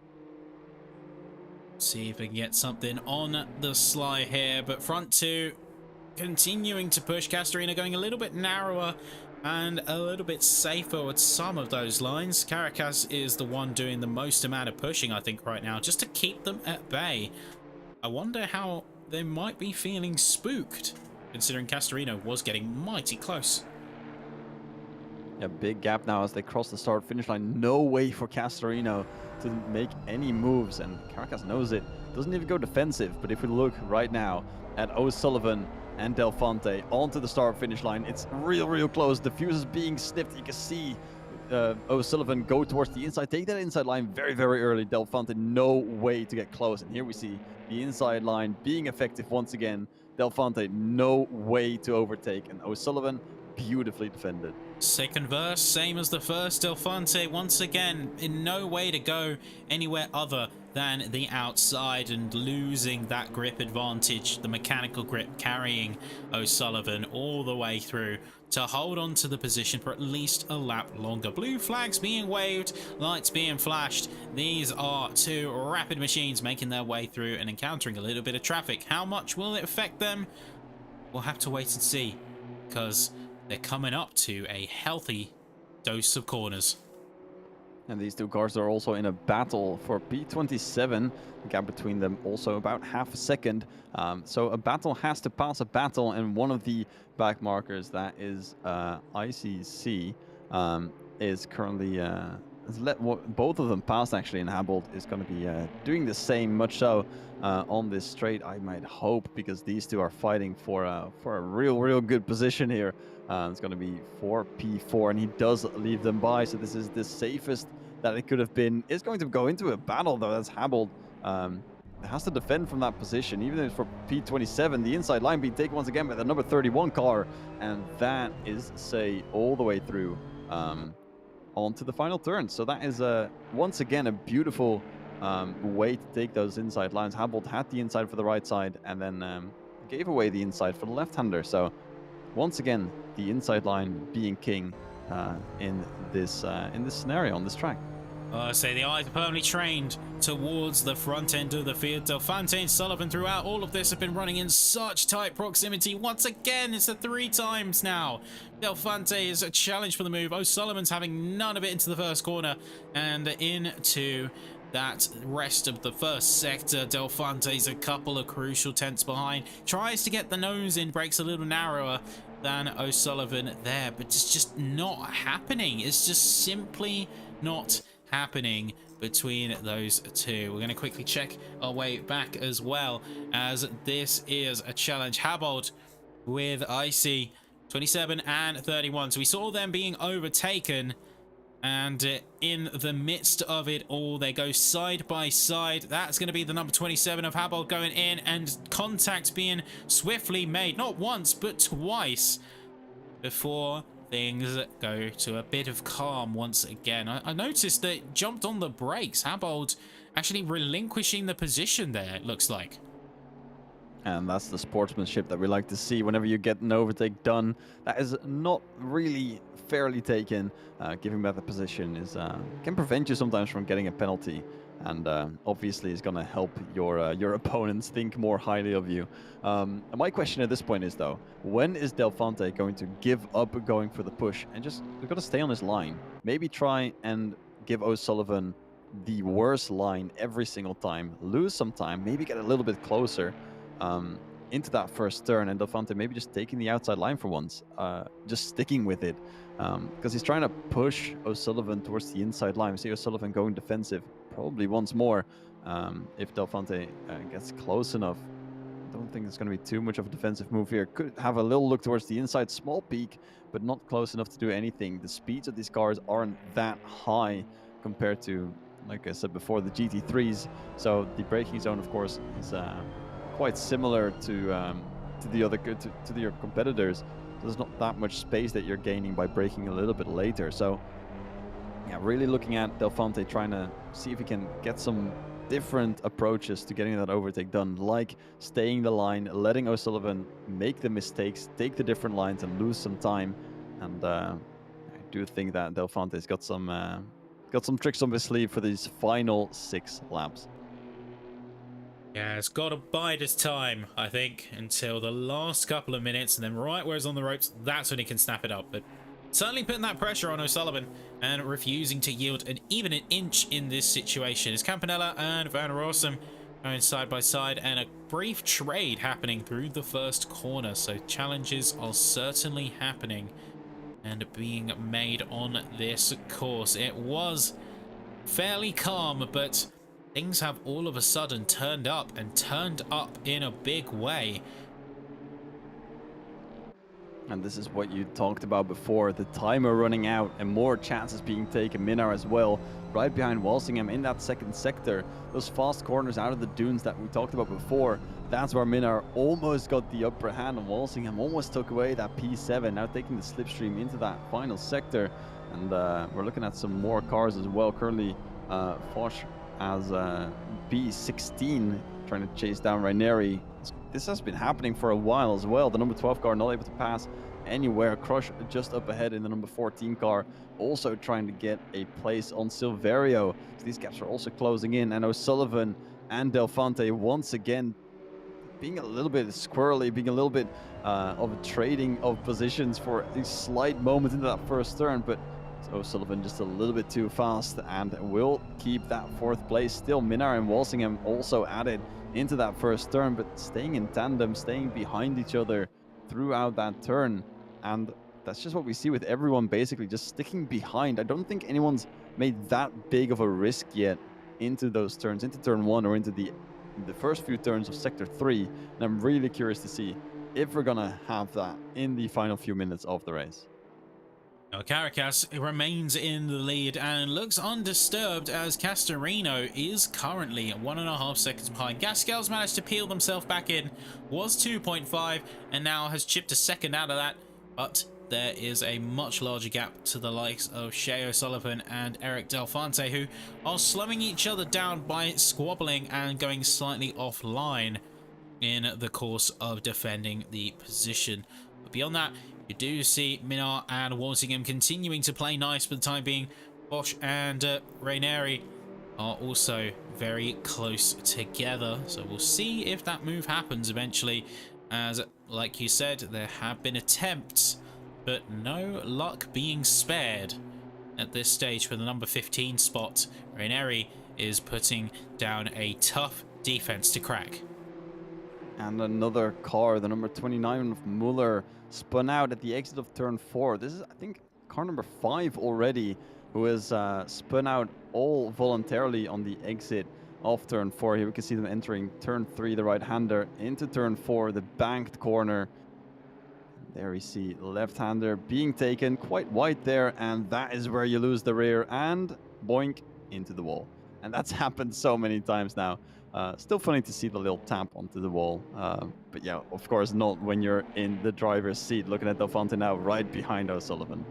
See if we can get something on the sly here, but front 2 continuing to push. Castorino going a little bit narrower and a little bit safer with some of those lines. Caracas is the one doing the most amount of pushing, I think, right now, just to keep them at bay. I wonder how they might be feeling spooked, considering Castorino was getting mighty close. Yeah, big gap now as they cross the start-finish line. No way for Castorino to make any moves, and Caracas knows it. Doesn't even go defensive, but if we look right now at O'Sullivan and Delphante onto the start-finish line, it's real close. Diffuser's being snipped. You can see O'Sullivan go towards the inside, take that inside line very early. Delphante, no way to get close, and here we see the inside line being effective once again. Delphante, no way to overtake, and O'Sullivan, beautifully defended. Second verse, same as the first. Delphante once again in no way to go anywhere other than the outside and losing that grip advantage, the mechanical grip carrying O'Sullivan all the way through to hold on to the position for at least a lap longer. Blue flags being waved, lights being flashed. These are two rapid machines making their way through and encountering a little bit of traffic. How much will it affect them? We'll have to wait and see, because they're coming up to a healthy dose of corners. And these two cars are also in a battle for P27. The gap between them also about half a second. So a battle has to pass a battle, and one of the back markers, that is ICC, is currently has let both of them pass actually, and Habold is going to be doing the same, much so on this straight, I might hope, because these two are fighting for a real good position here. It's going to be for P4, and he does leave them by, so this is the safest that it could have been. It's going to go into a battle, though. That's Habold. Has to defend from that position, even if it's for P27. The inside line being taken once again by the number 31 car, and that is Say all the way through onto the final turn. So that is once again a beautiful way to take those inside lines. Habold had the inside for the right side, and then gave away the inside for the left-hander. So once again, the inside line being king in this scenario on this track. So the eyes are permanently trained towards the front end of the field. Delphante and Sullivan throughout all of this have been running in such tight proximity. Once again, it's the 3 times now. Delphante is a challenge for the move. O'Sullivan's having none of it into the first corner and into that rest of the first sector. Delphante's a couple of crucial tenths behind. Tries to get the nose in, breaks a little narrower than O'Sullivan there, but it's just not happening. It's just simply not happening between those two. We're going to quickly check our way back as well, as this is a challenge. Habold with IC 27 and 31. So we saw them being overtaken, and in the midst of it all, they go side by side. That's going to be the number 27 of Habold going in, and contact being swiftly made, not once but twice, before things go to a bit of calm once again. I noticed that it jumped on the brakes. Habold actually relinquishing the position there, it looks like. And that's the sportsmanship that we like to see whenever you get an overtake done. That is not really fairly taken. Giving back the position is can prevent you sometimes from getting a penalty, and obviously is going to help your opponents think more highly of you. My question at this point is, though, when is Delphante going to give up going for the push and just got to stay on his line? Maybe try and give O'Sullivan the worst line every single time, lose some time, maybe get a little bit closer into that first turn, and Delphante maybe just taking the outside line for once, just sticking with it, because he's trying to push O'Sullivan towards the inside line. We see O'Sullivan going defensive probably once more. If Delphante gets close enough, I don't think it's going to be too much of a defensive move here. Could have a little look towards the inside, small peak, but not close enough to do anything. The speeds of these cars aren't that high compared to, like I said before, the GT3s. So the braking zone, of course, is quite similar to your competitors. There's not that much space that you're gaining by braking a little bit later. So yeah, really looking at Delphante, trying to see if he can get some different approaches to getting that overtake done, like staying the line, letting O'Sullivan make the mistakes, take the different lines and lose some time. And I do think that Delphante's got some tricks on his sleeve for these final 6 laps. Yeah, it's got to bide his time, I think, until the last couple of minutes, and then right where he's on the ropes, that's when he can snap it up. But certainly putting that pressure on O'Sullivan and refusing to yield even an inch in this situation. Is Campanella and Van Rossum going side by side, and a brief trade happening through the first corner. So challenges are certainly happening and being made on this course. It was fairly calm, but things have all of a sudden turned up in a big way. And this is what you talked about before, the timer running out and more chances being taken. Minnaar as well, right behind Walsingham in that second sector. Those fast corners out of the dunes that we talked about before, that's where Minnaar almost got the upper hand on Walsingham, almost took away that P7, now taking the slipstream into that final sector. And we're looking at some more cars as well. Currently, Foch as B16 trying to chase down Rainieri. This has been happening for a while as well. The number 12 car not able to pass anywhere. Crush just up ahead in the number 14 car, also trying to get a place on Silverio. So these gaps are also closing in, and O'Sullivan and Del Fonte once again being a little bit squirrely, being a little bit of a trading of positions for a slight moment into that first turn, but O'Sullivan just a little bit too fast and will keep that fourth place. Still, Minnaar and Walsingham also added into that first turn, but staying in tandem, staying behind each other throughout that turn. And that's just what we see with everyone basically just sticking behind. I don't think anyone's made that big of a risk yet into those turns, into turn 1 or into the first few turns of Sector 3. And I'm really curious to see if we're going to have that in the final few minutes of the race. Now, Caracas remains in the lead and looks undisturbed as Castorino is currently 1.5 seconds behind. Gasquel's managed to peel themselves back in, was 2.5 and now has chipped a second out of that, but there is a much larger gap to the likes of Shea O'Sullivan and Eric Del Fonte, who are slowing each other down by squabbling and going slightly offline in the course of defending the position. But beyond that, you do see Minnaar and Walsingham continuing to play nice for the time being. Bosch and Rainieri are also very close together, so we'll see if that move happens eventually, as like you said, there have been attempts but no luck being spared at this stage for the number 15 spot. Rainieri is putting down a tough defense to crack. And another car, the number 29 of Muller, spun out at the exit of turn 4. This is, I think, car number 5 already, who has spun out all voluntarily on the exit of turn 4. Here we can see them entering turn 3, the right-hander, into turn 4, the banked corner. There we see left-hander being taken quite wide there, and that is where you lose the rear, and boink, into the wall. And that's happened so many times now. Still funny to see the little tap onto the wall. But yeah, of course not when you're in the driver's seat looking at Del Fonte now right behind O'Sullivan.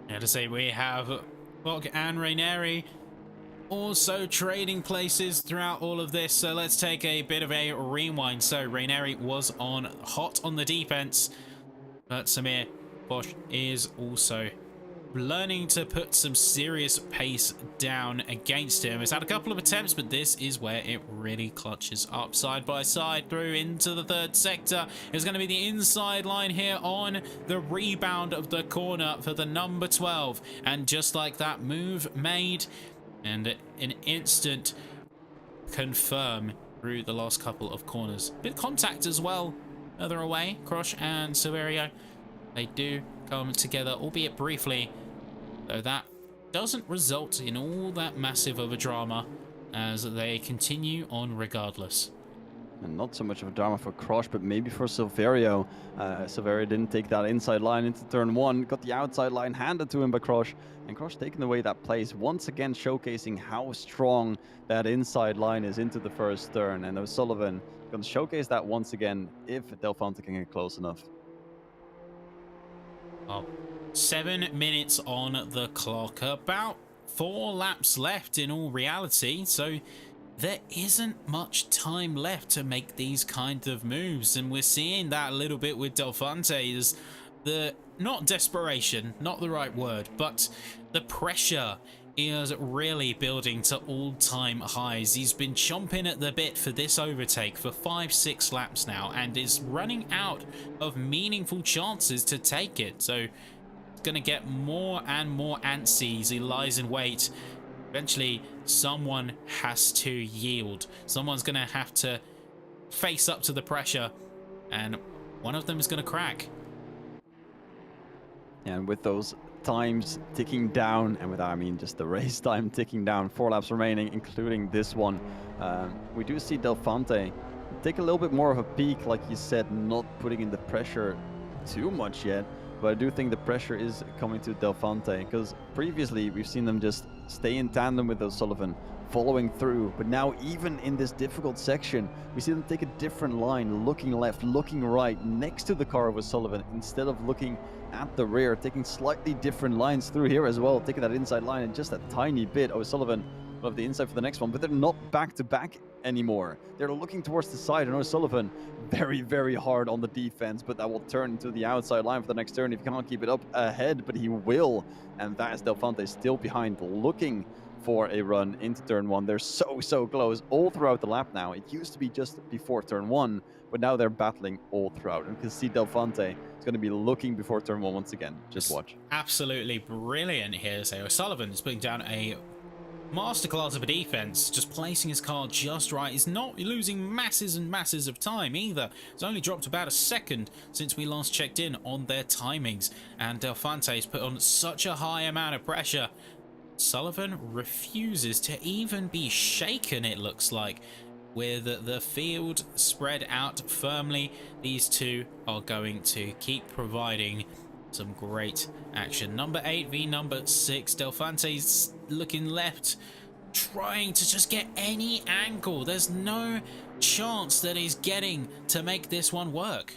Yeah, to say we have Bock and Rainieri also trading places throughout all of this. So let's take a bit of a rewind. So Rainieri was hot on the defense, but Samir Bosch is also learning to put some serious pace down against him. It's had a couple of attempts, but this is where it really clutches up. Side by side through into the third sector. It's going to be the inside line here on the rebound of the corner for the number 12. And just like that, move made and an instant confirm through the last couple of corners. Bit of contact as well further away. Crush and Silverio, they do come together, albeit briefly, though that doesn't result in all that massive of a drama as they continue on regardless. And not so much of a drama for Crush, but maybe for Silverio. Silverio didn't take that inside line into turn 1, got the outside line handed to him by Crush, and Crush taking away that place, once again showcasing how strong that inside line is into the first turn. And O'Sullivan going to showcase that once again if Del Fonte can get close enough. Oh, 7 minutes on the clock, about 4 laps left in all reality, so there isn't much time left to make these kinds of moves, and we're seeing that a little bit with Del Fonte. Is the not desperation, not the right word, but the pressure is really building to all-time highs. He's been chomping at the bit for this overtake for 5-6 laps now and is running out of meaningful chances to take it. So it's going to get more and more antsy as he lies in wait. Eventually, someone has to yield. Someone's going to have to face up to the pressure, and one of them is going to crack. And with those times ticking down, and with that I mean just the race time ticking down, 4 laps remaining, including this one, we do see Del Fonte take a little bit more of a peak, like you said, not putting in the pressure too much yet, but I do think the pressure is coming to Del Fonte, because previously we've seen them just stay in tandem with O'Sullivan, following through, but now even in this difficult section, we see them take a different line, looking left, looking right, next to the car of O'Sullivan, instead of looking at the rear, taking slightly different lines through here as well, taking that inside line and just a tiny bit. O'Sullivan of the inside for the next one, but they're not back-to-back anymore. They're looking towards the side, and O'Sullivan very, very hard on the defense, but that will turn into the outside line for the next turn if he cannot keep it up ahead, but he will, and that is Delphante still behind, looking for a run into turn 1. They're so close all throughout the lap now. It used to be just before turn 1, but now they're battling all throughout. And you can see Delphante is going to be looking before turn 1 once again. Just watch. Absolutely brilliant here. So O'Sullivan is putting down a masterclass of a defense, just placing his car just right. He's not losing masses and masses of time either. It's only dropped about a second since we last checked in on their timings, and Delphante has put on such a high amount of pressure. Sullivan refuses to even be shaken, it looks like. With the field spread out firmly, these two are going to keep providing some great action. Number 8 v number 6. Delphante's looking left, trying to just get any angle. There's no chance that he's getting to make this one work.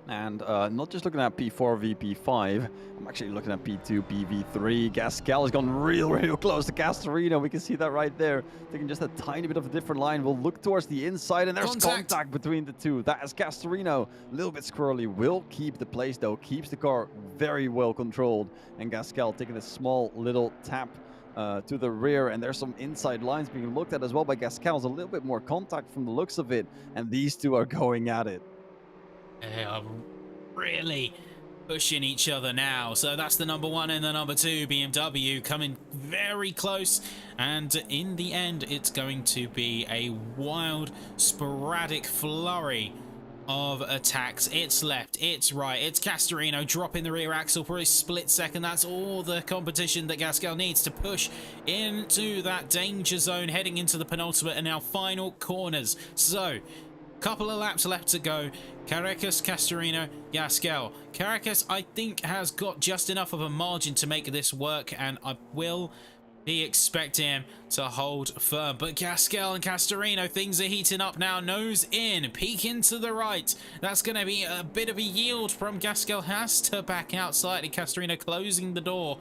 And not just looking at P4 v P5, I'm actually looking at P2, PV3. Gasquel has gone real close to Castorino. We can see that right there. Taking just a tiny bit of a different line. We'll look towards the inside, and there's contact between the two. That is Castorino. A little bit squirrely. Will keep the place, though. Keeps the car very well controlled. And Gasquel taking a small little tap to the rear, and there's some inside lines being looked at as well by Gasquel. A little bit more contact from the looks of it, and these two are going at it. They are really pushing each other now. So that's the number 1 and the number 2 BMW coming very close, and in the end it's going to be a wild sporadic flurry of attacks. It's left, it's right, it's Castorino dropping the rear axle for a split second. That's all the competition that Gasquel needs to push into that danger zone, heading into the penultimate and now final corners. So couple of laps left to go. Caracas, Castorino, Gasquel. Caracas, I think, has got just enough of a margin to make this work, and I will be expecting him to hold firm. But Gasquel and Castorino, things are heating up now. Nose in, peek into the right. That's going to be a bit of a yield from Gasquel. Has to back out slightly. Castorino closing the door.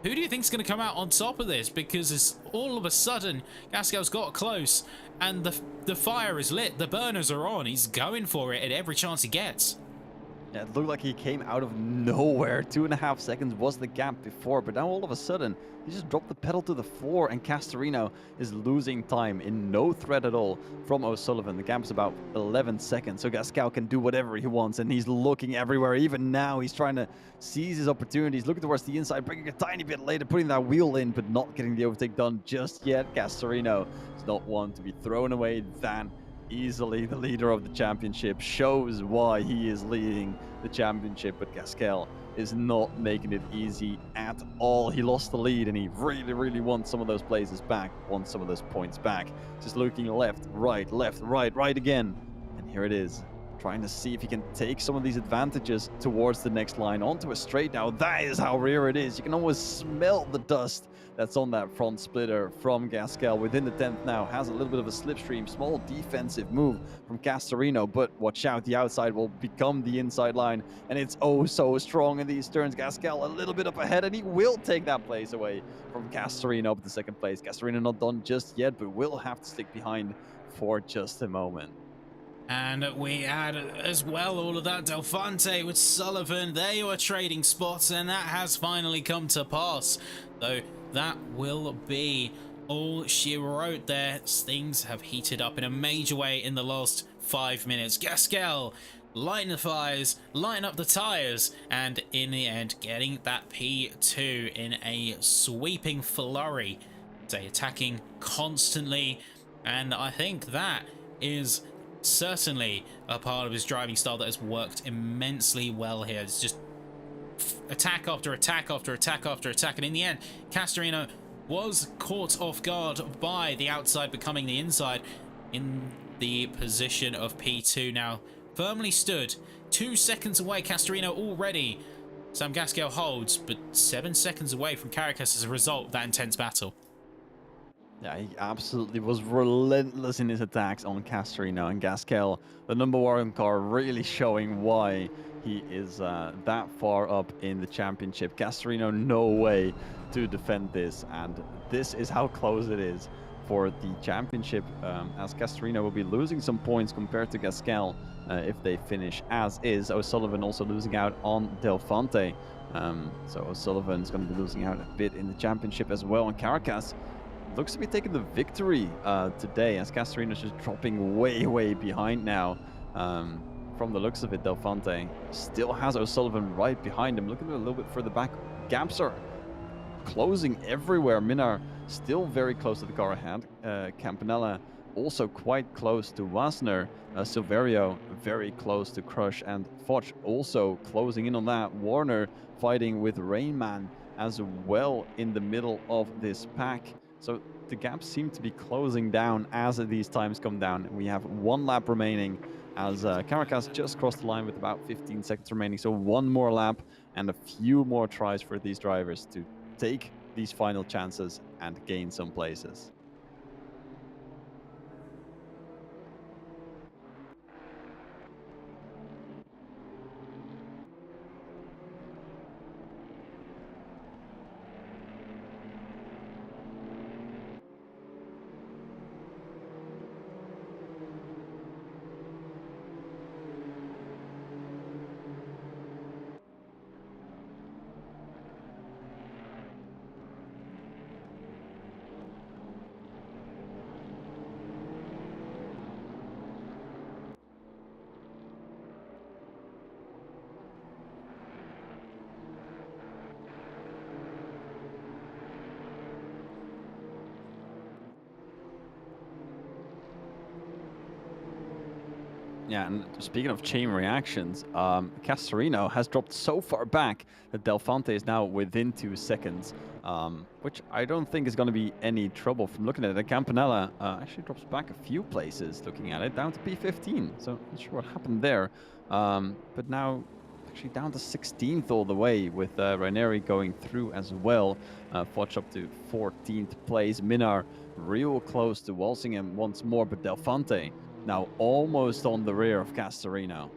Who do you think is going to come out on top of this? Because it's all of a sudden, Gasquel's got close, and the fire is lit. The burners are on. He's going for it at every chance he gets. Yeah, it looked like he came out of nowhere. 2.5 seconds was the gap before, but now all of a sudden, he just dropped the pedal to the floor, and Castorino is losing time in no threat at all from O'Sullivan. The gap is about 11 seconds, so Gasquel can do whatever he wants, and he's looking everywhere. Even now, he's trying to seize his opportunities, looking towards the inside, bringing a tiny bit later, putting that wheel in, but not getting the overtake done just yet. Castorino is not one to be thrown away that easily. The leader of the championship shows why he is leading the championship, but Gasquel is not making it easy at all. He lost the lead, and he really wants some of those places back, wants some of those points back. Just looking left, right again. And here it is, trying to see if he can take some of these advantages towards the next line onto a straight now. That is how rare it is. You can almost smell the dust that's on that front splitter from Gasquel. Within the 10th now, has a little bit of a slipstream, small defensive move from Castorino, but watch out, the outside will become the inside line, and it's oh so strong in these turns. Gasquel a little bit up ahead, and he will take that place away from Castorino up to second place. Castorino not done just yet, but will have to stick behind for just a moment. And we had as well all of that Delphante with Sullivan. They were trading spots, and that has finally come to pass. So that will be all she wrote there. Things have heated up in a major way in the last 5 minutes. Gasquel lighting the fires, lighting up the tires, and in the end getting that P2 in a sweeping flurry. They attacking constantly, and I think that is certainly a part of his driving style that has worked immensely well here. It's just attack after attack after attack after attack, and in the end Castorino was caught off guard by the outside becoming the inside in the position of P2 now, firmly stood 2 seconds away. Castorino already. Sam Gasquel holds, but 7 seconds away from Caracas as a result of that intense battle. Yeah, he absolutely was relentless in his attacks on Castorino, and Gasquel, the number 1 car, really showing why he is that far up in the championship. Castorino, no way to defend this, and this is how close it is for the championship, as Castorino will be losing some points compared to Gasquel if they finish as is. O'Sullivan also losing out on Delphante. So O'Sullivan's going to be losing out a bit in the championship as well. And Caracas looks to be taking the victory today, as Castorino's just dropping way behind now. From the looks of it, Delphante still has O'Sullivan right behind him. Looking a little bit further back, gaps are closing everywhere. Minar still very close to the car ahead. Campanella also quite close to Wasner. Silverio very close to Crush, and Foch also closing in on that. Warner fighting with Rainman as well in the middle of this pack. So the gaps seem to be closing down as these times come down. We have 1 lap remaining, as Caracas just crossed the line with about 15 seconds remaining. So 1 more lap and a few more tries for these drivers to take these final chances and gain some places. Yeah, and speaking of chain reactions, Castorino has dropped so far back that Delphante is now within 2 seconds, which I don't think is going to be any trouble from looking at it. Campanella actually drops back a few places looking at it, down to P15, so not sure what happened there. But now actually down to 16th all the way, with Ranieri going through as well. Foch up to 14th place. Minar real close to Walsingham once more, but Delphante now almost on the rear of Castorino.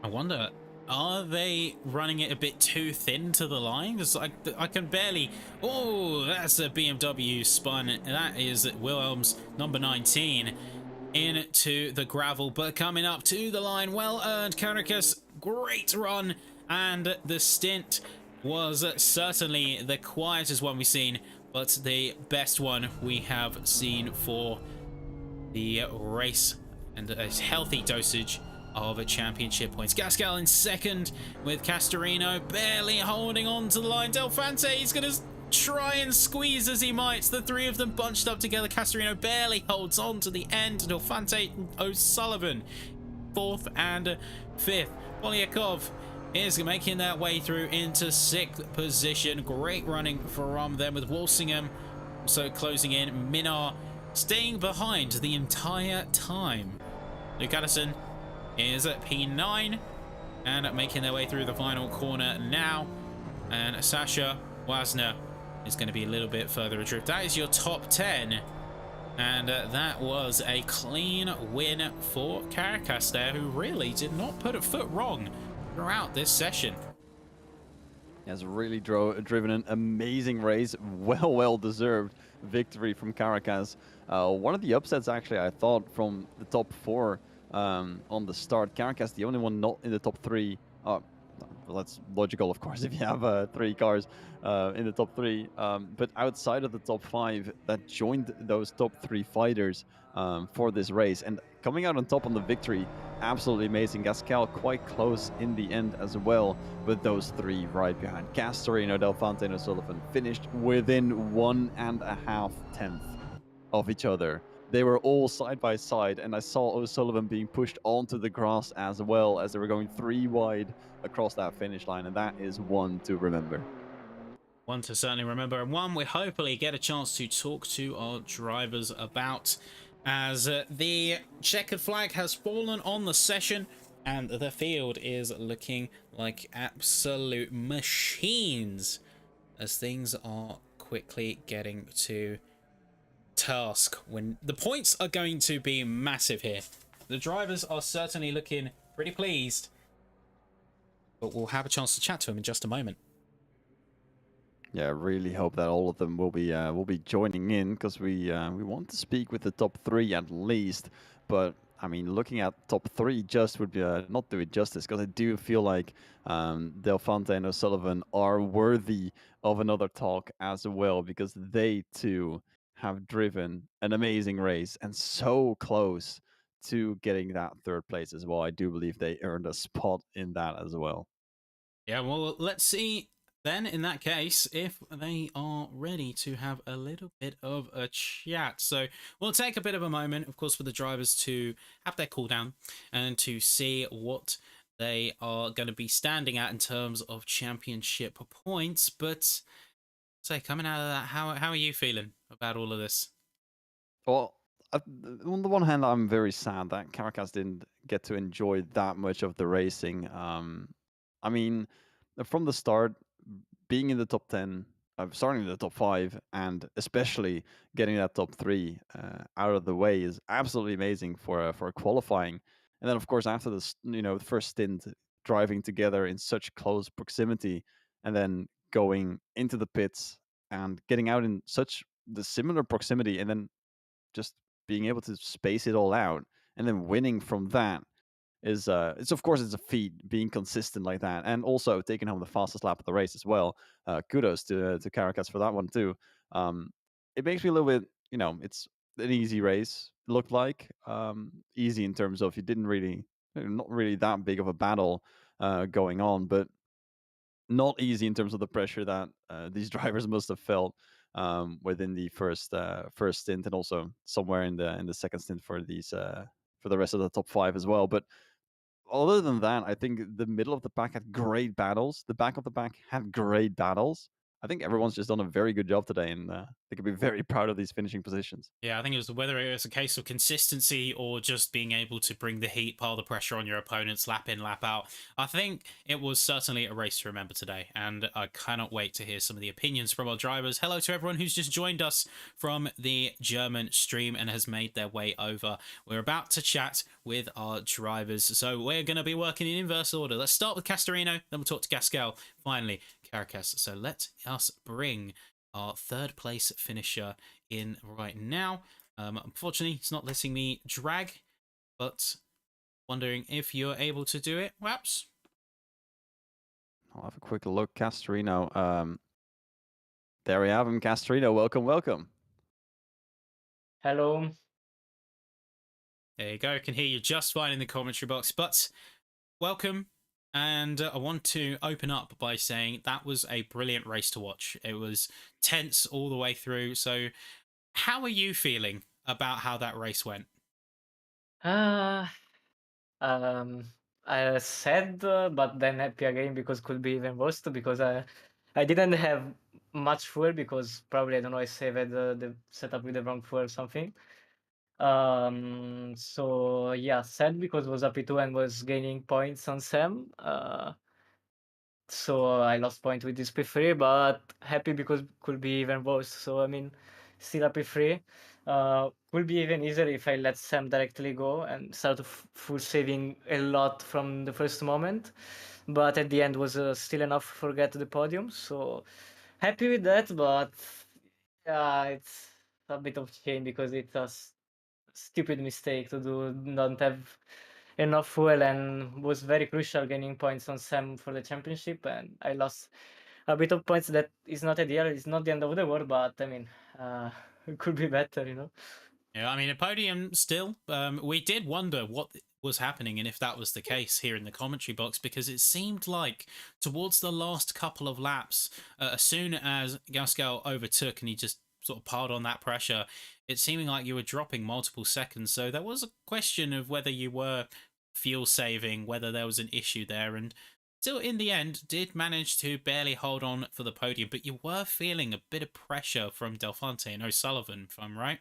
I wonder, are they running it a bit too thin to the line? Because I can barely... Oh, that's a BMW spun. That is Wilhelm's number 19 into the gravel. But coming up to the line, well earned. Caracas, great run. And the stint was certainly the quietest one we've seen, but the best one we have seen for the race, and a healthy dosage of championship points. Gasquel in second, with Castorino barely holding on to the line. Delphante, he's going to try and squeeze as he might. The 3 of them bunched up together. Castorino barely holds on to the end. Delphante, O'Sullivan 4th and 5th. Polyakov is making their way through into 6th position. Great running from them, with Walsingham also closing in. Minar staying behind the entire time. Luke Addison is at P9 and making their way through the final corner now. And Sasha Wasner is going to be a little bit further adrift. That is your top 10. And that was a clean win for Caracas there, who really did not put a foot wrong throughout this session. He has really driven an amazing race. Well deserved victory from Caracas. One of the upsets, actually, I thought, from the top 4 on the start. Caracas, the only one not in the top 3. Well, that's logical, of course, if you have 3 cars in the top 3. But outside of the top 5 that joined those top 3 fighters for this race. And coming out on top on the victory, absolutely amazing. Gasquel quite close in the end as well, with those 3 right behind. Castorino, Delphante, and O'Sullivan finished within 1.5 tenths of each other. They were all side by side, and I saw O'Sullivan being pushed onto the grass as well, as they were going 3 wide across that finish line, and that is one to remember. One to certainly remember, and one we hopefully get a chance to talk to our drivers about, as the checkered flag has fallen on the session and the field is looking like absolute machines, as things are quickly getting to task when the points are going to be massive here. The drivers are certainly looking pretty pleased but we'll have a chance to chat to him in just a moment. Yeah, I really hope that all of them will be joining in because we want to speak with the top three at least. But I mean, looking at top three just would be not do it justice because I do feel like Del Fonte and O'Sullivan are worthy of another talk as well because they too have driven an amazing race and so close to getting that third place as well. I do believe they earned a spot in that as well. Yeah, well, let's see then, in that case, if they are ready to have a little bit of a chat. So we'll take a bit of a moment, of course, for the drivers to have their cool down and to see what they are going to be standing at in terms of championship points. But say, coming out of that, how are you feeling about all of this? Well, on the one hand, I'm very sad that Caracas didn't get to enjoy that much of the racing. I mean, from the start, being in the top 10, starting in the top 5, and especially getting that top 3 out of the way is absolutely amazing for qualifying. And then, of course, after this, the first stint driving together in such close proximity, and then going into the pits and getting out in such the similar proximity, and then just being able to space it all out and then winning from that is it's of course it's a feat being consistent like that and also taking home the fastest lap of the race as well. Kudos to Caracas for that one too. It makes me a little bit, it's an easy race. Looked like easy in terms of you didn't really, not really that big of a battle going on, but not easy in terms of the pressure that these drivers must have felt within the first stint, and also somewhere in the second stint for these for the rest of the top 5 as well. But other than that, I think the middle of the pack had great battles. The back of the pack had great battles. I think everyone's just done a very good job today, and they can be very proud of these finishing positions. Yeah, I think it was whether it was a case of consistency or just being able to bring the heat, pile the pressure on your opponents, lap in, lap out. I think it was certainly a race to remember today, and I cannot wait to hear some of the opinions from our drivers. Hello to everyone who's just joined us from the German stream and has made their way over. We're about to chat with our drivers, so we're going to be working in inverse order. Let's start with Castorino, then we'll talk to Gasquel, finally Caracas. So let us bring our third place finisher in right now. Unfortunately, it's not letting me drag, but wondering if you're able to do it, perhaps? I'll have a quick look. Castrino. There we have him, Castrino. Welcome, welcome. Hello. There you go. I can hear you just fine in the commentary box, but welcome. And I want to open up by saying that was a brilliant race to watch. It was tense all the way through. So how are you feeling about how that race went? Uh, um, I sad, but then happy again because could be even worse too, because I didn't have much fuel because probably I don't know I saved the setup with the wrong fuel or something. So yeah, sad because was up two and was gaining points on Sam. So I lost point with this P3, but happy because could be even worse. So I mean, still a P3. Could be even easier if I let Sam directly go and start full saving a lot from the first moment. But at the end was still enough for get to the podium. So happy with that, but yeah, it's a bit of shame because it's a stupid mistake to do. Don't have enough fuel and was very crucial gaining points on Sam for the championship, and I lost a bit of points. That is not ideal. It's not the end of the world, but I mean, it could be better, you know. Yeah, I mean, a podium still. We did wonder what was happening and if that was the case here in the commentary box, because it seemed like towards the last couple of laps, as soon as Gasquel overtook and he just sort of piled on that pressure, it seeming like you were dropping multiple seconds. So there was a question of whether you were fuel saving, whether there was an issue there, and still in the end did manage to barely hold on for the podium. But you were feeling a bit of pressure from Del Fonte and O'Sullivan, if I'm right.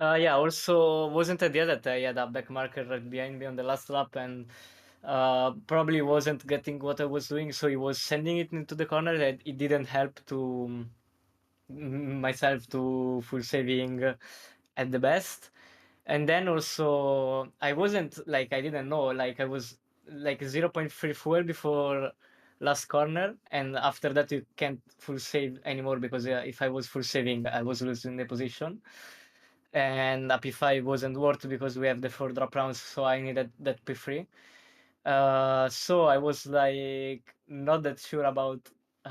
Yeah. Also, wasn't idea that I had a back marker right behind me on the last lap, and probably wasn't getting what I was doing, so he was sending it into the corner, and it didn't help to myself to full saving at the best. And then also I wasn't like I didn't know, like I was like 0.3 fuel before last corner, and after that you can't full save anymore because if I was full saving, I was losing the position. And a P5 wasn't worth because we have the 4 drop rounds, so I needed that P3. So I was like not that sure about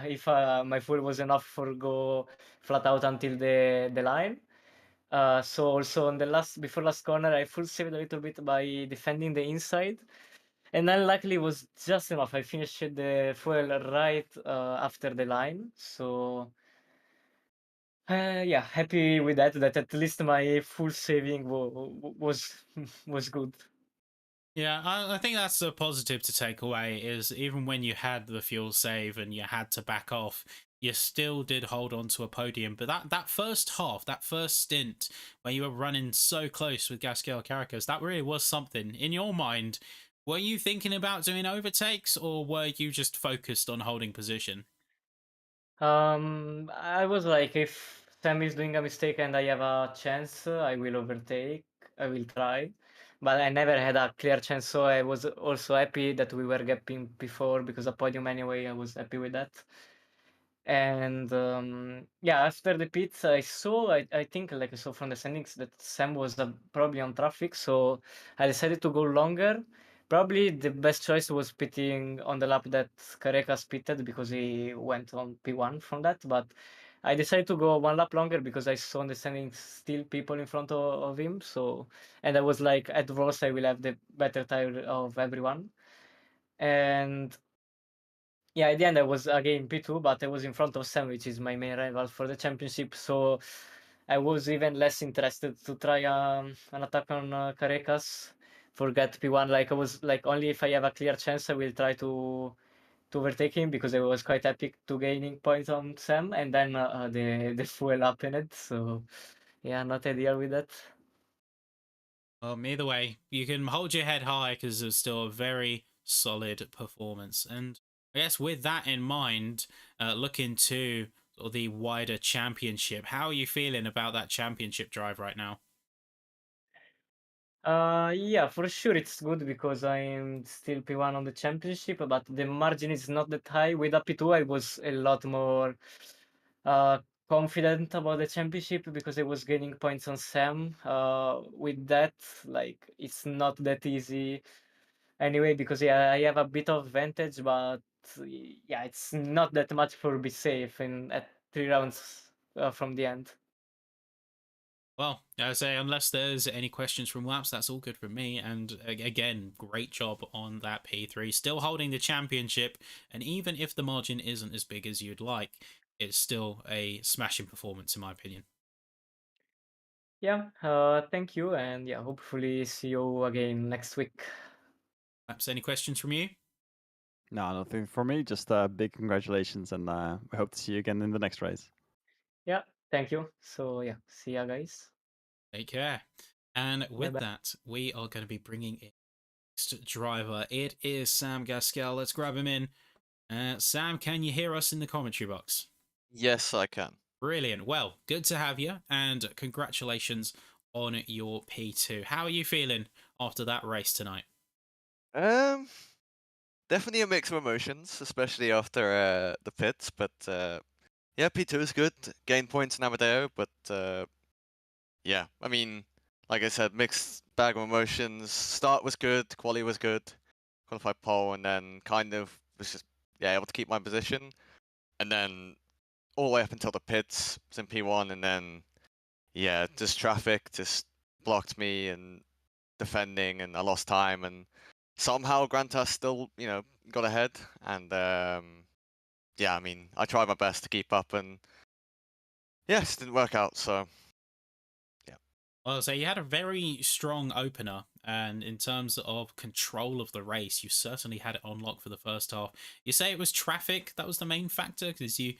if my fuel was enough for go flat out until the line. So also on the last before last corner, I full saved a little bit by defending the inside, and unluckily it was just enough. I finished the fuel right after the line, so yeah, happy with that. That at least my full saving was was good. Yeah, I think that's a positive to take away is even when you had the fuel save and you had to back off, you still did hold on to a podium. But that first half, that first stint where you were running so close with Gasquet Caracas, that really was something. In your mind, were you thinking about doing overtakes or were you just focused on holding position? I was like, if Sam is doing a mistake and I have a chance, I will overtake. I will try, but I never had a clear chance. So I was also happy that we were getting before because a podium anyway. I was happy with that. And yeah, after the pits, I think like I saw from the standings that Sam was probably on traffic, so I decided to go longer. Probably the best choice was pitting on the lap that Carecas pitted because he went on P1 from that. But I decided to go 1 lap longer because I saw on the standings still people in front of him. So, and I was like, at worst, I will have the better tire of everyone. And yeah, at the end I was again P2, but I was in front of Sam, which is my main rival for the championship. So I was even less interested to try an attack on Carecas. Forget P1. Like I was like only if I have a clear chance, I will try to overtake him because I was quite epic to gaining points on Sam, and then the fuel happened. So yeah, not ideal with that. Either way, you can hold your head high because it was still a very solid performance. And I guess with that in mind, looking to sort of the wider championship, how are you feeling about that championship drive right now? Yeah, for sure it's good because I'm still P1 on the championship, but the margin is not that high. With a P2, I was a lot more uh, confident about the championship because I was gaining points on Sam. With that, like it's not that easy anyway because yeah, I have a bit of advantage, but yeah, it's not that much for be safe in at 3 rounds from the end. Well, I say, unless there's any questions from Laps, that's all good from me. And again, great job on that P3. Still holding the championship. And even if the margin isn't as big as you'd like, it's still a smashing performance, in my opinion. Yeah, thank you, and yeah, hopefully see you again next week. Laps, any questions from you? No, nothing for me. Just big congratulations, and we hope to see you again in the next race. Yeah, thank you. So yeah, see ya guys. Take care. And Bye with bye. that, we are going to be bringing in next driver. It is Sam Gaskell. Let's grab him in. Sam, can you hear us in the commentary box? Yes, I can. Brilliant. Well, good to have you, and congratulations on your P2. How are you feeling after that race tonight? Um, Definitely a mix of emotions, especially after the pits. But yeah, P2 is good. Gain points in Amadeo, but yeah, I mean, like I said, mixed bag of emotions. Start was good, quali was good, qualified pole, and then kind of was just able to keep my position, and then all the way up until the pits was in P1, and then just traffic just blocked me and defending, and I lost time, and somehow Grantas still, got ahead. And I mean, I tried my best to keep up, and yeah, it just didn't work out. So yeah, Well, so you had a very strong opener, and in terms of control of the race, you certainly had it on lock for the first half. You say it was traffic that was the main factor because you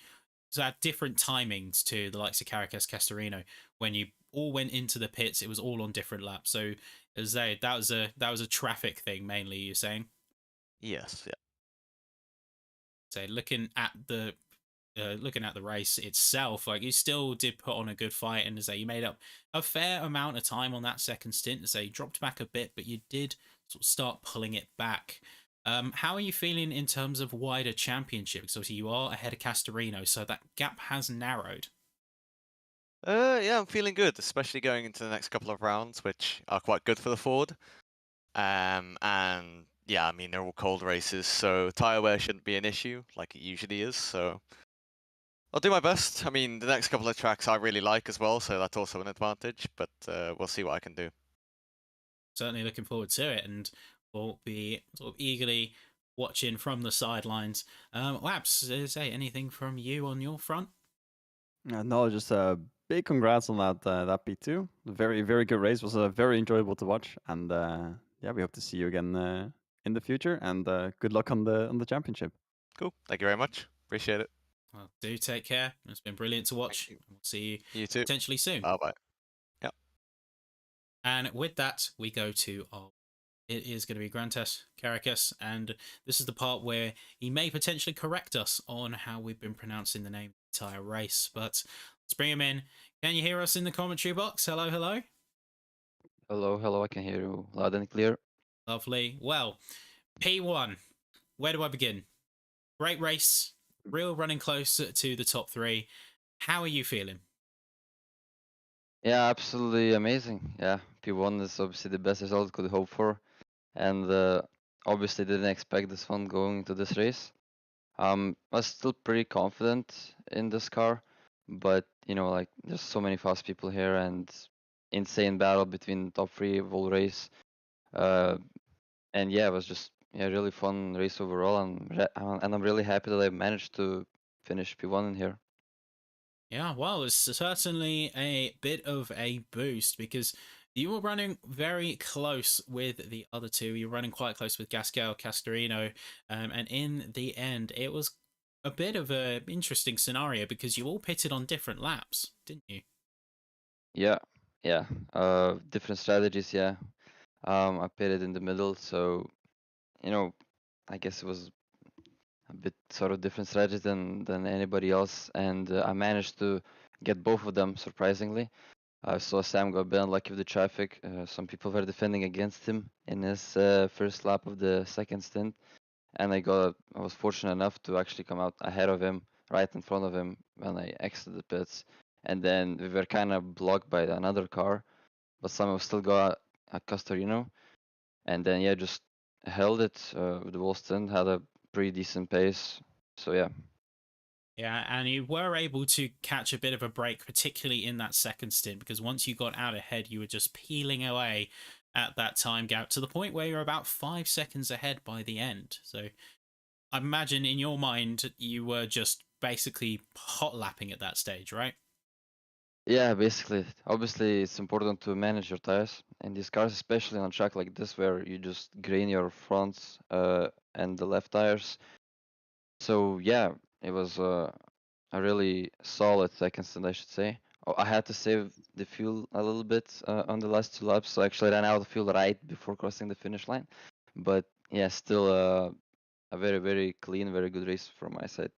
had different timings to the likes of Caracas Castorino. When you all went into the pits, it was all on different laps. So as they that was a traffic thing mainly. You're saying, yes, yeah, so looking at the race itself, like you still did put on a good fight, and as you made up a fair amount of time on that second stint. As you dropped back a bit, but you did sort of start pulling it back. How are you feeling in terms of wider championship? Because obviously you are ahead of Castorino, so that gap has narrowed. Yeah, I'm feeling good, especially going into the next couple of rounds, which are quite good for the Ford. And yeah, I mean, they're all cold races, so tire wear shouldn't be an issue like it usually is. So I'll do my best. I mean, the next couple of tracks I really like as well, so that's also an advantage, but we'll see what I can do. Certainly looking forward to it, and we'll be sort of eagerly watching from the sidelines. Labs, is there anything from you on your front? No, just big congrats on that P2. Very very good race. Was very enjoyable to watch, and yeah, we hope to see you again in the future. And good luck on the championship. Cool. Thank you very much. Appreciate it. Well, do take care. It's been brilliant to watch. You. We'll see you You too. potentially soon. Bye bye. And with that, we go to our. It is going to be Grantes Caracas, and this is the part where he may potentially correct us on how we've been pronouncing the name of the entire race. But let's bring him in. Can you hear us in the commentary box? Hello, hello. Hello, hello, I can hear you loud and clear. Lovely. Well, P1. Where do I begin? Great race. Real running close to the top three. How are you feeling? Yeah, absolutely amazing. Yeah, P1 is obviously the best result could hope for, and obviously didn't expect this one going into this race. I was still pretty confident in this car, but you know, like there's so many fast people here and insane battle between top three of all race. Uh, and yeah, it was just yeah, really fun race overall, and I'm really happy that I managed to finish P1 in here. Yeah, well, it's certainly a bit of a boost because you were running very close with the other two. You were running quite close with Gascal, Castorino, and in the end, it was a bit of an interesting scenario because you all pitted on different laps, didn't you? Yeah, yeah. Different strategies, yeah. I pitted in the middle, so you know, I guess it was a bit sort of different strategy than anybody else, and I managed to get both of them surprisingly. I saw Sam got a bit unlucky with the traffic. Some people were defending against him in his first lap of the second stint, and I was fortunate enough to actually come out ahead of him, right in front of him when I exited the pits, and then we were kind of blocked by another car, but somehow still got a Castorino, and then yeah, just held it with the whole stint, had a pretty decent pace. So yeah. Yeah, and you were able to catch a bit of a break, particularly in that second stint, because once you got out ahead, you were just peeling away at that time gap to the point where you're about 5 seconds ahead by the end. So I imagine in your mind, you were just basically hot lapping at that stage, right? Yeah, basically. Obviously, it's important to manage your tires in these cars, especially on a track like this where you just grain your fronts and the left tires. So yeah, it was a really solid second stint, I should say. Oh, I had to save the fuel a little bit on the last two laps, so I actually ran out of fuel right before crossing the finish line. But yeah, still a very, very clean, very good race from my side.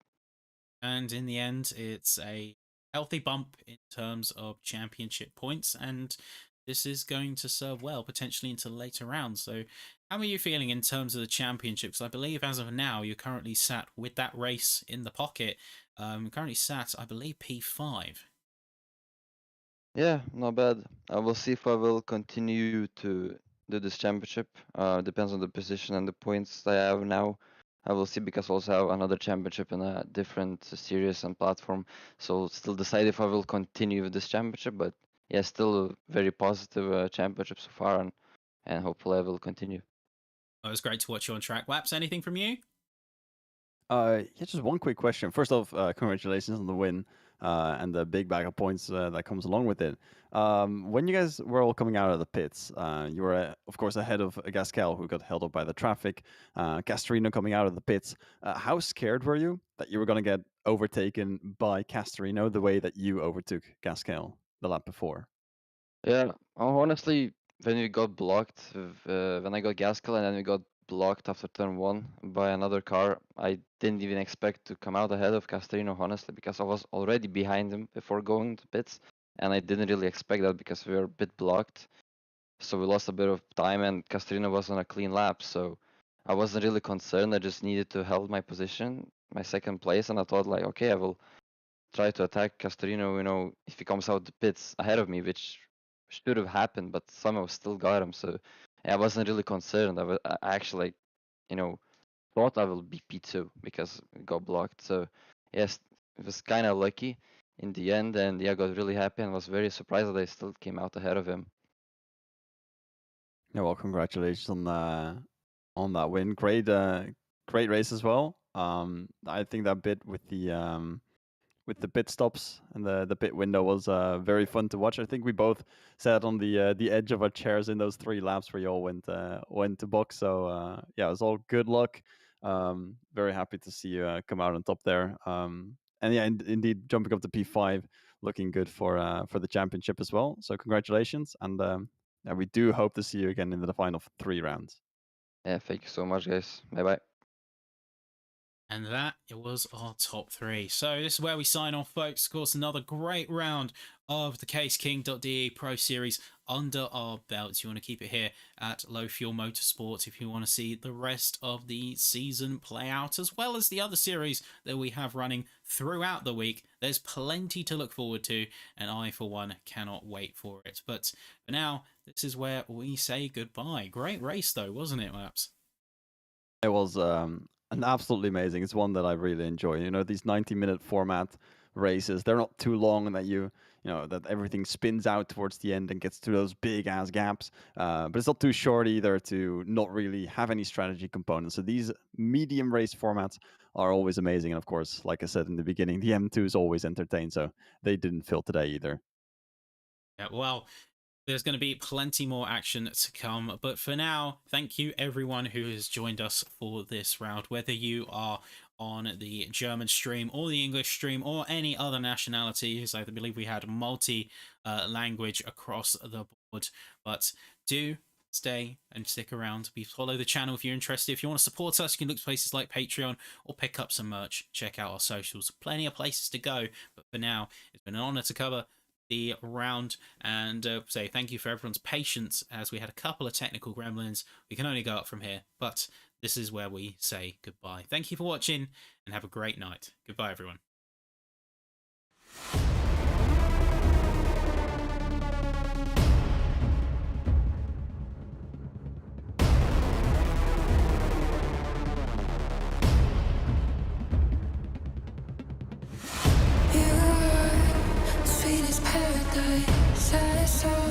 And in the end, it's a healthy bump in terms of championship points, and this is going to serve well potentially into later rounds. So, how are you feeling in terms of the championships? I believe as of now, you're currently sat with that race in the pocket. Currently sat, I believe, P5. Yeah, not bad. I will see if I will continue to do this championship. Depends on the position and the points that I have now. I will see because I also have another championship in a different series and platform. So still decide if I will continue with this championship. But yeah, still a very positive championship so far, and hopefully I will continue. It was great to watch you on track. Laps, anything from you? Yeah, just one quick question. First off, congratulations on the win and the big bag of points that comes along with it. When you guys were all coming out of the pits, you were, of course, ahead of Gascal, who got held up by the traffic. Castorino coming out of the pits. How scared were you that you were going to get overtaken by Castorino the way that you overtook Gascal the lap before? Yeah, honestly, when we got blocked, when I got Gaskell and then we got blocked after turn one by another car, I didn't even expect to come out ahead of Castellino, honestly, because I was already behind him before going to pits, and I didn't really expect that because we were a bit blocked. So we lost a bit of time, and Castellino was on a clean lap, so I wasn't really concerned. I just needed to hold my position, my second place, and I thought like, okay, I will try to attack Castorino, you know, if he comes out the pits ahead of me, which should have happened, but somehow still got him. So yeah, I wasn't really concerned. I actually, you know, thought I will be P2 because it got blocked. So yes, it was kind of lucky in the end, and yeah, got really happy and was very surprised that I still came out ahead of him. Yeah, well, congratulations on that win. Great race as well. I think that bit with the pit stops and the pit window was very fun to watch. I think we both sat on the edge of our chairs in those 3 laps where you all went to box. So yeah, it was all good luck. Very happy to see you come out on top there. And yeah, indeed, jumping up to P5, looking good for the championship as well. So congratulations, and yeah, we do hope to see you again in the final 3 rounds. Yeah, thank you so much, guys. Bye bye. And that it was our top 3. So this is where we sign off, folks. Of course, another great round of the Case King.de Pro Series under our belts. You want to keep it here at Low Fuel Motorsports if you want to see the rest of the season play out, as well as the other series that we have running throughout the week. There's plenty to look forward to, and I, for one, cannot wait for it. But for now, this is where we say goodbye. Great race, though, wasn't it, Maps? It was an absolutely amazing. It's one that I really enjoy. You know, these 90-minute format races, they're not too long that you know that everything spins out towards the end and gets to those big ass gaps. But it's not too short either to not really have any strategy components. So these medium race formats are always amazing. And of course, like I said in the beginning, the M2 is always entertained. So they didn't fail today either. Yeah, well, there's going to be plenty more action to come. But for now, thank you everyone who has joined us for this round, whether you are on the German stream or the English stream or any other nationalities. I believe we had multi-language across the board. But do stay and stick around. Please follow the channel if you're interested. If you want to support us, you can look to places like Patreon or pick up some merch. Check out our socials. Plenty of places to go. But for now, it's been an honor to cover the round and say thank you for everyone's patience as we had a couple of technical gremlins. We can only go up from here, but this is where we say goodbye. Thank you for watching and have a great night. Goodbye, everyone. You are sweet as paradise. I saw